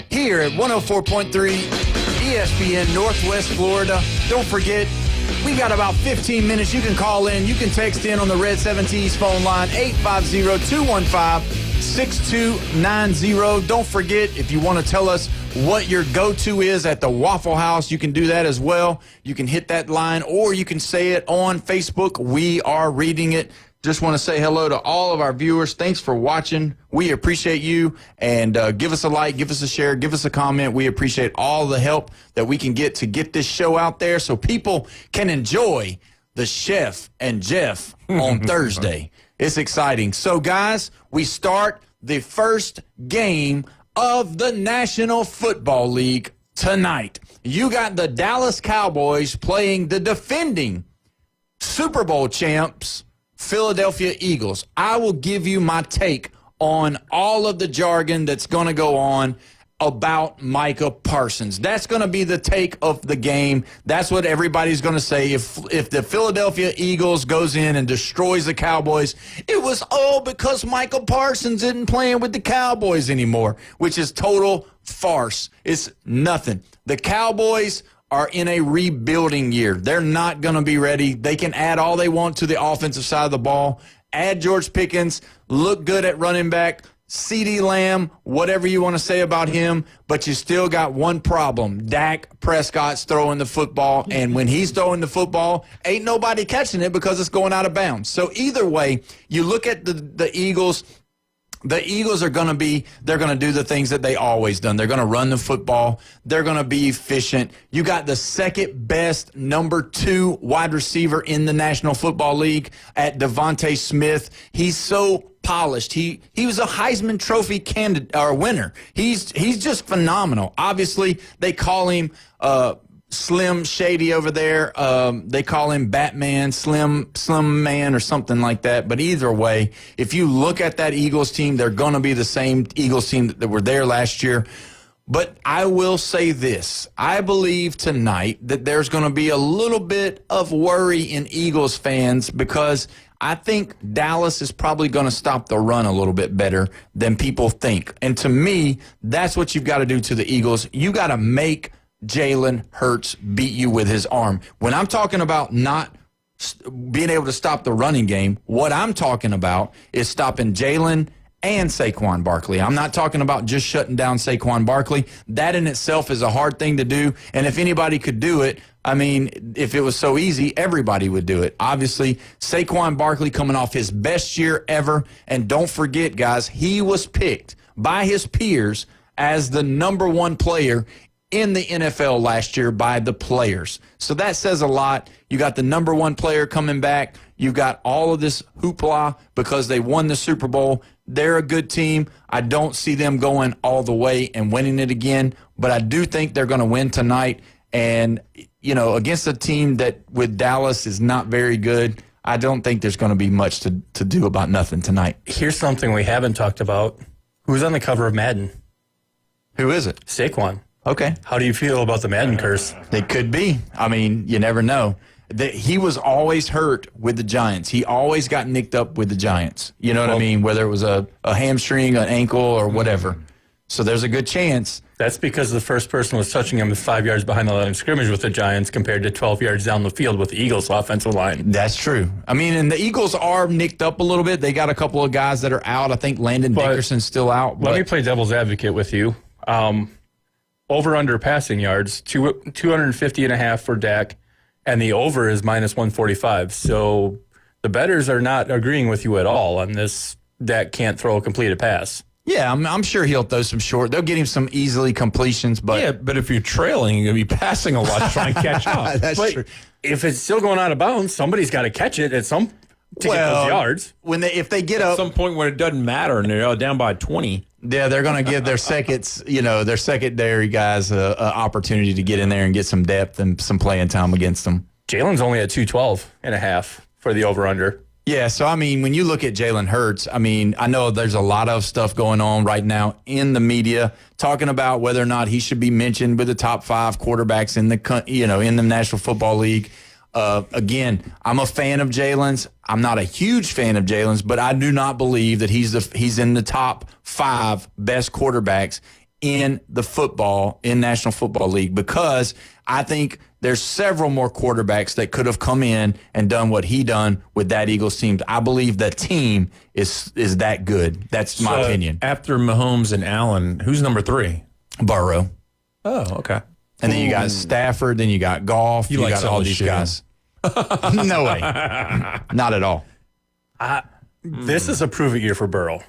here at 104.3 ESPN Northwest Florida. Don't forget, we got about 15 minutes. You can call in. You can text in on the Red 7T's phone line, 850-215-6290. Don't forget, if you want to tell us what your go-to is at the Waffle House, you can do that as well. You can hit that line, or you can say it on Facebook. We are reading it. Just want to say hello to all of our viewers. Thanks for watching. We appreciate you. And give us a like, give us a share, give us a comment. We appreciate all the help that we can get to get this show out there so people can enjoy the Chef and Jeff on Thursday. It's exciting. So, guys, we start the first game of the National Football League tonight. You got the Dallas Cowboys playing the defending Super Bowl champs, Philadelphia Eagles. I will give you my take on all of the jargon that's going to go on about Micah Parsons. That's going to be the take of the game. That's what everybody's going to say. If the Philadelphia Eagles goes in and destroys the Cowboys, it was all because Micah Parsons isn't playing with the Cowboys anymore, which is total farce. It's nothing. The Cowboys are in a rebuilding year. They're not going to be ready. They can add all they want to the offensive side of the ball. Add George Pickens, look good at running back, CeeDee Lamb, whatever you want to say about him, but you still got one problem. Dak Prescott's throwing the football, and when he's throwing the football, ain't nobody catching it because it's going out of bounds. So either way, you look at the Eagles. The Eagles are going to they're going to do the things that they always done. They're going to run the football. They're going to be efficient. You got the second best number 2 wide receiver in the National Football League at Devontae Smith. He's so polished. He was a Heisman Trophy candidate or winner. He's just phenomenal. Obviously, they call him Slim Shady over there. They call him Batman, Slim Man or something like that. But either way, if you look at that Eagles team, they're going to be the same Eagles team that were there last year. But I will say this. I believe tonight that there's going to be a little bit of worry in Eagles fans because I think Dallas is probably going to stop the run a little bit better than people think. And to me, that's what you've got to do to the Eagles. You got to make Jalen Hurts beat you with his arm. When I'm talking about not being able to stop the running game, what I'm talking about is stopping Jalen and Saquon Barkley. I'm not talking about just shutting down Saquon Barkley. That in itself is a hard thing to do, and if anybody could do it, I mean, if it was so easy, everybody would do it. Obviously, Saquon Barkley coming off his best year ever, and don't forget, guys, he was picked by his peers as the number 1 player in the NFL last year by the players. So that says a lot. You got the number 1 player coming back. You've got all of this hoopla because they won the Super Bowl. They're a good team. I don't see them going all the way and winning it again, but I do think they're going to win tonight. And, you know, against a team that with Dallas is not very good, I don't think there's going to be much to do about nothing tonight. Here's something we haven't talked about. Who's on the cover of Madden? Who is it? Saquon. Okay. How do you feel about the Madden curse? It could be. I mean, you never know. He was always hurt with the Giants. He always got nicked up with the Giants. You know what I mean? Whether it was a hamstring, an ankle, or whatever. So there's a good chance. That's because the first person was touching him 5 yards behind the line of scrimmage with the Giants compared to 12 yards down the field with the Eagles' offensive line. That's true. I mean, and the Eagles are nicked up a little bit. They got a couple of guys that are out. I think Landon Dickerson's still out. Let me play devil's advocate with you. Over-under passing yards, 250.5 for Dak, and the over is minus 145. So the bettors are not agreeing with you at all on this. Dak can't throw a completed pass. Yeah, I'm sure he'll throw some short. They'll get him some easily completions. But yeah, but if you're trailing, you're going to be passing a lot to try and catch up. That's true. If it's still going out of bounds, somebody's got to catch it at some. to get those yards. If they get At up, some point when it doesn't matter and they're down by 20. yeah, they're going to give their their secondary guys a opportunity to get in there and get some depth and some playing time against them. Jalen's only at 212.5 for the over-under. Yeah, so, I mean, when you look at Jalen Hurts, I mean, I know there's a lot of stuff going on right now in the media talking about whether or not he should be mentioned with the top 5 quarterbacks in the National Football League. Again, I'm a fan of Jalen's. I'm not a huge fan of Jalen's, but I do not believe that he's in the top 5 best quarterbacks in the National Football League, because I think there's several more quarterbacks that could have come in and done what he done with that Eagles team. I believe the team is that good. That's my opinion. After Mahomes and Allen, who's number 3? Burrow. Oh, okay. And then you got Stafford, then you got Goff, you got all these guys. No way. Not at all. This is a prove-it year for Burrow.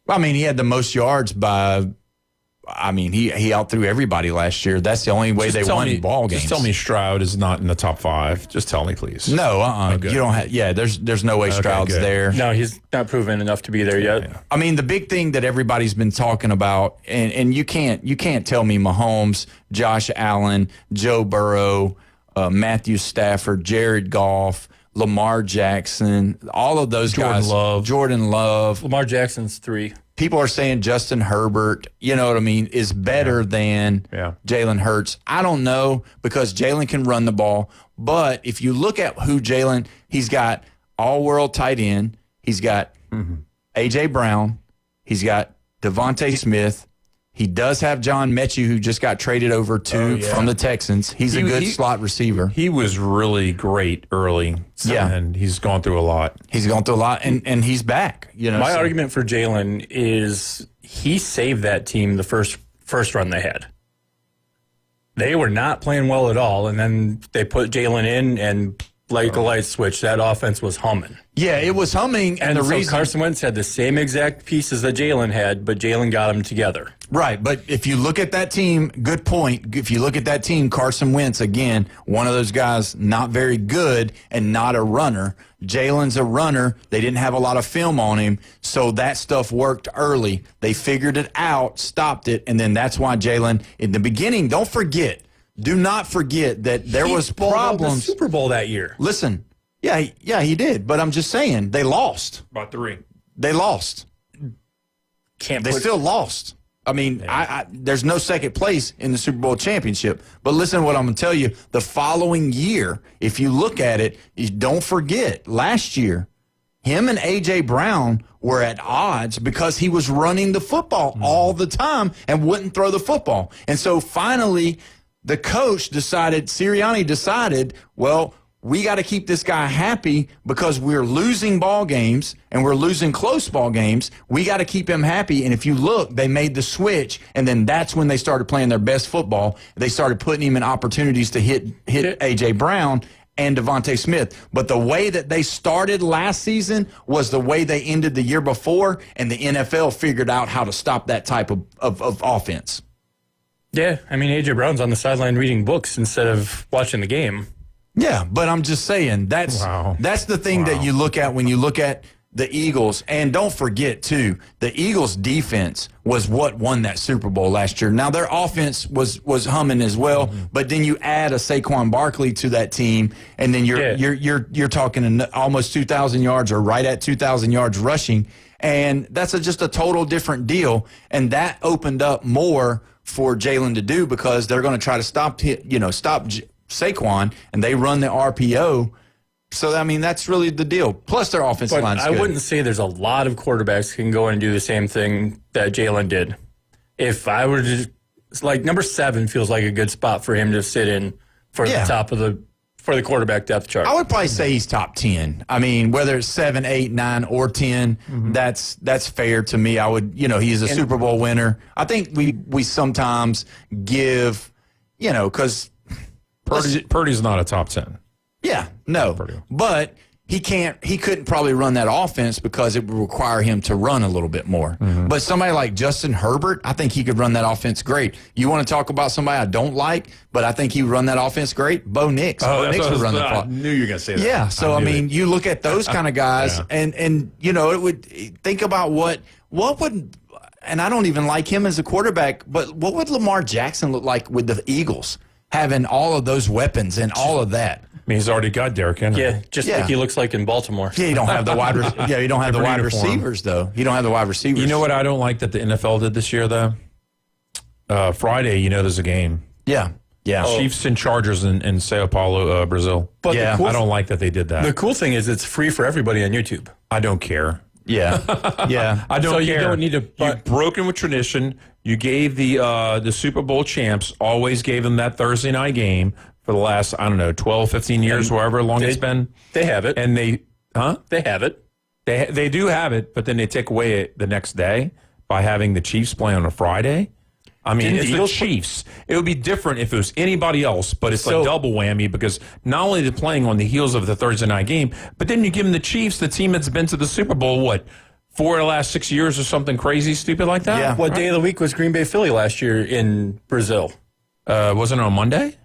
I mean, he had the most yards by he outthrew everybody last year. That's the only way they won ball games. Just tell me Stroud is not in the top 5. Just tell me, please. No, Okay. You don't have. Yeah, there's no way Stroud's there. No, he's not proven enough to be there yet. Yeah. I mean, the big thing that everybody's been talking about, and you can't tell me Mahomes, Josh Allen, Joe Burrow, Matthew Stafford, Jared Goff, Lamar Jackson, all of those guys. Jordan Love. Lamar Jackson's 3. People are saying Justin Herbert, you know what I mean, is better than Jalen Hurts. I don't know, because Jalen can run the ball. But if you look at who Jalen, he's got all-world tight end. He's got A.J. Brown. He's got Devontae Smith. He does have John Mechie, who just got traded over from the Texans. He's a good slot receiver. He was really great early. And he's gone through a lot. And he's back. My argument for Jalen is he saved that team the first run they had. They were not playing well at all, and then they put Jalen in, and like a light switch, that offense was humming. Yeah, it was humming. And the reason Carson Wentz had the same exact pieces that Jalen had, but Jalen got them together. Right, but if you look at that team, good point. If you look at that team, Carson Wentz, again, one of those guys not very good and not a runner. Jalen's a runner. They didn't have a lot of film on him, so that stuff worked early. They figured it out, stopped it, and then that's why Jalen, in the beginning, do not forget that there was problems. The Super Bowl that year. Listen, yeah, he did, but I'm just saying, they lost. About 3. They lost. They still lost. I mean, there's no second place in the Super Bowl championship. But listen to what I'm going to tell you. The following year, if you look at it, don't forget, last year, him and A.J. Brown were at odds because he was running the football all the time and wouldn't throw the football. And so finally, the coach Sirianni decided, well, we got to keep this guy happy because we're losing ball games and we're losing close ball games. We got to keep him happy. And if you look, they made the switch, and then that's when they started playing their best football. They started putting him in opportunities to hit A.J. Brown and Devontae Smith. But the way that they started last season was the way they ended the year before, and the NFL figured out how to stop that type of offense. Yeah, I mean, A.J. Brown's on the sideline reading books instead of watching the game. Yeah, but I'm just saying that's the thing that you look at when you look at the Eagles. And don't forget, too, the Eagles' defense was what won that Super Bowl last year. Now, their offense was humming as well, but then you add a Saquon Barkley to that team, and then you're talking almost 2,000 yards or right at 2,000 yards rushing, and that's just a total different deal. And that opened up more for Jalen to do because they're going to try to stop Saquon, and they run the RPO. So, I mean, that's really the deal. Plus, their offensive line's good. I wouldn't say there's a lot of quarterbacks who can go in and do the same thing that Jalen did. If I were to number 7 feels like a good spot for him to sit in for the top of for the quarterback depth chart. I would probably say he's top 10. I mean, whether it's 7, 8, 9, or 10, that's fair to me. I would, he's a Super Bowl winner. I think we sometimes give, because Purdy's not a top 10. Yeah, no. But he couldn't probably run that offense because it would require him to run a little bit more. Mm-hmm. But somebody like Justin Herbert, I think he could run that offense great. You want to talk about somebody I don't like, but I think he would run that offense great? Bo Nix. Bo Nix would run I knew you were going to say that. Yeah, so I mean, you look at those kind of guys, and you know, it would think about what would, and I don't even like him as a quarterback, but what would Lamar Jackson look like with the Eagles, having all of those weapons and all of that? I mean, he's already got Derrick Henry. Yeah, just like he looks like in Baltimore. Yeah, you don't have the you don't have the wide receivers though. You don't have the wide receivers. You know what I don't like that the NFL did this year though? Friday, you know, there's a game. Yeah. Chiefs and Chargers in Sao Paulo, Brazil. But I don't like that they did that. The cool thing is it's free for everybody on YouTube. I don't care. Yeah. I don't care. You don't need to. You've broken with tradition. You gave the Super Bowl champs, always gave them that Thursday night game for the last, 12, 15 years, however long it's been. They have it. And they have it. They do have it, but then they take away it the next day by having the Chiefs play on a Friday. I mean, it's the Chiefs. It would be different if it was anybody else, but it's like double whammy because not only they're playing on the heels of the Thursday night game, but then you give them the Chiefs, the team that's been to the Super Bowl, 4 of the last 6 years or something crazy stupid like that? Yeah. What day of the week was Green Bay Philly last year in Brazil? Wasn't it on Monday?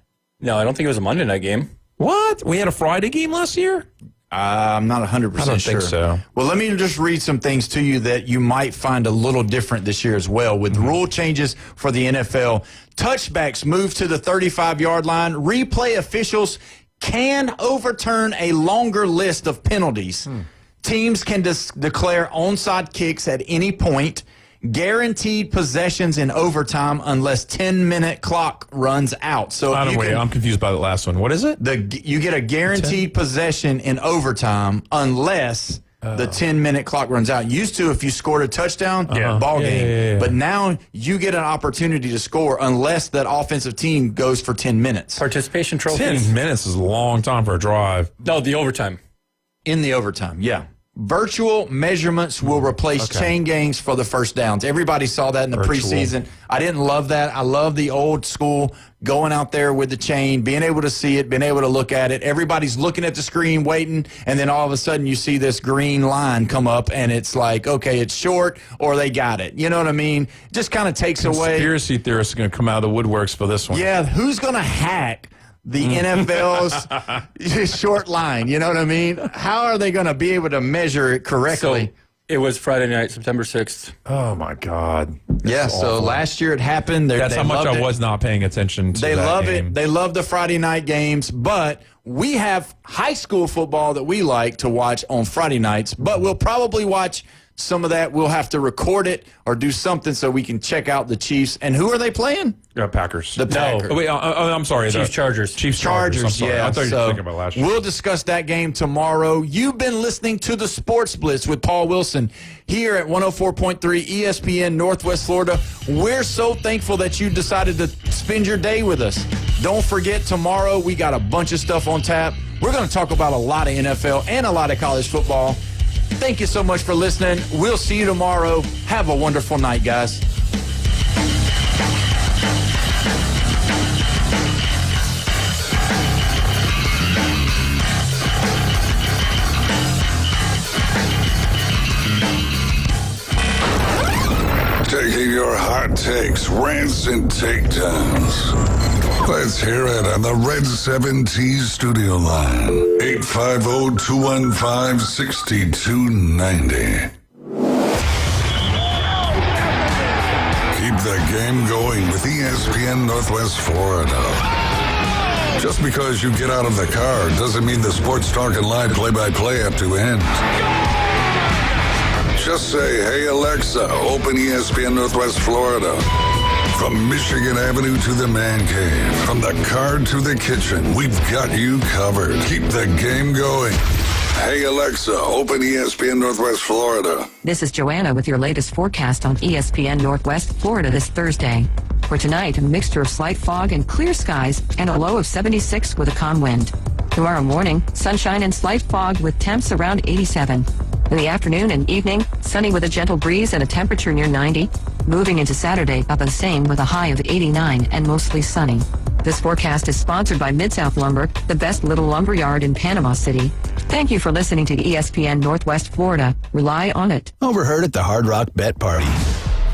No, I don't think it was a Monday night game. What? We had a Friday game last year? I'm not 100% sure. I don't think so. Well, let me just read some things to you that you might find a little different this year as well. With rule changes for the NFL, touchbacks move to the 35-yard line. Replay officials can overturn a longer list of penalties. Teams can declare onside kicks at any point. Guaranteed possessions in overtime unless 10-minute clock runs out. So I'm confused by the last one. What is it? You get a guaranteed possession in overtime unless the 10-minute clock runs out. Used to, if you scored a touchdown, ball game. Yeah. But now you get an opportunity to score unless that offensive team goes for 10 minutes. Participation trophy. 10 minutes is a long time for a drive. No, the overtime. In the overtime, yeah. Virtual measurements will replace chain gangs for the first downs. Everybody saw that in the preseason. I didn't love that. I love the old school going out there with the chain, being able to see it, being able to look at it. Everybody's looking at the screen, waiting, and then all of a sudden you see this green line come up, and it's like, okay, it's short, or they got it. You know what I mean? Just kind of takes away. Conspiracy theorists are going to come out of the woodworks for this one. Yeah, who's going to hack the NFL's short line? You know what I mean? How are they going to be able to measure it correctly? So it was Friday night, September 6th. Oh, my God. That's so last year it happened. That's how much I was not paying attention to that game. They love the Friday night games, but we have high school football that we like to watch on Friday nights, but we'll probably watch some of that. We'll have to record it or do something so we can check out the Chiefs. And who are they playing? Packers. The Packers. No. Wait, I'm sorry. Chiefs Chargers. Chiefs Chargers. Yeah. I thought you were thinking about last year. We'll discuss that game tomorrow. You've been listening to the Sports Blitz with Paul Wilson here at 104.3 ESPN Northwest Florida. We're so thankful that you decided to spend your day with us. Don't forget, tomorrow we got a bunch of stuff on tap. We're going to talk about a lot of NFL and a lot of college football. Thank you so much for listening. We'll see you tomorrow. Have a wonderful night, guys. Taking your hot takes, rants, and takedowns. Let's hear it on the Red 7T studio line. 850-215-6290. Keep the game going with ESPN Northwest Florida. Just because you get out of the car doesn't mean the Sports Talk and Live play-by-play have to end. Just say, hey, Alexa, open ESPN Northwest Florida. From Michigan Avenue to the Man Cave, from the car to the kitchen, we've got you covered. Keep the game going. Hey, Alexa, open ESPN Northwest Florida. This is Joanna with your latest forecast on ESPN Northwest Florida this Thursday. For tonight, a mixture of slight fog and clear skies and a low of 76 with a calm wind. Tomorrow morning, sunshine and slight fog with temps around 87. In the afternoon and evening, sunny with a gentle breeze and a temperature near 90. Moving into Saturday, about the same with a high of 89 and mostly sunny. This forecast is sponsored by Mid-South Lumber, the best little lumber yard in Panama City. Thank you for listening to ESPN Northwest Florida. Rely on it. Overheard at the Hard Rock Bet Party.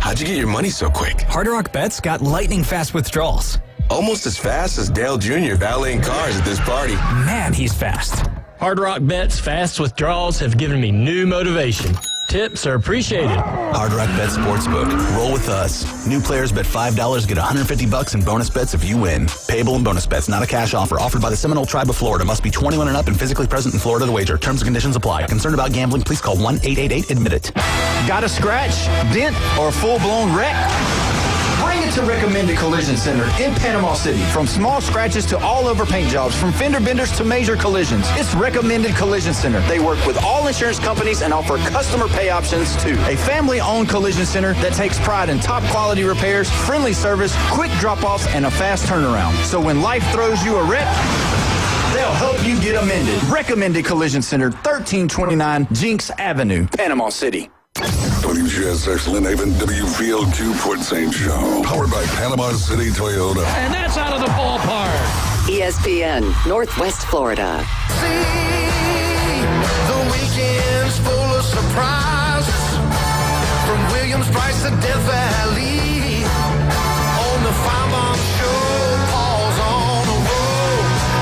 How'd you get your money so quick? Hard Rock Bet's got lightning fast withdrawals. Almost as fast as Dale Jr. valeting cars at this party. Man, he's fast. Hard Rock Bet's fast withdrawals have given me new motivation. Tips are appreciated. Hard Rock Bet Sportsbook. Roll with us. New players bet $5, get $150 in bonus bets if you win. Payable in bonus bets, not a cash offer. Offered by the Seminole Tribe of Florida. Must be 21 and up and physically present in Florida to wager. Terms and conditions apply. Concerned about gambling, please call 1-888-ADMIT-IT. Got a scratch, dent, or full-blown wreck? Bring it to Recommended Collision Center in Panama City. From small scratches to all-over paint jobs, from fender benders to major collisions, it's Recommended Collision Center. They work with all insurance companies and offer customer pay options too. A family-owned collision center that takes pride in top-quality repairs, friendly service, quick drop-offs, and a fast turnaround. So when life throws you a wreck, they'll help you get amended. Recommended Collision Center, 1329 Jinx Avenue, Panama City. WGSX Lynn Haven, WVL2 Port St. Joe. Powered by Panama City Toyota. And that's out of the ballpark. ESPN Northwest Florida. The weekend's full of surprises. From Williams Bryce to Death Valley. On the Firebomb Show, Paul's on a roll.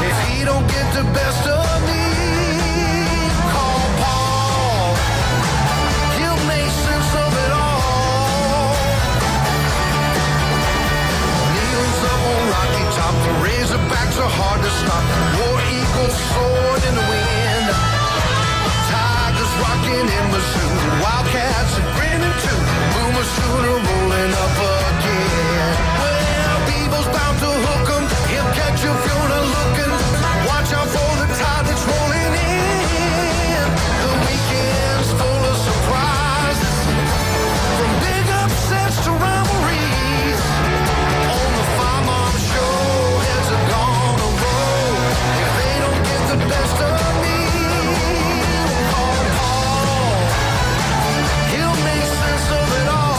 If he don't get the best of me, call Paul. He'll make sense of it all. Needles up on Rocky Top, the Razorbacks are hard to stop. War Eagles soared in the wind. Tigers rocking in Missouri. Wildcats are grinning too. Boomer Sooner rolling up again. Well, Beeble's bound to hook 'em. He'll catch you if you're not looking. Watch out for the tide that's rolling in. The weekend's full of surprises. From big upsets to rivalries. On the Firebomb Show, heads are gonna roll. If they don't get the best of me, call Paul. He'll make sense of it all.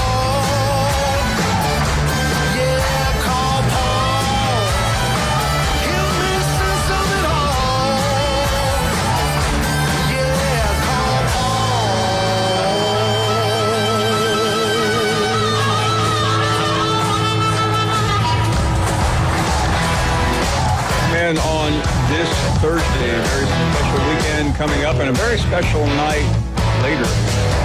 Yeah, call Paul. He'll make sense of it all. Yeah, call And on this Thursday, a very special weekend coming up and a very special night later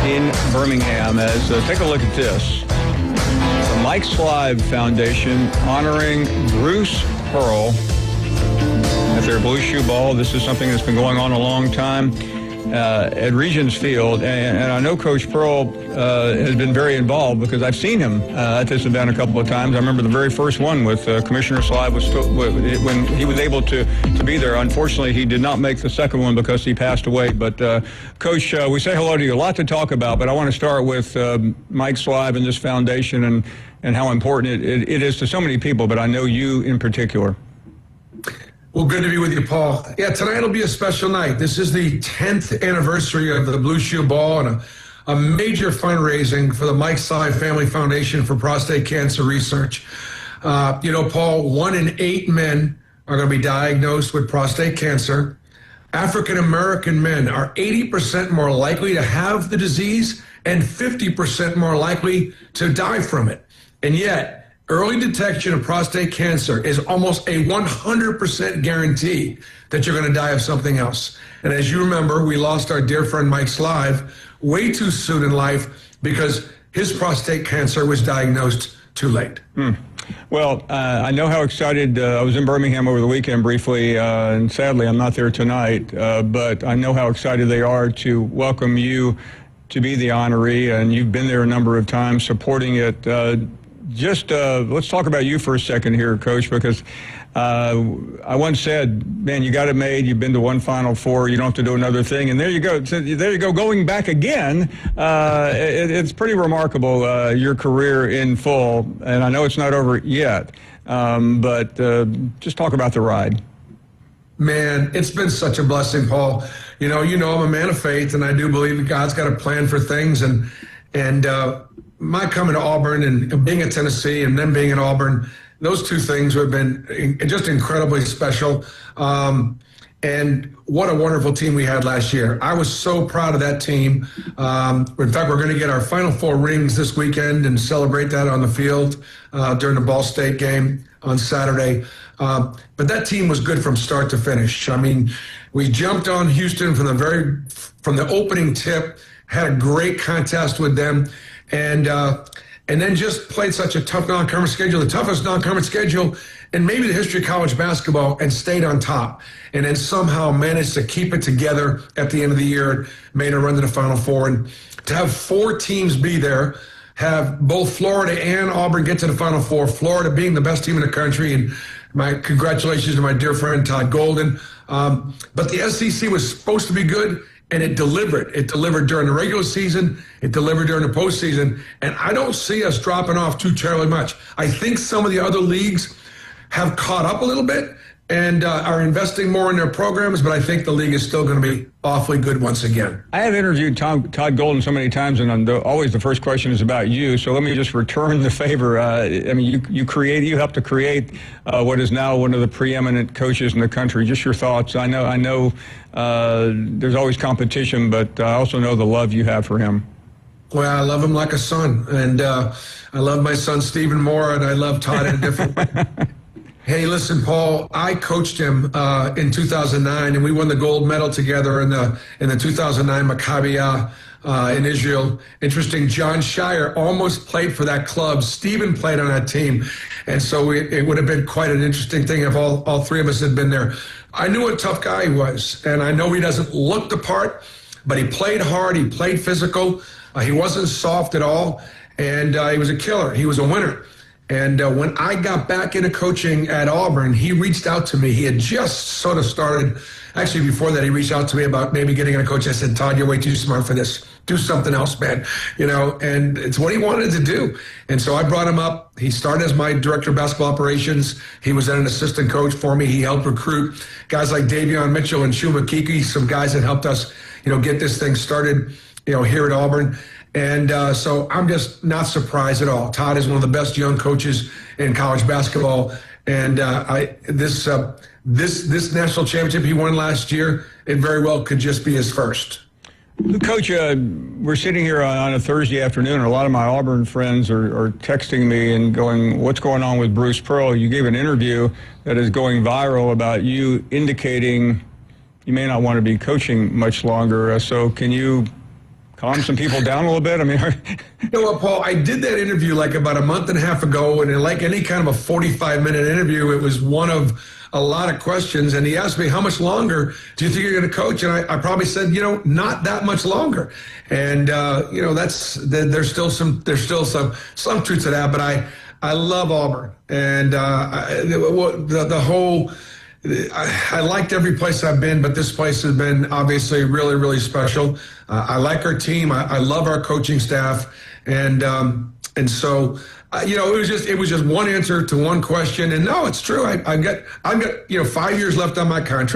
in Birmingham. As take a look at this. The Mike Slive Foundation honoring Bruce Pearl at their Blue Shoe Ball. This is something that's been going on a long time at Regents Field. And I know Coach Pearl has been very involved because I've seen him at this event a couple of times. I remember the very first one with Commissioner Slive when he was able to be there. Unfortunately, he did not make the second one because he passed away. But Coach, we say hello to you. A lot to talk about, but I want to start with Mike Slive and this foundation and how important it is to so many people, but I know you in particular. Well, good to be with you, Paul. Yeah, tonight will be a special night. This is the 10th anniversary of the Blue Shoe Ball and a major fundraising for the Mike Slive Family Foundation for Prostate Cancer Research. Paul, 1 in 8 men are going to be diagnosed with prostate cancer. African-American men are 80% more likely to have the disease and 50% more likely to die from it. And yet, early detection of prostate cancer is almost a 100% guarantee that you're going to die of something else. And as you remember, we lost our dear friend Mike Slive way too soon in life because his prostate cancer was diagnosed too late. Well, I know how excited, I was in Birmingham over the weekend briefly, and sadly I'm not there tonight, but I know how excited they are to welcome you to be the honoree, and you've been there a number of times supporting it. Let's talk about you for a second here, Coach, because I once said, man, you got it made. You've been to one Final Four. You don't have to do another thing. And there you go. There you go. Going back again, it's pretty remarkable, your career in full. And I know it's not over yet, but just talk about the ride. Man, it's been such a blessing, Paul. You know, I'm a man of faith, and I do believe that God's got a plan for things. And my coming to Auburn and being at Tennessee and then being at Auburn, those two things have been just incredibly special. And what a wonderful team we had last year. I was so proud of that team. In fact, we're going to get our Final Four rings this weekend and celebrate that on the field during the Ball State game on Saturday. But that team was good from start to finish. I mean, we jumped on Houston from the opening tip, had a great contest with them, and then just played such a tough non-conference schedule, the toughest non-conference schedule in maybe the history of college basketball, and stayed on top. And then somehow managed to keep it together at the end of the year, made a run to the Final Four. And to have 4 teams be there, have both Florida and Auburn get to the Final Four, Florida being the best team in the country, and my congratulations to my dear friend Todd Golden. But the SEC was supposed to be good, and it delivered. It delivered during the regular season. It delivered during the postseason. And I don't see us dropping off too terribly much. I think some of the other leagues have caught up a little bit and are investing more in their programs, but I think the league is still going to be awfully good once again. I have interviewed Todd Golden so many times, and always the first question is about you. So let me just return the favor. I mean, you helped to create what is now one of the preeminent coaches in the country. Just your thoughts. I know there's always competition, but I also know the love you have for him. Well, I love him like a son, and I love my son Stephen more, and I love Todd in a different way. Hey, listen, Paul, I coached him in 2009, and we won the gold medal together in the 2009 Maccabi in Israel. Interesting, John Shire almost played for that club. Stephen played on that team. And so it would have been quite an interesting thing if all 3 of us had been there. I knew what a tough guy he was, and I know he doesn't look the part, but he played hard, he played physical, he wasn't soft at all, and he was a killer. He was a winner. And when I got back into coaching at Auburn, he reached out to me. He had just sort of started, actually before that, he reached out to me about maybe getting in a coach. I said, Todd, you're way too smart for this. Do something else, man. And it's what he wanted to do. And so I brought him up. He started as my director of basketball operations. He was then an assistant coach for me. He helped recruit guys like Davion Mitchell and Shuma Kiki, some guys that helped us, get this thing started, here at Auburn. And so I'm just not surprised at all. Todd is one of the best young coaches in college basketball. And this national championship he won last year, it very well could just be his first. Coach, we're sitting here on a Thursday afternoon, and a lot of my Auburn friends are texting me and going, what's going on with Bruce Pearl? You gave an interview that is going viral about you indicating you may not want to be coaching much longer. So can you calm some people down a little bit? I mean, you know what, Paul? I did that interview like about a month and a half ago, and like any kind of a 45-minute interview, it was one of a lot of questions. And he asked me, how much longer do you think you're going to coach? And I probably said, not that much longer. And there's still some truth to that. But I love Auburn, and the whole. I liked every place I've been, but this place has been obviously really, really special. I like our team. I love our coaching staff, and so it was just one answer to one question. And no, it's true. I've got 5 years left on my contract.